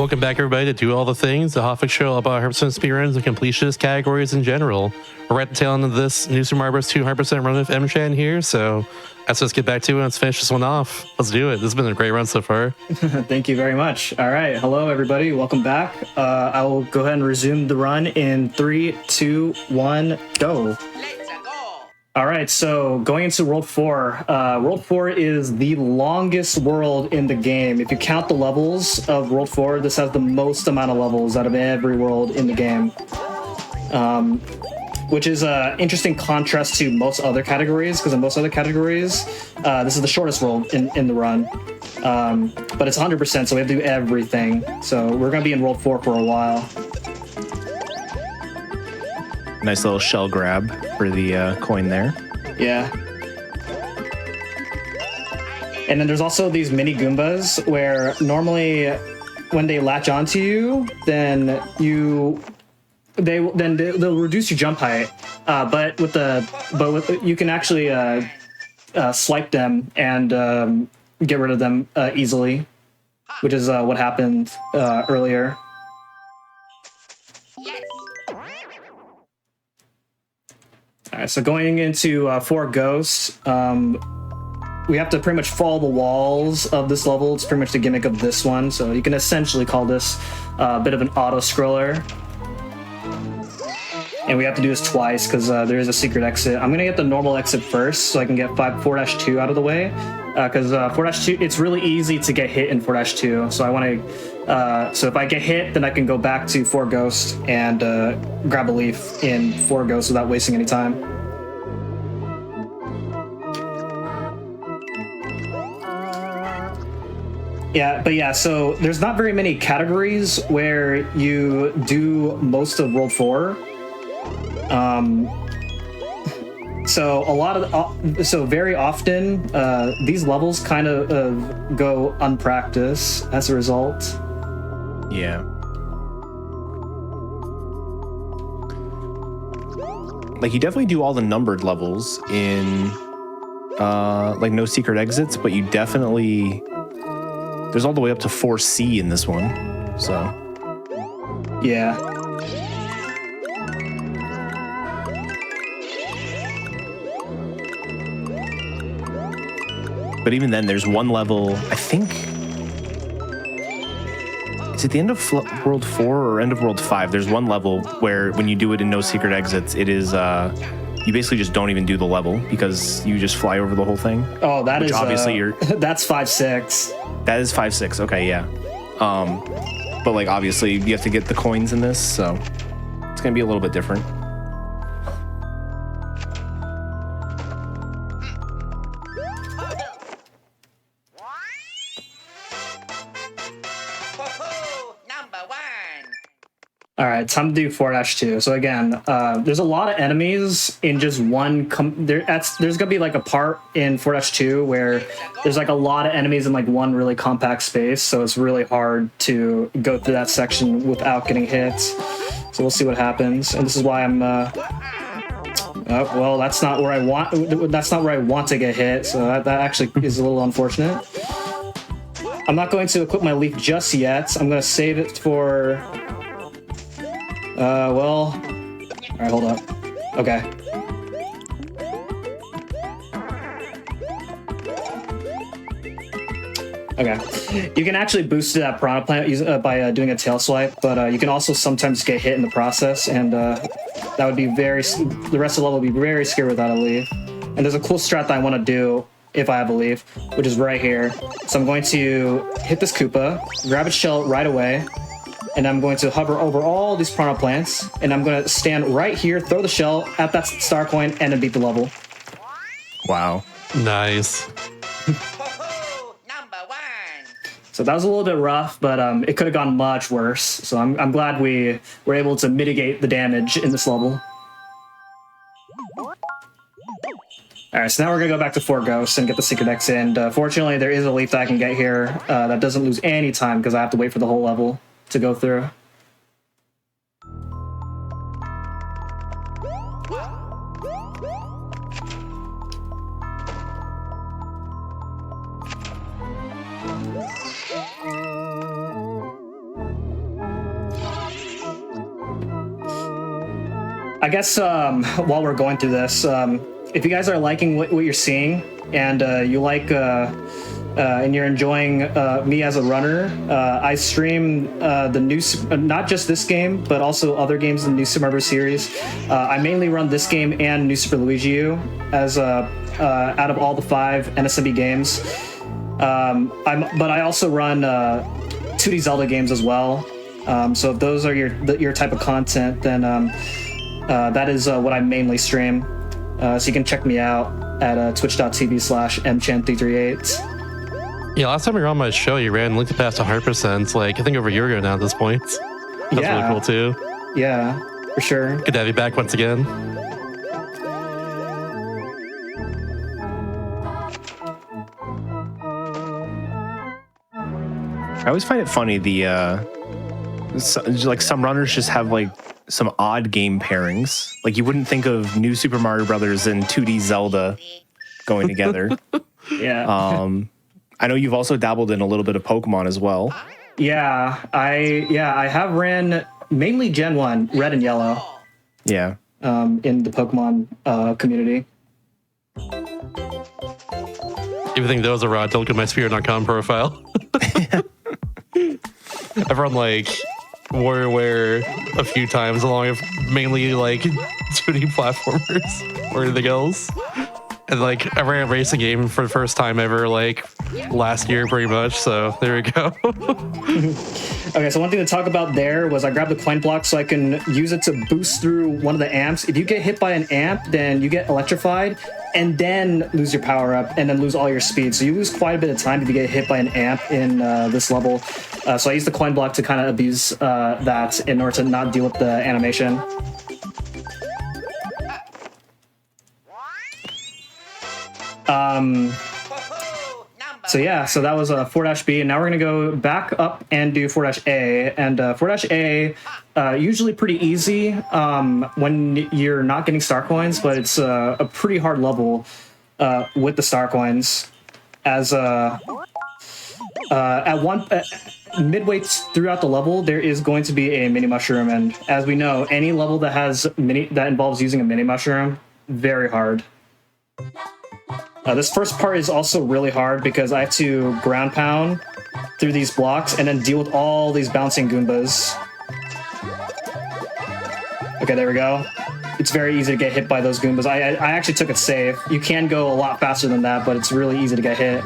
Welcome back, everybody, to Do All the Things, the Hotfix show about 100% speedruns and completionist categories in general. We're right at the tail end of this new Super Mario Bros. 2 100% run with M-Chan here, so let's just get back to it and let's finish this one off. Let's do it. This has been a great run so far. Thank you very much. All right. Hello, everybody. Welcome back. I will go ahead and resume the run in 3, 2, 1, go. Let's go. All right, so going into World 4. World 4 is the longest world in the game. If you count the levels of World 4, this has the most amount of levels out of every world in the game. Which is an interesting contrast to most other categories, because in most other categories, this is the shortest world in the run. But it's 100%, so we have to do everything. So we're going to be in World 4 for a while. Nice little shell grab for the coin there. Yeah. And then there's also these mini Goombas where normally when they latch onto you, then they'll reduce your jump height. But you can actually swipe them and get rid of them easily, which is what happened earlier. Yes. All right, so going into 4 Ghosts, we have to pretty much follow the walls of this level. It's pretty much the gimmick of this one, so you can essentially call this a bit of an auto-scroller. And we have to do this twice because there is a secret exit. I'm going to get the normal exit first so I can get 4-2 out of the way. Because 4-2, it's really easy to get hit in 4-2. So I want to, so if I get hit, then I can go back to 4 Ghosts and grab a leaf in 4 Ghosts without wasting any time. Yeah, so there's not very many categories where you do most of World 4. So very often these levels kind of go unpracticed as a result. Yeah. Like, you definitely do all the numbered levels in like no secret exits, but you definitely, there's all the way up to 4C in this one. So Yeah. But even then, there's one level, I think, is it the end of World 4 or end of World 5? There's one level where when you do it in no secret exits, it is, you basically just don't even do the level because you just fly over the whole thing. Oh, that is obviously that's 5-6. That is 5-6, okay, yeah. But like, obviously, you have to get the coins in this, so it's gonna be a little bit different. Ho-ho, number 1. All right, time to do 4-2. So again, there's a lot of enemies in just one. There's gonna be like a part in 4-2 where there's like a lot of enemies in like one really compact space. So it's really hard to go through that section without getting hit. So we'll see what happens. And this is why I'm. Well, that's not where I want. That's not where I want to get hit. So that actually is a little unfortunate. I'm not going to equip my leaf just yet. I'm going to save it for. Well, all right, hold up. Okay. Okay. You can actually boost that Piranha Plant by doing a tail swipe, but you can also sometimes get hit in the process, and that would be the rest of the level would be very scary without a leaf. And there's a cool strat that I want to do if I have a leaf, which is right here. So I'm going to hit this Koopa, grab its shell right away, and I'm going to hover over all these Piranha Plants, and I'm going to stand right here, throw the shell at that star coin, and then beat the level. Wow. Nice. Ho-ho, number 1. So that was a little bit rough, but it could have gone much worse. So I'm glad we were able to mitigate the damage in this level. All right, so now we're going to go back to 4 Ghosts and get the secret exit. And fortunately, there is a leaf that I can get here that doesn't lose any time because I have to wait for the whole level to go through. I guess while we're going through this, if you guys are liking what you're seeing and you like and you're enjoying me as a runner, I stream the new, not just this game, but also other games in the new Super Mario Bros. Series. I mainly run this game and New Super Luigi U as out of all the 5 NSMB games. But I also run 2D Zelda games as well. So if those are your type of content, then that is what I mainly stream. So you can check me out at twitch.tv/mchan338. Yeah, last time you were on my show, you ran Link to Past 100%. Like, I think over a year ago now at this point. That's really cool, too. Yeah, for sure. Good to have you back once again. I always find it funny, like some runners just have like some odd game pairings. Like you wouldn't think of New Super Mario Brothers and 2D Zelda going together. Yeah. I know you've also dabbled in a little bit of Pokemon as well. Yeah, I have ran mainly Gen 1, Red and Yellow. Yeah. In the Pokemon community. If you think those are raw, don't look at my speedrun.com profile. I've run like WarioWare a few times along with mainly like 2D platformers or anything else. And like I ran a racing game for the first time ever like last year pretty much, so there we go. Okay, so one thing to talk about there was I grabbed the coin block so I can use it to boost through one of the amps. If you get hit by an amp, then you get electrified and then lose your power up and then lose all your speed. So you lose quite a bit of time if you get hit by an amp in this level. So I used the coin block to kind of abuse that in order to not deal with the animation. So yeah, so that was 4-B, and now we're gonna go back up and do 4-A. And 4-A, usually pretty easy when you're not getting star coins, but it's a pretty hard level with the star coins. As midway throughout the level, there is going to be a mini mushroom, and as we know, any level that has that involves using a mini mushroom, very hard. This first part is also really hard because I have to ground pound through these blocks and then deal with all these bouncing Goombas. Okay, there we go. It's very easy to get hit by those Goombas. I actually took it safe. You can go a lot faster than that, but it's really easy to get hit.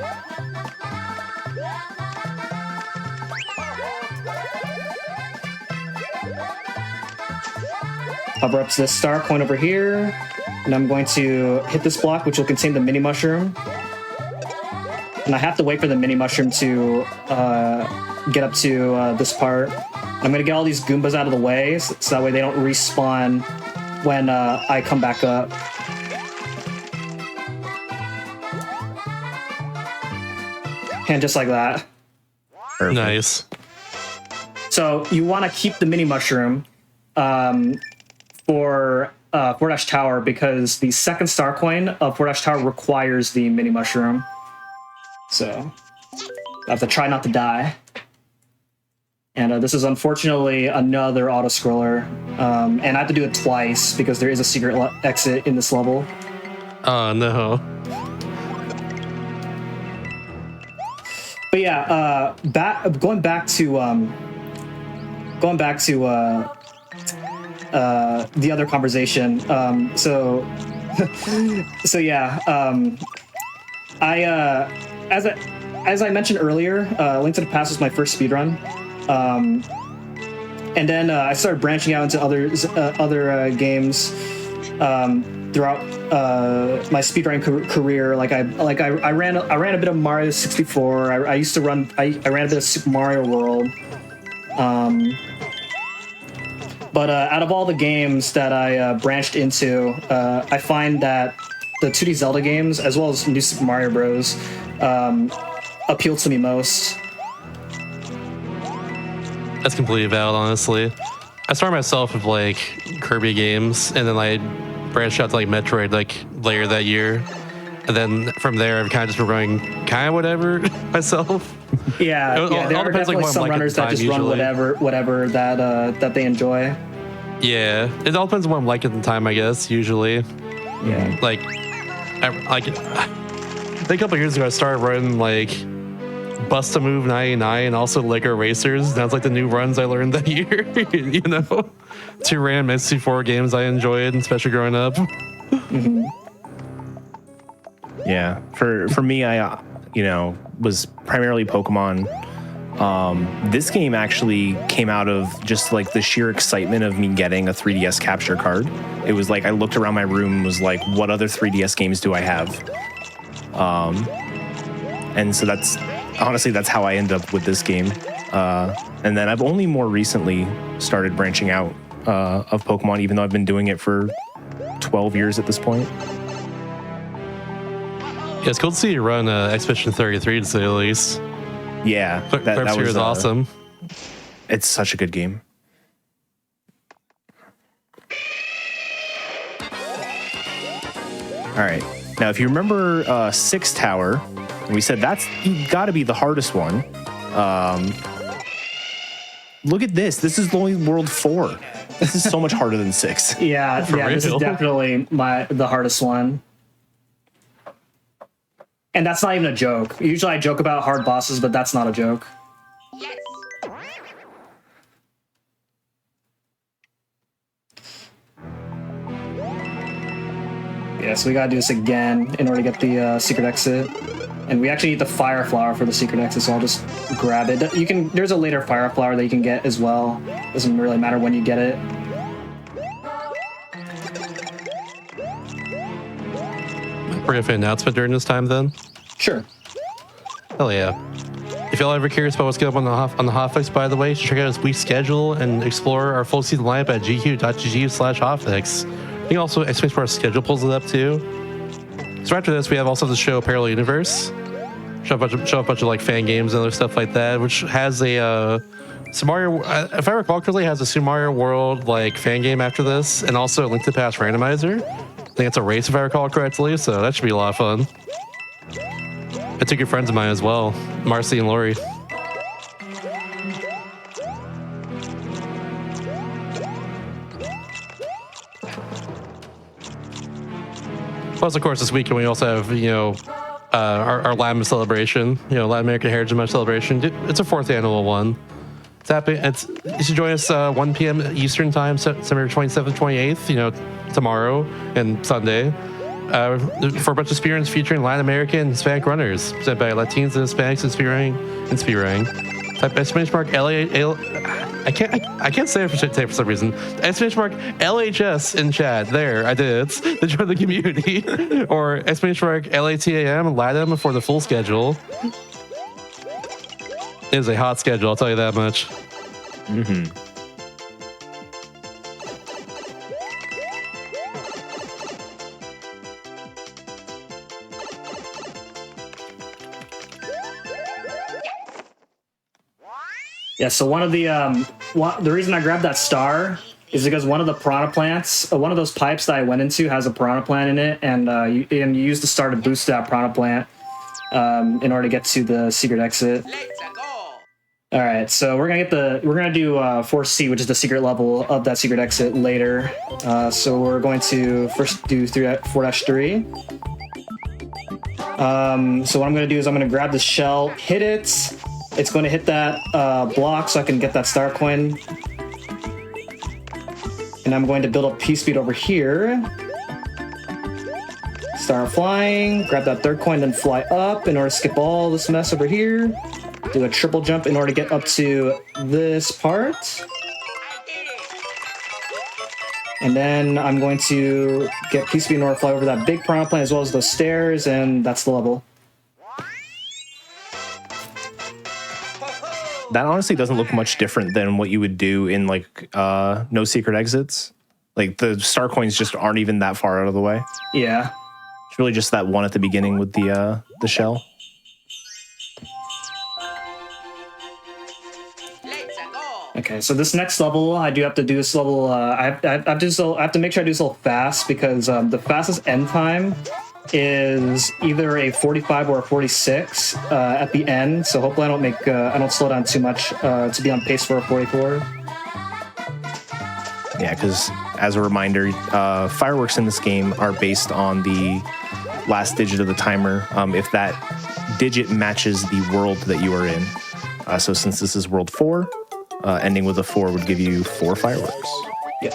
Hover up to this star coin over here. And I'm going to hit this block, which will contain the mini mushroom. And I have to wait for the mini mushroom to get up to this part. I'm going to get all these Goombas out of the way, so that way they don't respawn when I come back up. And just like that. Perfect. Nice. So you want to keep the mini mushroom for 4-Tower because the second star coin of 4-Tower requires the mini mushroom. So I have to try not to die. And this is unfortunately another auto-scroller. And I have to do it twice because there is a secret exit in this level. Oh, no. But yeah, going back to the other conversation. So yeah, as I mentioned earlier, Link to the Past was my first speedrun, and then I started branching out into other games throughout my speedrun career. Like I ran a bit of Mario 64. I used to run. I ran a bit of Super Mario World. But out of all the games that I branched into, I find that the 2D Zelda games, as well as New Super Mario Bros., appeal to me most. That's completely valid, honestly. I started myself with like Kirby games, and then I branched out to like Metroid like later that year. And then from there, I've kind of just been running kind of whatever myself. Yeah, there are definitely some runners that just run whatever that they enjoy. Yeah, it all depends on what I'm like at the time, I guess. Usually, Yeah. like, I think a couple years ago I started running like Bust a Move 99 and also Lego Racers. That's like the new runs I learned that year. You know, two random N64 games I enjoyed, especially growing up. Yeah, for me, I was primarily Pokemon. This game actually came out of just like the sheer excitement of me getting a 3DS capture card. It was like I looked around my room and was like, what other 3DS games do I have? And so that's how I ended up with this game. And then I've only more recently started branching out of Pokemon, even though I've been doing it for 12 years at this point. Yeah, it's cool to see you run Expedition 33 to say the least. Yeah, that was awesome. It's such a good game. All right. Now, if you remember Six Tower, we said that's got to be the hardest one. Look at this. This is only World 4. This is so much harder than 6. Yeah, this is real. definitely the hardest one. And that's not even a joke. Usually I joke about hard bosses, but that's not a joke. Yes. Yeah, so we gotta do this again in order to get the secret exit. And we actually need the fire flower for the secret exit, so I'll just grab it. There's a later fire flower that you can get as well. Doesn't really matter when you get it. Bring up an announcement during this time then? Sure. Hell yeah. If y'all ever curious about what's going on the Hotfix, by the way, you should check out his week's schedule and explore our full season lineup at gq.gg/Hotfix. You can also expect our schedule pulls it up too. So after this, we have also the show Parallel Universe. Show a bunch of like fan games and other stuff like that, which has a Super Mario. If I recall correctly, has a Super Mario World like fan game after this, and also a Link to the Past randomizer. I think it's a race if I recall correctly, so that should be a lot of fun. I took your friends of mine as well, Marcy and Lori. Plus, of course, this weekend we also have, our LAM celebration, Latin American Heritage Month celebration. It's a 4th annual one. It's happening. You should join us 1 p.m. Eastern time, September 27th, 28th, tomorrow and Sunday, for a bunch of speedruns featuring Latin American and Hispanic runners, presented by Latinos and Hispanics in speedrunning. Type exclamation mark I can't say it for some reason. Exclamation mark LHS in chat. There, I did it. To join the community. Or exclamation mark LATAM LATAM for the full schedule. It is a hot schedule, I'll tell you that much. Mm-hmm. Yeah, so one of the reason I grabbed that star is because one of the piranha plants, one of those pipes that I went into has a piranha plant in it, and you use the star to boost that piranha plant in order to get to the secret exit. Let's go. All right, so we're gonna do 4C, which is the secret level of that secret exit later. So we're going to first do 4-3. So what I'm gonna do is I'm gonna grab the shell, hit it. It's going to hit that block so I can get that star coin. And I'm going to build up P-Speed over here. Start flying, grab that 3rd coin, then fly up in order to skip all this mess over here. Do a triple jump in order to get up to this part. And then I'm going to get P-Speed in order to fly over that big piranha plant as well as those stairs, and that's the level. That honestly doesn't look much different than what you would do in like no secret exits. Like the star coins just aren't even that far out of the way. Yeah. It's really just that one at the beginning with the shell. Let's go. Okay, so this next level, I do have to do this level. I have to make sure I do this level fast because the fastest end time is either a 45 or a 46 at the end. So hopefully I don't slow down too much to be on pace for a 44. Yeah, because as a reminder, fireworks in this game are based on the last digit of the timer. If that digit matches the world that you are in. So since this is world 4, ending with a 4 would give you 4 fireworks. Yeah.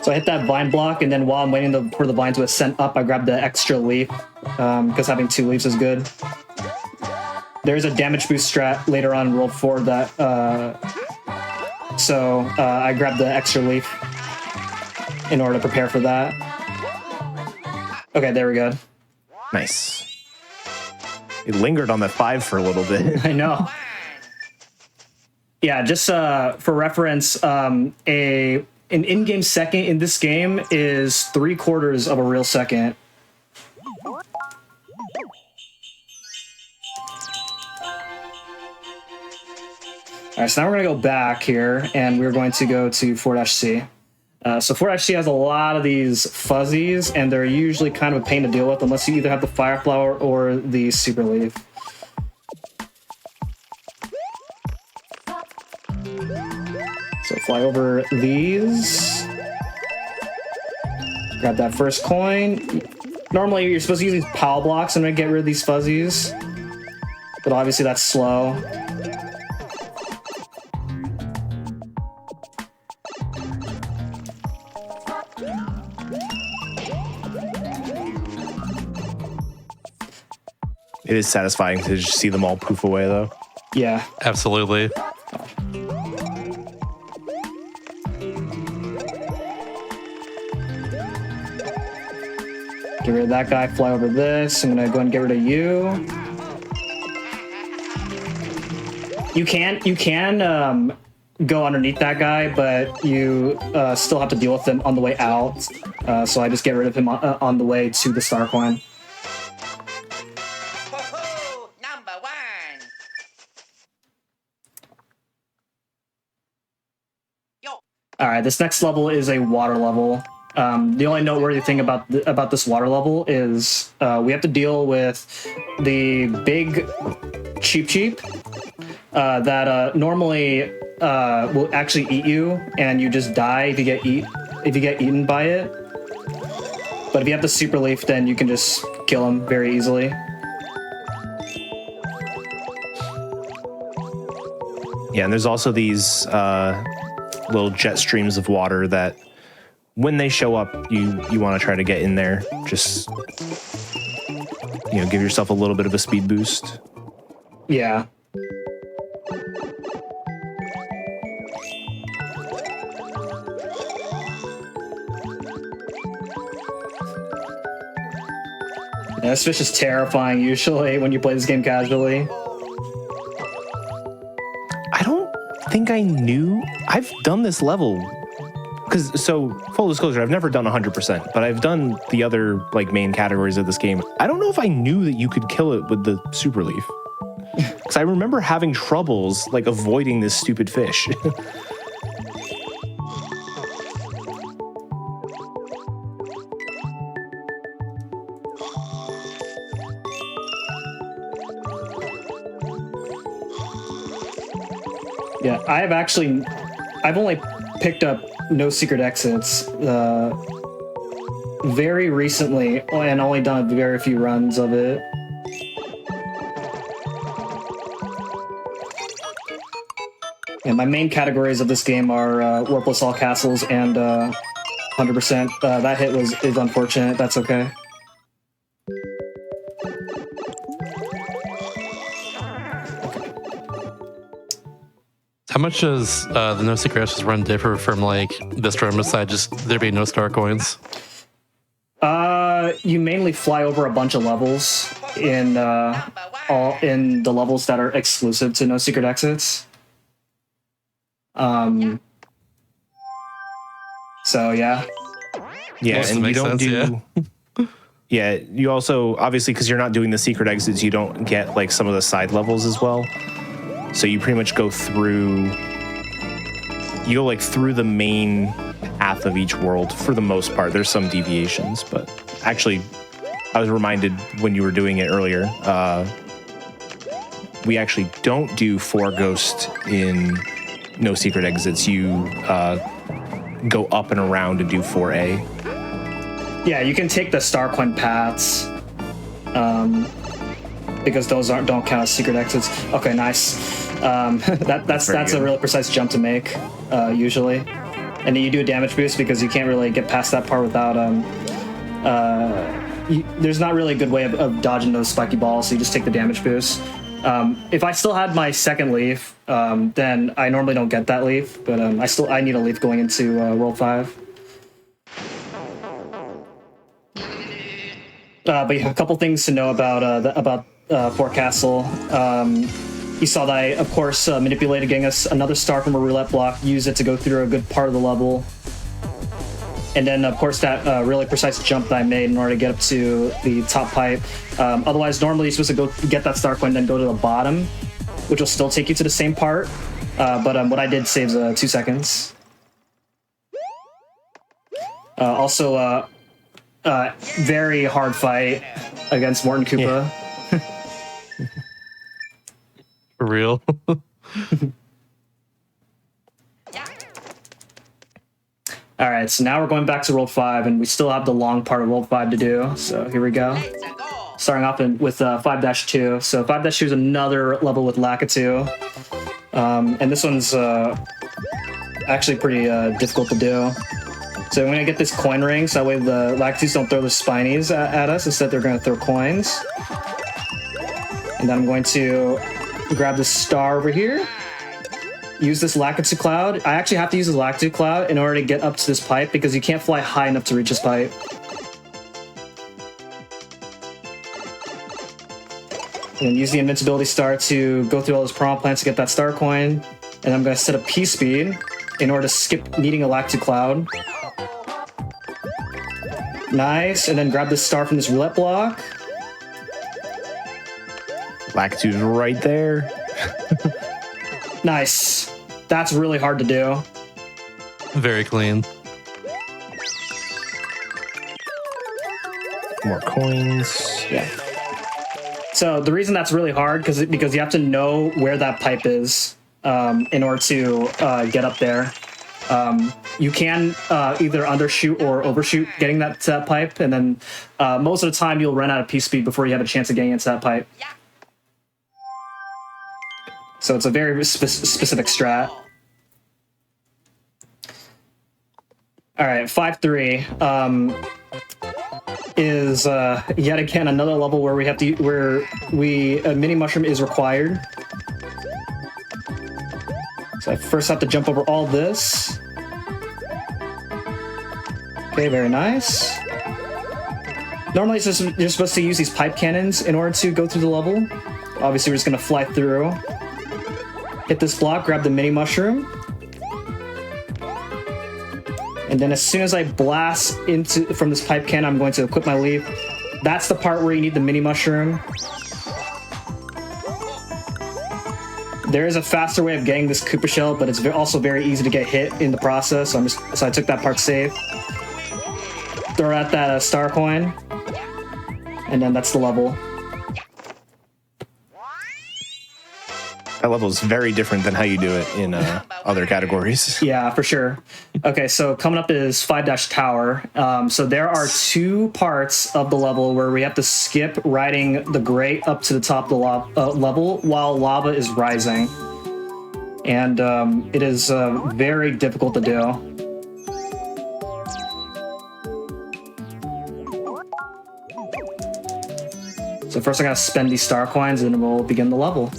So I hit that vine block, and then while I'm waiting for the vine to ascend up, I grab the extra leaf, because having 2 leaves is good. There's a damage boost strat later on in World 4 that, I grabbed the extra leaf in order to prepare for that. Okay, there we go. Nice. It lingered on that 5 for a little bit. I know. Yeah, just for reference, an in-game second in this game is 3/4 of a real second. All right, so now we're going to go back here, and we're going to go to 4-C. So 4-C has a lot of these fuzzies, and they're usually kind of a pain to deal with unless you either have the Fire Flower or the Super Leaf. So fly over these. Grab that first coin. Normally, you're supposed to use these power blocks and get rid of these fuzzies. But obviously, that's slow. It is satisfying to just see them all poof away, though. Yeah. Absolutely. Get rid of that guy, fly over this. I'm gonna go and get rid of you. You can go underneath that guy, but you still have to deal with him on the way out. So I just get rid of him on the way to the star coin. Ho-ho! Number 1. Yo. All right, this next level is a water level. The only noteworthy thing about this water level is we have to deal with the big cheep that normally will actually eat you, and you just die if you get eaten by it. But if you have the Super Leaf, then you can just kill him very easily. Yeah, and there's also these little jet streams of water that when they show up, you want to try to get in there. Just, give yourself a little bit of a speed boost. Yeah. Yeah, this fish is terrifying usually when you play this game casually. I don't think I knew. I've done this level. So, full disclosure, I've never done 100%, but I've done the other main categories of this game. I don't know if I knew that you could kill it with the Super Leaf. Because I remember having troubles avoiding this stupid fish. Yeah, I've only picked up no secret exits very recently, and only done a very few runs of it. And my main categories of this game are Warpless All Castles and 100%. That hit is unfortunate. That's okay. How much does the No Secret Ashes run differ from this run besides just there being no star coins? You mainly fly over a bunch of levels in all in the levels that are exclusive to No Secret Exits. So yeah. Yeah, and you don't sense, do. Yeah, you also obviously because you're not doing the secret exits, you don't get some of the side levels as well. So you pretty much go through. You go through the main path of each world for the most part. There's some deviations, but actually, I was reminded when you were doing it earlier. We actually don't do 4 Ghost in no secret exits. You go up and around to do 4A. Yeah, you can take the star coin paths, because those don't count as secret exits. Okay, nice. That's a really precise jump to make, usually, and then you do a damage boost because you can't really get past that part without there's not really a good way of dodging those spiky balls, so you just take the damage boost. If I still had my second leaf, then I normally don't get that leaf, but I need a leaf going into World 5. But yeah, a couple things to know about Fort Castle. You saw that I, of course, manipulated getting us another star from a roulette block, used it to go through a good part of the level. And then, of course, that really precise jump that I made in order to get up to the top pipe. Otherwise, normally you're supposed to go get that star coin, then go to the bottom, which will still take you to the same part. But what I did saves 2 seconds. Also, very hard fight against Morton Koopa. Yeah. For real. All right, so now we're going back to World 5, and we still have the long part of World 5 to do. So here we go. Let's go. Starting off with 5-2. So 5-2 is another level with Lakitu. And this one's actually pretty difficult to do. So I'm going to get this coin ring, so that way the Lakitus don't throw the spinies at us. Instead, they're going to throw coins. And then I'm going to grab this star over here. Use this Lakitu cloud. I actually have to use this Lakitu cloud in order to get up to this pipe because you can't fly high enough to reach this pipe. And then use the invincibility star to go through all those piranha plants to get that star coin. And I'm going to set a P speed in order to skip needing a Lakitu cloud. Nice. And then grab this star from this roulette block. Lakitu's right there. Nice. That's really hard to do. Very clean. More coins. Yeah. So the reason that's really hard because you have to know where that pipe is in order to get up there. You can either undershoot or overshoot getting that to that pipe, and then most of the time you'll run out of P speed before you have a chance of getting into that pipe. So it's a very specific strat. All right, 5-3 is yet again another level where we have to a mini mushroom is required. So I first have to jump over all this. Okay, very nice. Normally you're supposed to use these pipe cannons in order to go through the level. Obviously we're just gonna fly through. Hit this block, grab the mini mushroom. And then as soon as I blast from this pipe can, I'm going to equip my leaf. That's the part where you need the mini mushroom. There is a faster way of getting this Koopa shell, but it's also very easy to get hit in the process. So I took that part safe. Throw out that star coin. And then that's the level. That level is very different than how you do it in other categories. Yeah, for sure. Okay, so coming up is 5-Tower. So there are 2 parts of the level where we have to skip riding the grate up to the top of the level while lava is rising. And it is very difficult to do. So first I gotta spend these star coins and then we'll begin the level.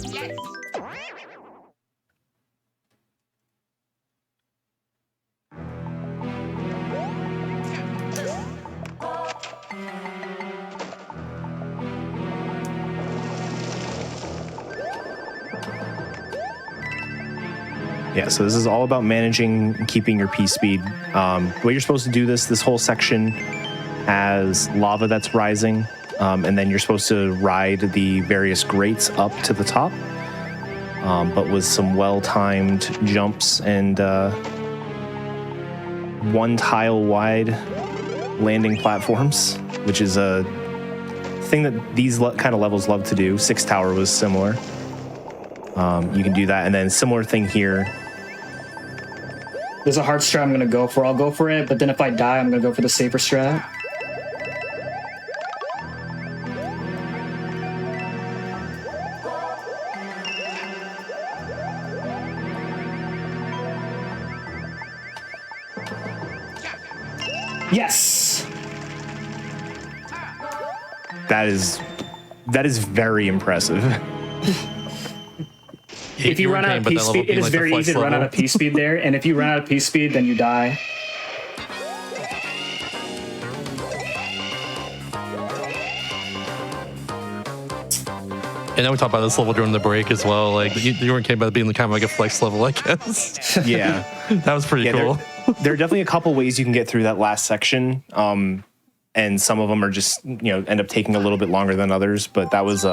Yeah, so this is all about managing and keeping your P speed. The way you're supposed to do this whole section has lava that's rising, and then you're supposed to ride the various grates up to the top, but with some well-timed jumps and 1 tile wide landing platforms, which is a thing that these kind of levels love to do. 6 Tower was similar. You can do that, and then similar thing here. there's a hard strat I'm going to go for, I'll go for it. But then if I die, I'm going to go for the safer strat. Yes. That is very impressive. If you run out of piece speed, it is very easy to run out of piece speed there. And if you run out of piece speed, then you die. And then we talked about this level during the break as well. Like you weren't kidding about it being kind of like a flex level, I guess. Yeah, that was pretty cool. There are definitely a couple ways you can get through that last section, and some of them are just end up taking a little bit longer than others. But that was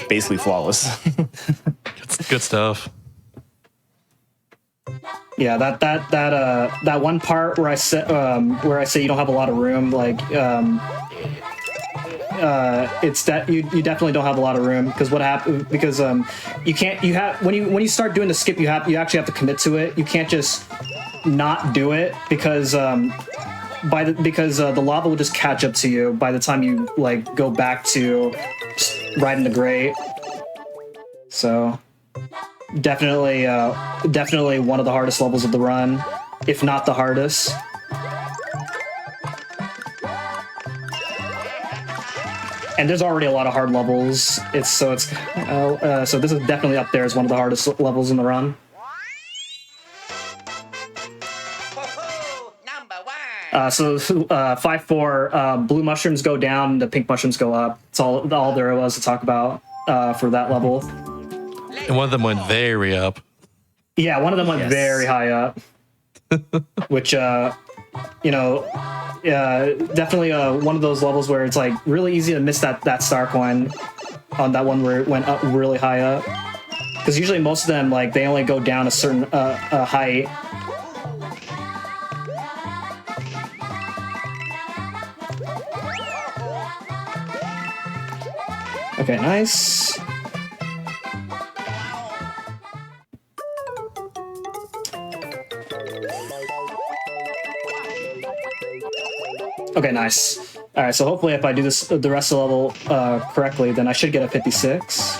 basically flawless. Good stuff. Yeah, that one part where I say you don't have a lot of room, like it's that you definitely don't have a lot of room because what happened because when you start doing the skip you actually have to commit to it. You can't just not do it because the lava will just catch up to you by the time you like go back to riding the grate. So definitely one of the hardest levels of the run, if not the hardest. And there's already a lot of hard levels. So this is definitely up there as one of the hardest levels in the run. Ho-ho, number one. 5-4, blue mushrooms go down, the pink mushrooms go up. It's all there was to talk about for that level. And one of them went very up. Yeah, one of them went very high up, which definitely one of those levels where it's like really easy to miss that star coin on that one where it went up really high up. Because usually most of them like they only go down a certain height. Okay, nice. Okay, nice. All right, so hopefully if I do the rest of the level correctly, then I should get a 56.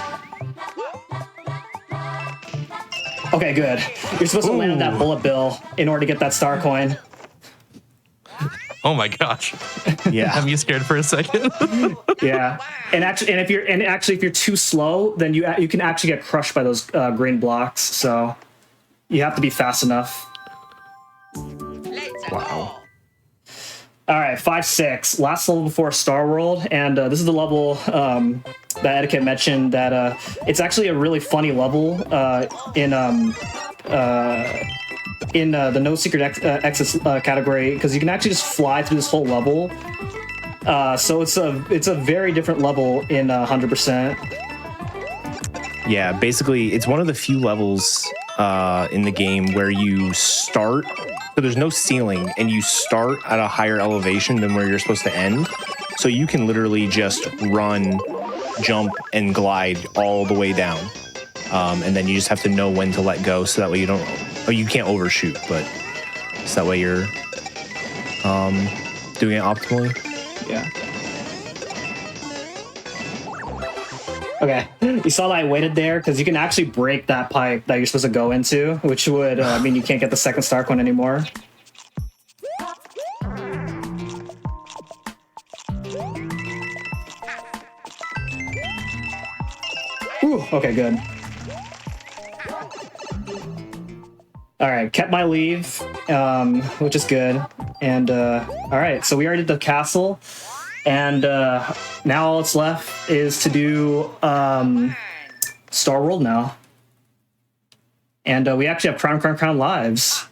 Okay, good. You're supposed to land on that bullet bill in order to get that star coin. Oh my gosh. Yeah. I'm you scared for a second. Yeah. And if you're too slow, then you can actually get crushed by those green blocks. So you have to be fast enough. Let's Wow. All right, 5-6, last level before Star World, and this is the level that Etiquette mentioned that it's actually a really funny level in the no secret exits category because you can actually just fly through this whole level. So it's a very different level in 100%. Yeah, basically, it's one of the few levels in the game where you start. So there's no ceiling, and you start at a higher elevation than where you're supposed to end. So you can literally just run, jump, and glide all the way down. And then you just have to know when to let go, so that way you don't. Oh, you can't overshoot, but so that way you're doing it optimally. Yeah. Okay, you saw that I waited there because you can actually break that pipe that you're supposed to go into, which would mean you can't get the second star coin anymore. Ooh, okay, good. All right, kept my leave, which is good. And all right, so we already did the castle. And now all that's left is to do Star World now. And we actually have Crown lives.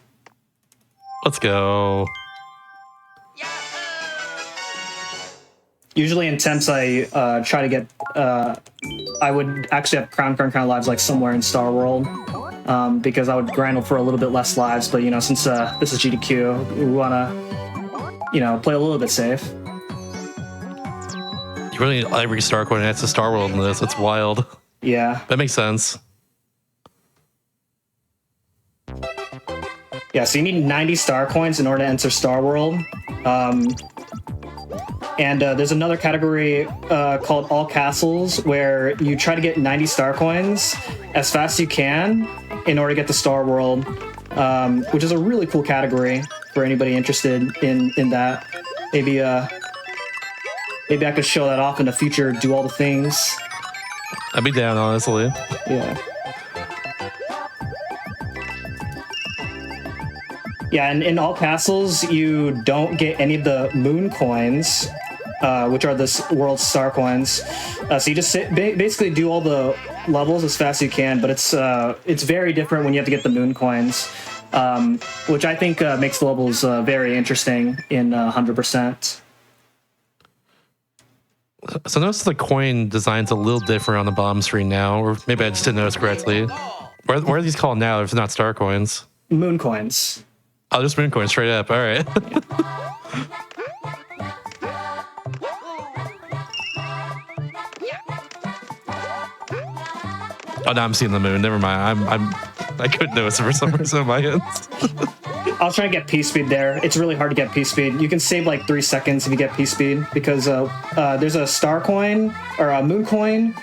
Let's go. Usually in temps I try to get... I would actually have Crown lives like somewhere in Star World. Because I would grind for a little bit less lives. But, since this is GDQ, we want to, play a little bit safe. You really need every star coin adds to Star World in this. It's wild. Yeah. That makes sense. Yeah, so you need 90 star coins in order to enter Star World. And there's another category called All Castles, where you try to get 90 star coins as fast as you can in order to get to Star World, which is a really cool category for anybody interested in that. Maybe I could show that off in the future, do all the things. I'd be down, honestly. Yeah. Yeah, and in All Castles, you don't get any of the moon coins, which are the world's star coins. So you just basically do all the levels as fast as you can, but it's very different when you have to get the moon coins, which I think makes the levels very interesting in 100%. So notice the coin design's a little different on the bottom screen now, or maybe I just didn't notice correctly. What are these called now if it's not star coins? Moon coins. Oh, just moon coins, straight up. All right. Oh, now I'm seeing the moon. Never mind. I couldn't notice it for some reason on my end. I was trying to get P-Speed there. It's really hard to get P-Speed. You can save like 3 seconds if you get P-Speed, because there's a star coin or a moon coin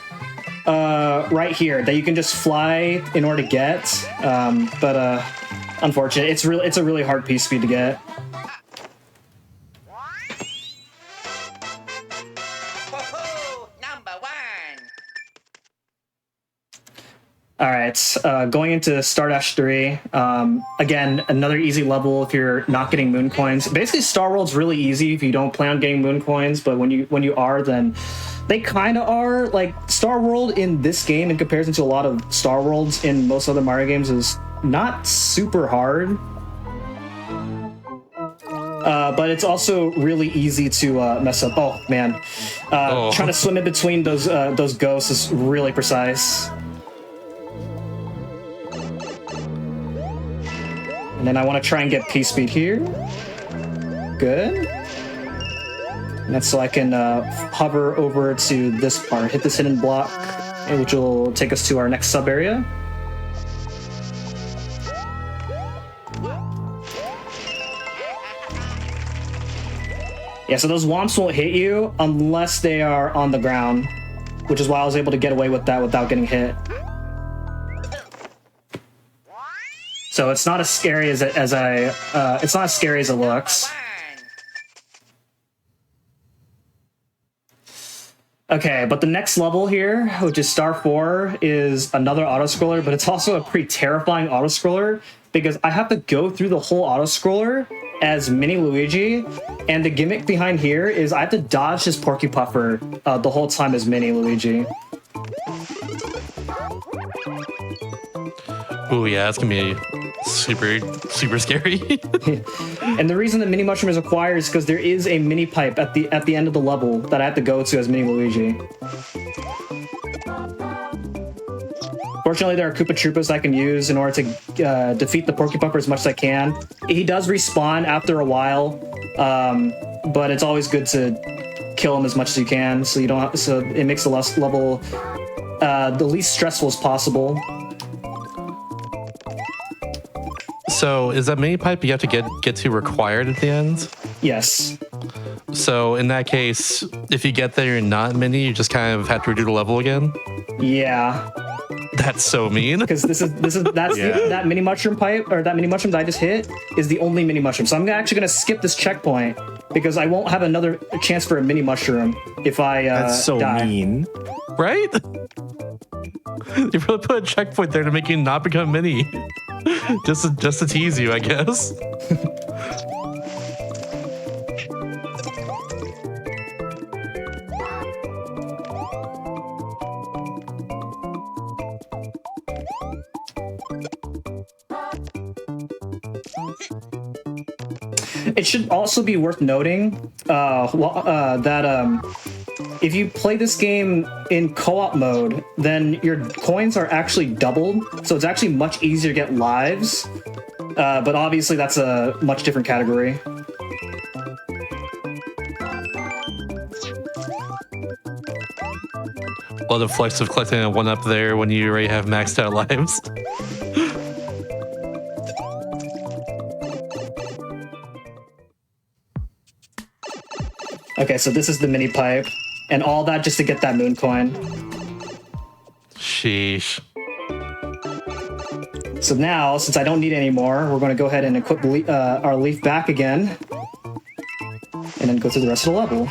right here that you can just fly in order to get. But unfortunate. It's a really hard P-Speed to get. Ho-ho, number 1. All right, going into Star Dash 3. Again, another easy level if you're not getting moon coins. Basically, Star World's really easy if you don't plan on getting moon coins, but when you are, then they kind of are. Like, Star World in this game, in comparison to a lot of Star Worlds in most other Mario games, is not super hard. But it's also really easy to mess up. Oh, man. Trying to swim in between those ghosts is really precise. And then I want to try and get P-Speed here. Good. And that's so I can hover over to this part, hit this hidden block, which will take us to our next sub area. Yeah, so those womps won't hit you unless they are on the ground, which is why I was able to get away with that without getting hit. So it's not as scary as it's not as scary as it looks. Okay, but the next level here, which is Star 4, is another auto-scroller, but it's also a pretty terrifying auto-scroller because I have to go through the whole auto-scroller as Mini Luigi, and the gimmick behind here is I have to dodge this Porcupuffer the whole time as Mini Luigi. Oh yeah, that's gonna be super scary. And the reason that Mini Mushroom is required is because there is a mini pipe at the end of the level that I have to go to as Mini Luigi. Fortunately, there are Koopa Troopas I can use in order to defeat the Porcupuffer as much as I can. He does respawn after a while, but it's always good to kill him as much as you can, so it makes the level the least stressful as possible. So is that mini pipe you have to get to required at the end? Yes. So in that case, if you get there and not mini, you just kind of have to redo the level again? Yeah. That's so mean. Because that mini mushroom pipe, or that mini mushroom that I just hit, is the only mini mushroom. So I'm actually gonna skip this checkpoint because I won't have another chance for a mini mushroom if I That's so die. mean. Right? You really put a checkpoint there to make you not become mini. just to tease you, I guess. It should also be worth noting that if you play this game in co-op mode, then your coins are actually doubled, so it's actually much easier to get lives. But obviously, that's a much different category. Well, the flex of collecting a 1-up there when you already have maxed out lives. Okay, so this is the mini pipe, and all that just to get that moon coin. Sheesh. So now, since I don't need any more, we're going to go ahead and equip our leaf back again, and then go through the rest of the level.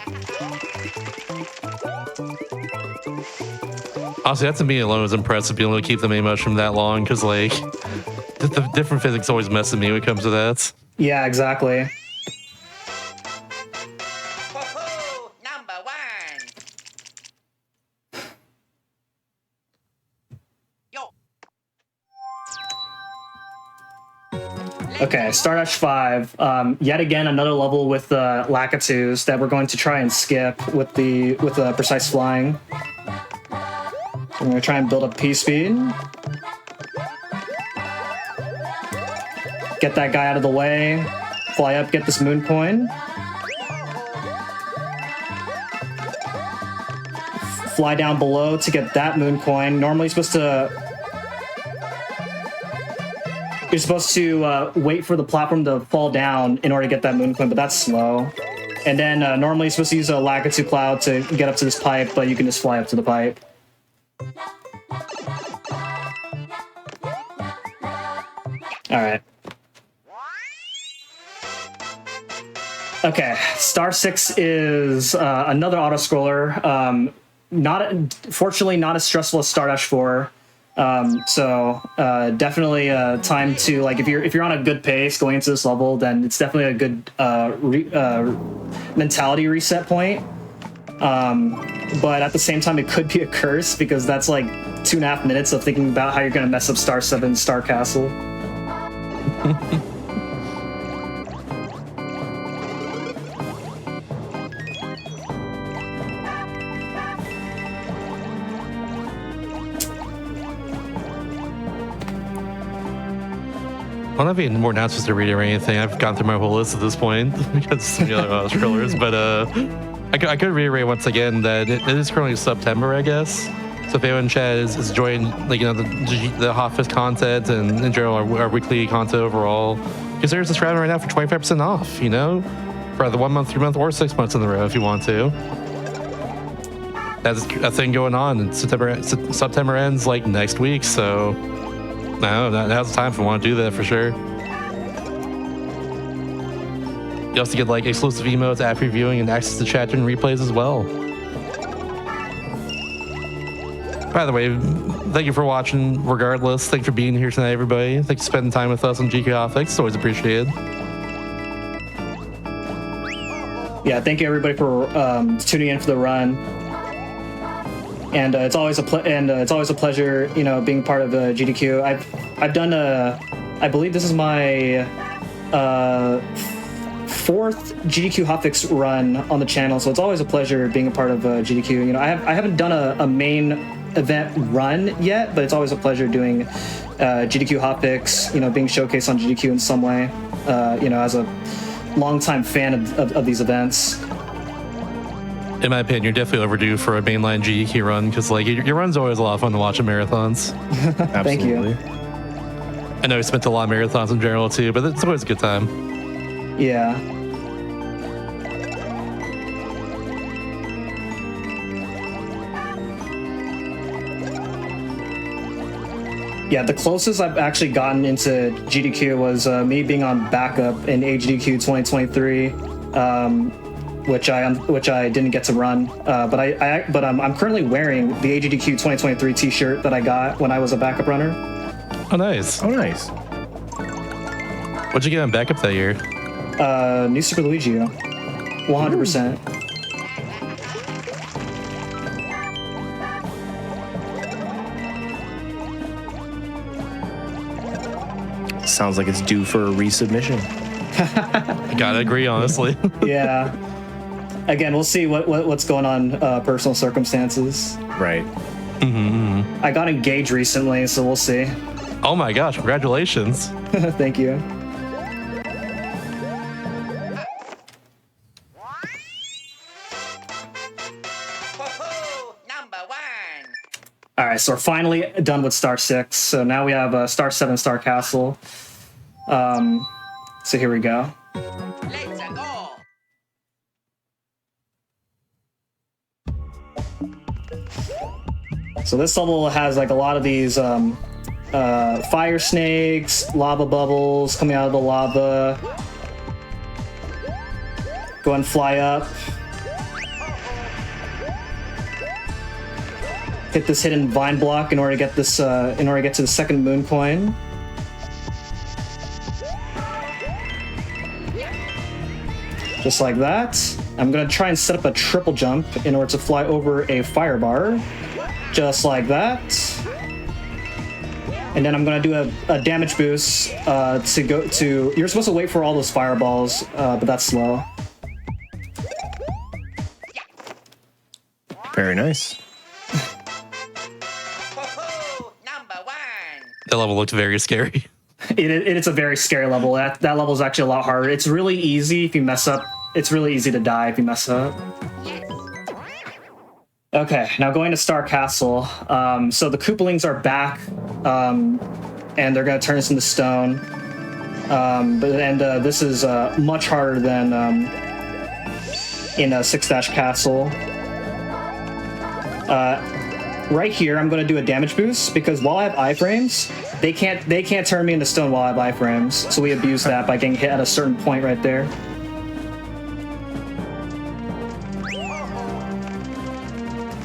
Honestly, that to me alone is impressive, being able to keep the main mushroom that long, because, like, the different physics always mess with me when it comes to that. Yeah, exactly. Ho-ho! Number 1. Yo. Okay, Stardust 5. Yet again, another level with Lakitus that we're going to try and skip with the precise flying. I'm going to try and build up P-speed. Get that guy out of the way. Fly up, get this moon coin. Fly down below to get that moon coin. Normally you're supposed to wait for the platform to fall down in order to get that moon coin, but that's slow. And then normally you're supposed to use a Lakitu cloud to get up to this pipe, but you can just fly up to the pipe. Alright. Okay, Star 6 is another auto-scroller. Fortunately, not as stressful as Stardust 4. So definitely time to, like, if you're on a good pace going into this level, then it's definitely a good mentality reset point. But at the same time, it could be a curse because that's like 2.5 minutes of thinking about how you're going to mess up Star 7 Star Castle. I don't have any more announcements to read or anything. I've gone through my whole list at this point because some of the other scrollers, but I could reiterate once again that it is currently September, I guess. So if anyone in chat is enjoying, like, the Hotfix content and in general our weekly content overall, consider subscribing right now for 25% off. For either 1 month, 3 months, or 6 months in a row if you want to. That's a thing going on, and September ends like next week, so. No, now's the time if you want to do that for sure. You also get like exclusive emotes, app reviewing, and access to chat and replays as well. By the way, thank you for watching regardless. Thanks for being here tonight, everybody. Thanks for spending time with us on GDQ Hotfix. It's always appreciated. Yeah, thank you everybody for tuning in for the run. And it's always a pleasure, being part of GDQ. I've done I believe this is my 4th GDQ Hotfix run on the channel, so it's always a pleasure being a part of GDQ. I haven't done a main event run yet, but it's always a pleasure doing GDQ Hotfix. Being showcased on GDQ in some way. As a longtime fan of these events. In my opinion, you're definitely overdue for a mainline GDQ run because, like, your run's always a lot of fun to watch in marathons. Thank you. I know we spent a lot of marathons in general too, but it's always a good time. Yeah. Yeah, the closest I've actually gotten into GDQ was me being on backup in AGDQ 2023. Which I didn't get to run, but I'm currently wearing the AGDQ 2023 T-shirt that I got when I was a backup runner. Oh, nice. What'd you get on backup that year? New Super Luigi U, 100%. Sounds like it's due for a resubmission. I gotta agree, honestly. Yeah. Again, we'll see what's going on, personal circumstances. Right. Mm-hmm. I got engaged recently, so we'll see. Oh my gosh, congratulations. Thank you. Ho-ho! Number 1. All right, so we're finally done with Star 6. So now we have Star 7 Star Castle. So here we go. Let's go. So this level has like a lot of these fire snakes, lava bubbles coming out of the lava. Go and fly up. Hit this hidden vine block in order to get this in order to get to the second moon coin. Just like that. I'm gonna try and set up a triple jump in order to fly over a fire bar. Just like that. And then I'm gonna do a damage boost to go to. You're supposed to wait for all those fireballs, but that's slow. Very nice. Ho-ho, number 1. That level looked very scary. It's a very scary level. That level is actually a lot harder. It's really easy if you mess up. It's really easy to die if you mess up. Okay, now going to Star Castle. So the Koopalings are back, and they're going to turn us into stone. This is much harder than in Six-Dash Castle. Right here, I'm going to do a damage boost because while I have iframes, they can't turn me into stone while I have iframes. So we abuse that by getting hit at a certain point right there.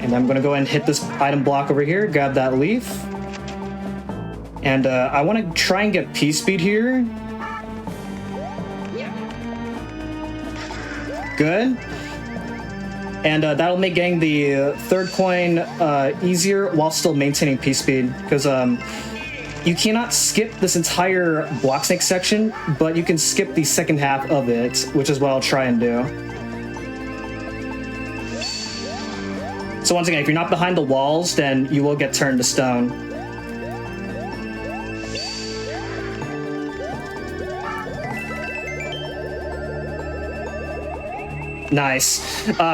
And I'm going to go ahead and hit this item block over here, grab that leaf. And I want to try and get P-Speed here. Good. And that'll make getting the third coin easier while still maintaining P-Speed. Because you cannot skip this entire block snake section, but you can skip the second half of it, which is what I'll try and do. So once again, if you're not behind the walls, then you will get turned to stone. Nice.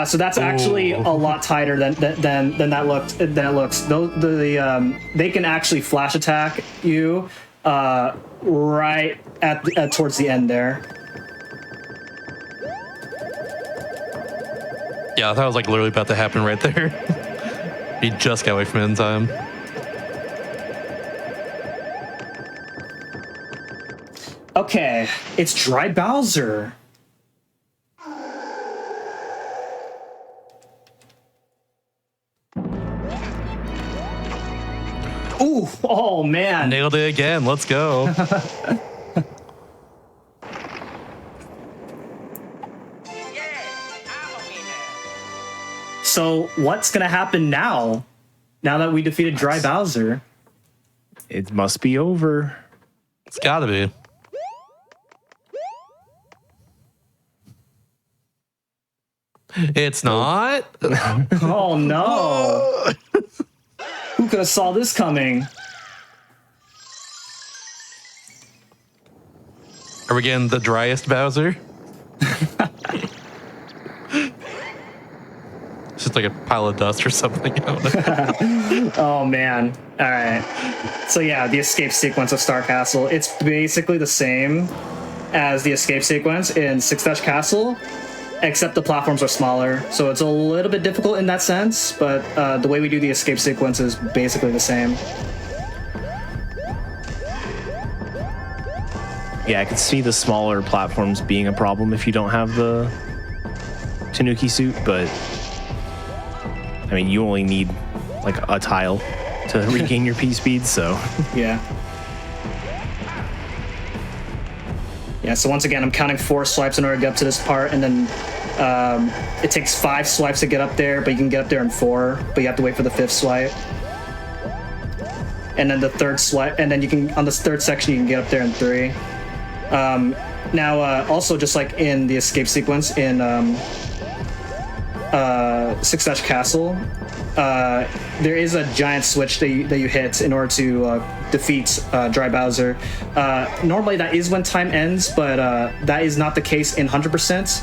So that's actually a lot tighter than that looked. Than it looks. They can actually flash attack you right at towards the end there. Yeah, I thought it was like literally about to happen right there. He just got away from it in time. Okay, it's Dry Bowser. Ooh, oh man. Nailed it again. Let's go. So what's gonna happen now? Now that we defeated Dry Bowser? It must be over. It's gotta be. It's not. Oh no. Who could have saw this coming? Are we getting the driest Bowser? It's just like a pile of dust or something. I don't know. Oh man. Alright. So yeah, the escape sequence of Star Castle. It's basically the same as the escape sequence in Six-Dash Castle, except the platforms are smaller. So it's a little bit difficult in that sense, but the way we do the escape sequence is basically the same. Yeah, I could see the smaller platforms being a problem if you don't have the Tanuki suit, but I mean, you only need like a tile to regain your P-Speed, so. Yeah. Yeah, so once again, I'm counting 4 swipes in order to get up to this part, and then it takes 5 swipes to get up there, but you can get up there in 4, but you have to wait for the 5th swipe. And then the 3rd swipe, and then you can, on this 3rd section, you can get up there in 3. Also, just like in the escape sequence in Six-Dash Castle, there is a giant switch that you hit in order to defeat Dry Bowser. Normally that is when time ends, but that is not the case in 100%.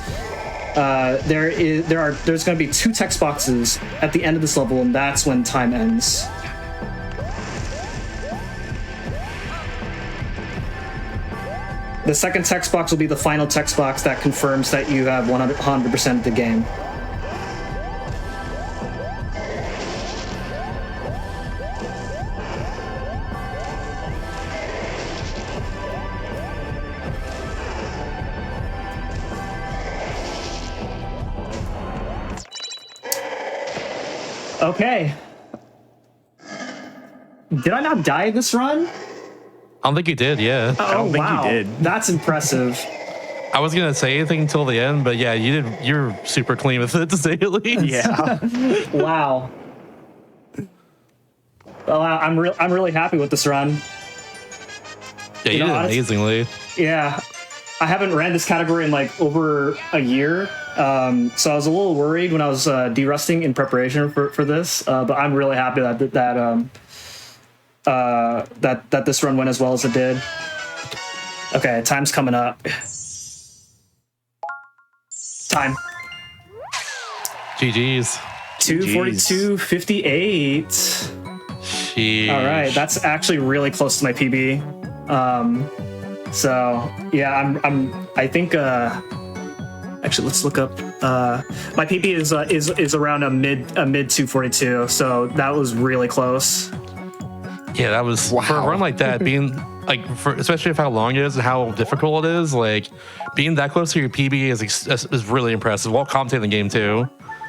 There's going to be 2 text boxes at the end of this level, and that's when time ends. The second text box will be the final text box that confirms that you have 100% of the game. Okay. Did I not die this run? I don't think you did, yeah. I don't think you did. That's impressive. I was gonna say anything until the end, but yeah, you did. You're super clean with it, to say the least. Yeah. Wow. Well, I'm really happy with this run. Yeah, you did amazingly. Yeah, I haven't ran this category in like over a year, so I was a little worried when I was derusting in preparation for this. But I'm really happy that this run went as well as it did. Okay, time's coming up. Time. GG's. 2:42:58. Sheesh. All right, that's actually really close to my PB. So yeah, I think actually let's look up. My PB is around a mid 2:42. So that was really close. Yeah, that was for a run like that, being like, especially for how long it is and how difficult it is. Like being that close to your PB is really impressive. While commentating the game too.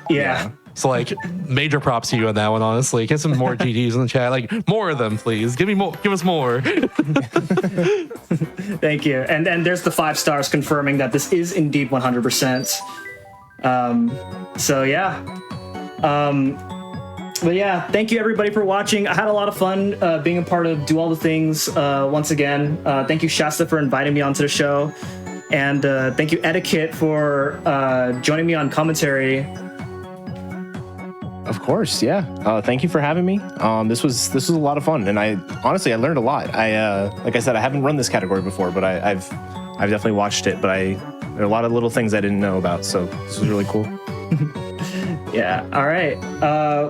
Yeah. So like, major props to you on that one. Honestly, get some more GGs in the chat. Like more of them, please. Give us more. Thank you. And there's the 5 stars confirming that this is indeed 100%. So yeah. But yeah, thank you everybody for watching. I had a lot of fun being a part of Do All the Things once again. Thank you, Shasta, for inviting me onto the show. And thank you, Etiquette, for joining me on commentary. Of course, yeah. Thank you for having me. This was a lot of fun, and I honestly learned a lot. Like I said, I haven't run this category before, but I've definitely watched it. But there are a lot of little things I didn't know about, so this was really cool. Yeah. All right.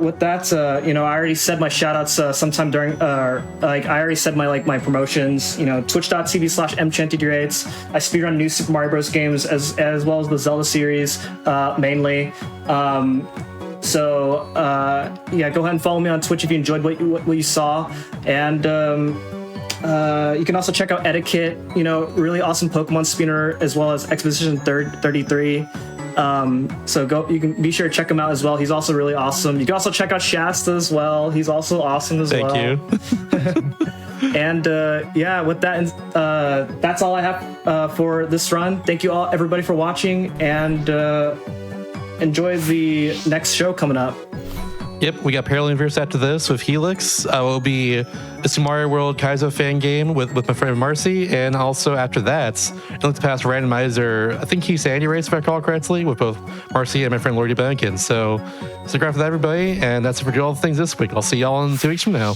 With that, I already said my shout outs sometime during, I already said my promotions, twitch.tv/mchantydrates. I speedrun new Super Mario Bros. Games as well as the Zelda series, mainly. So yeah, go ahead and follow me on Twitch if you enjoyed what you saw. And you can also check out Etiquette, really awesome Pokemon spinner, as well as Exposition 33. So you can be sure to check him out as well. He's also really awesome. You can also check out Shasta as well. He's also awesome as well. Thank you. And yeah, with that, that's all I have for this run. Thank you all, everybody, for watching, and enjoy the next show coming up. Yep, we got Parallel Universe after this with Helix. It will be a Super Mario World Kaizo fan game with my friend Marcy, and also after that, I looked past randomizer, I think he's Sandy Race, if I recall correctly, with both Marcy and my friend Lordy Benkin. So stick around for that, everybody, and that's it for Do All the Things this week. I'll see y'all in 2 weeks from now.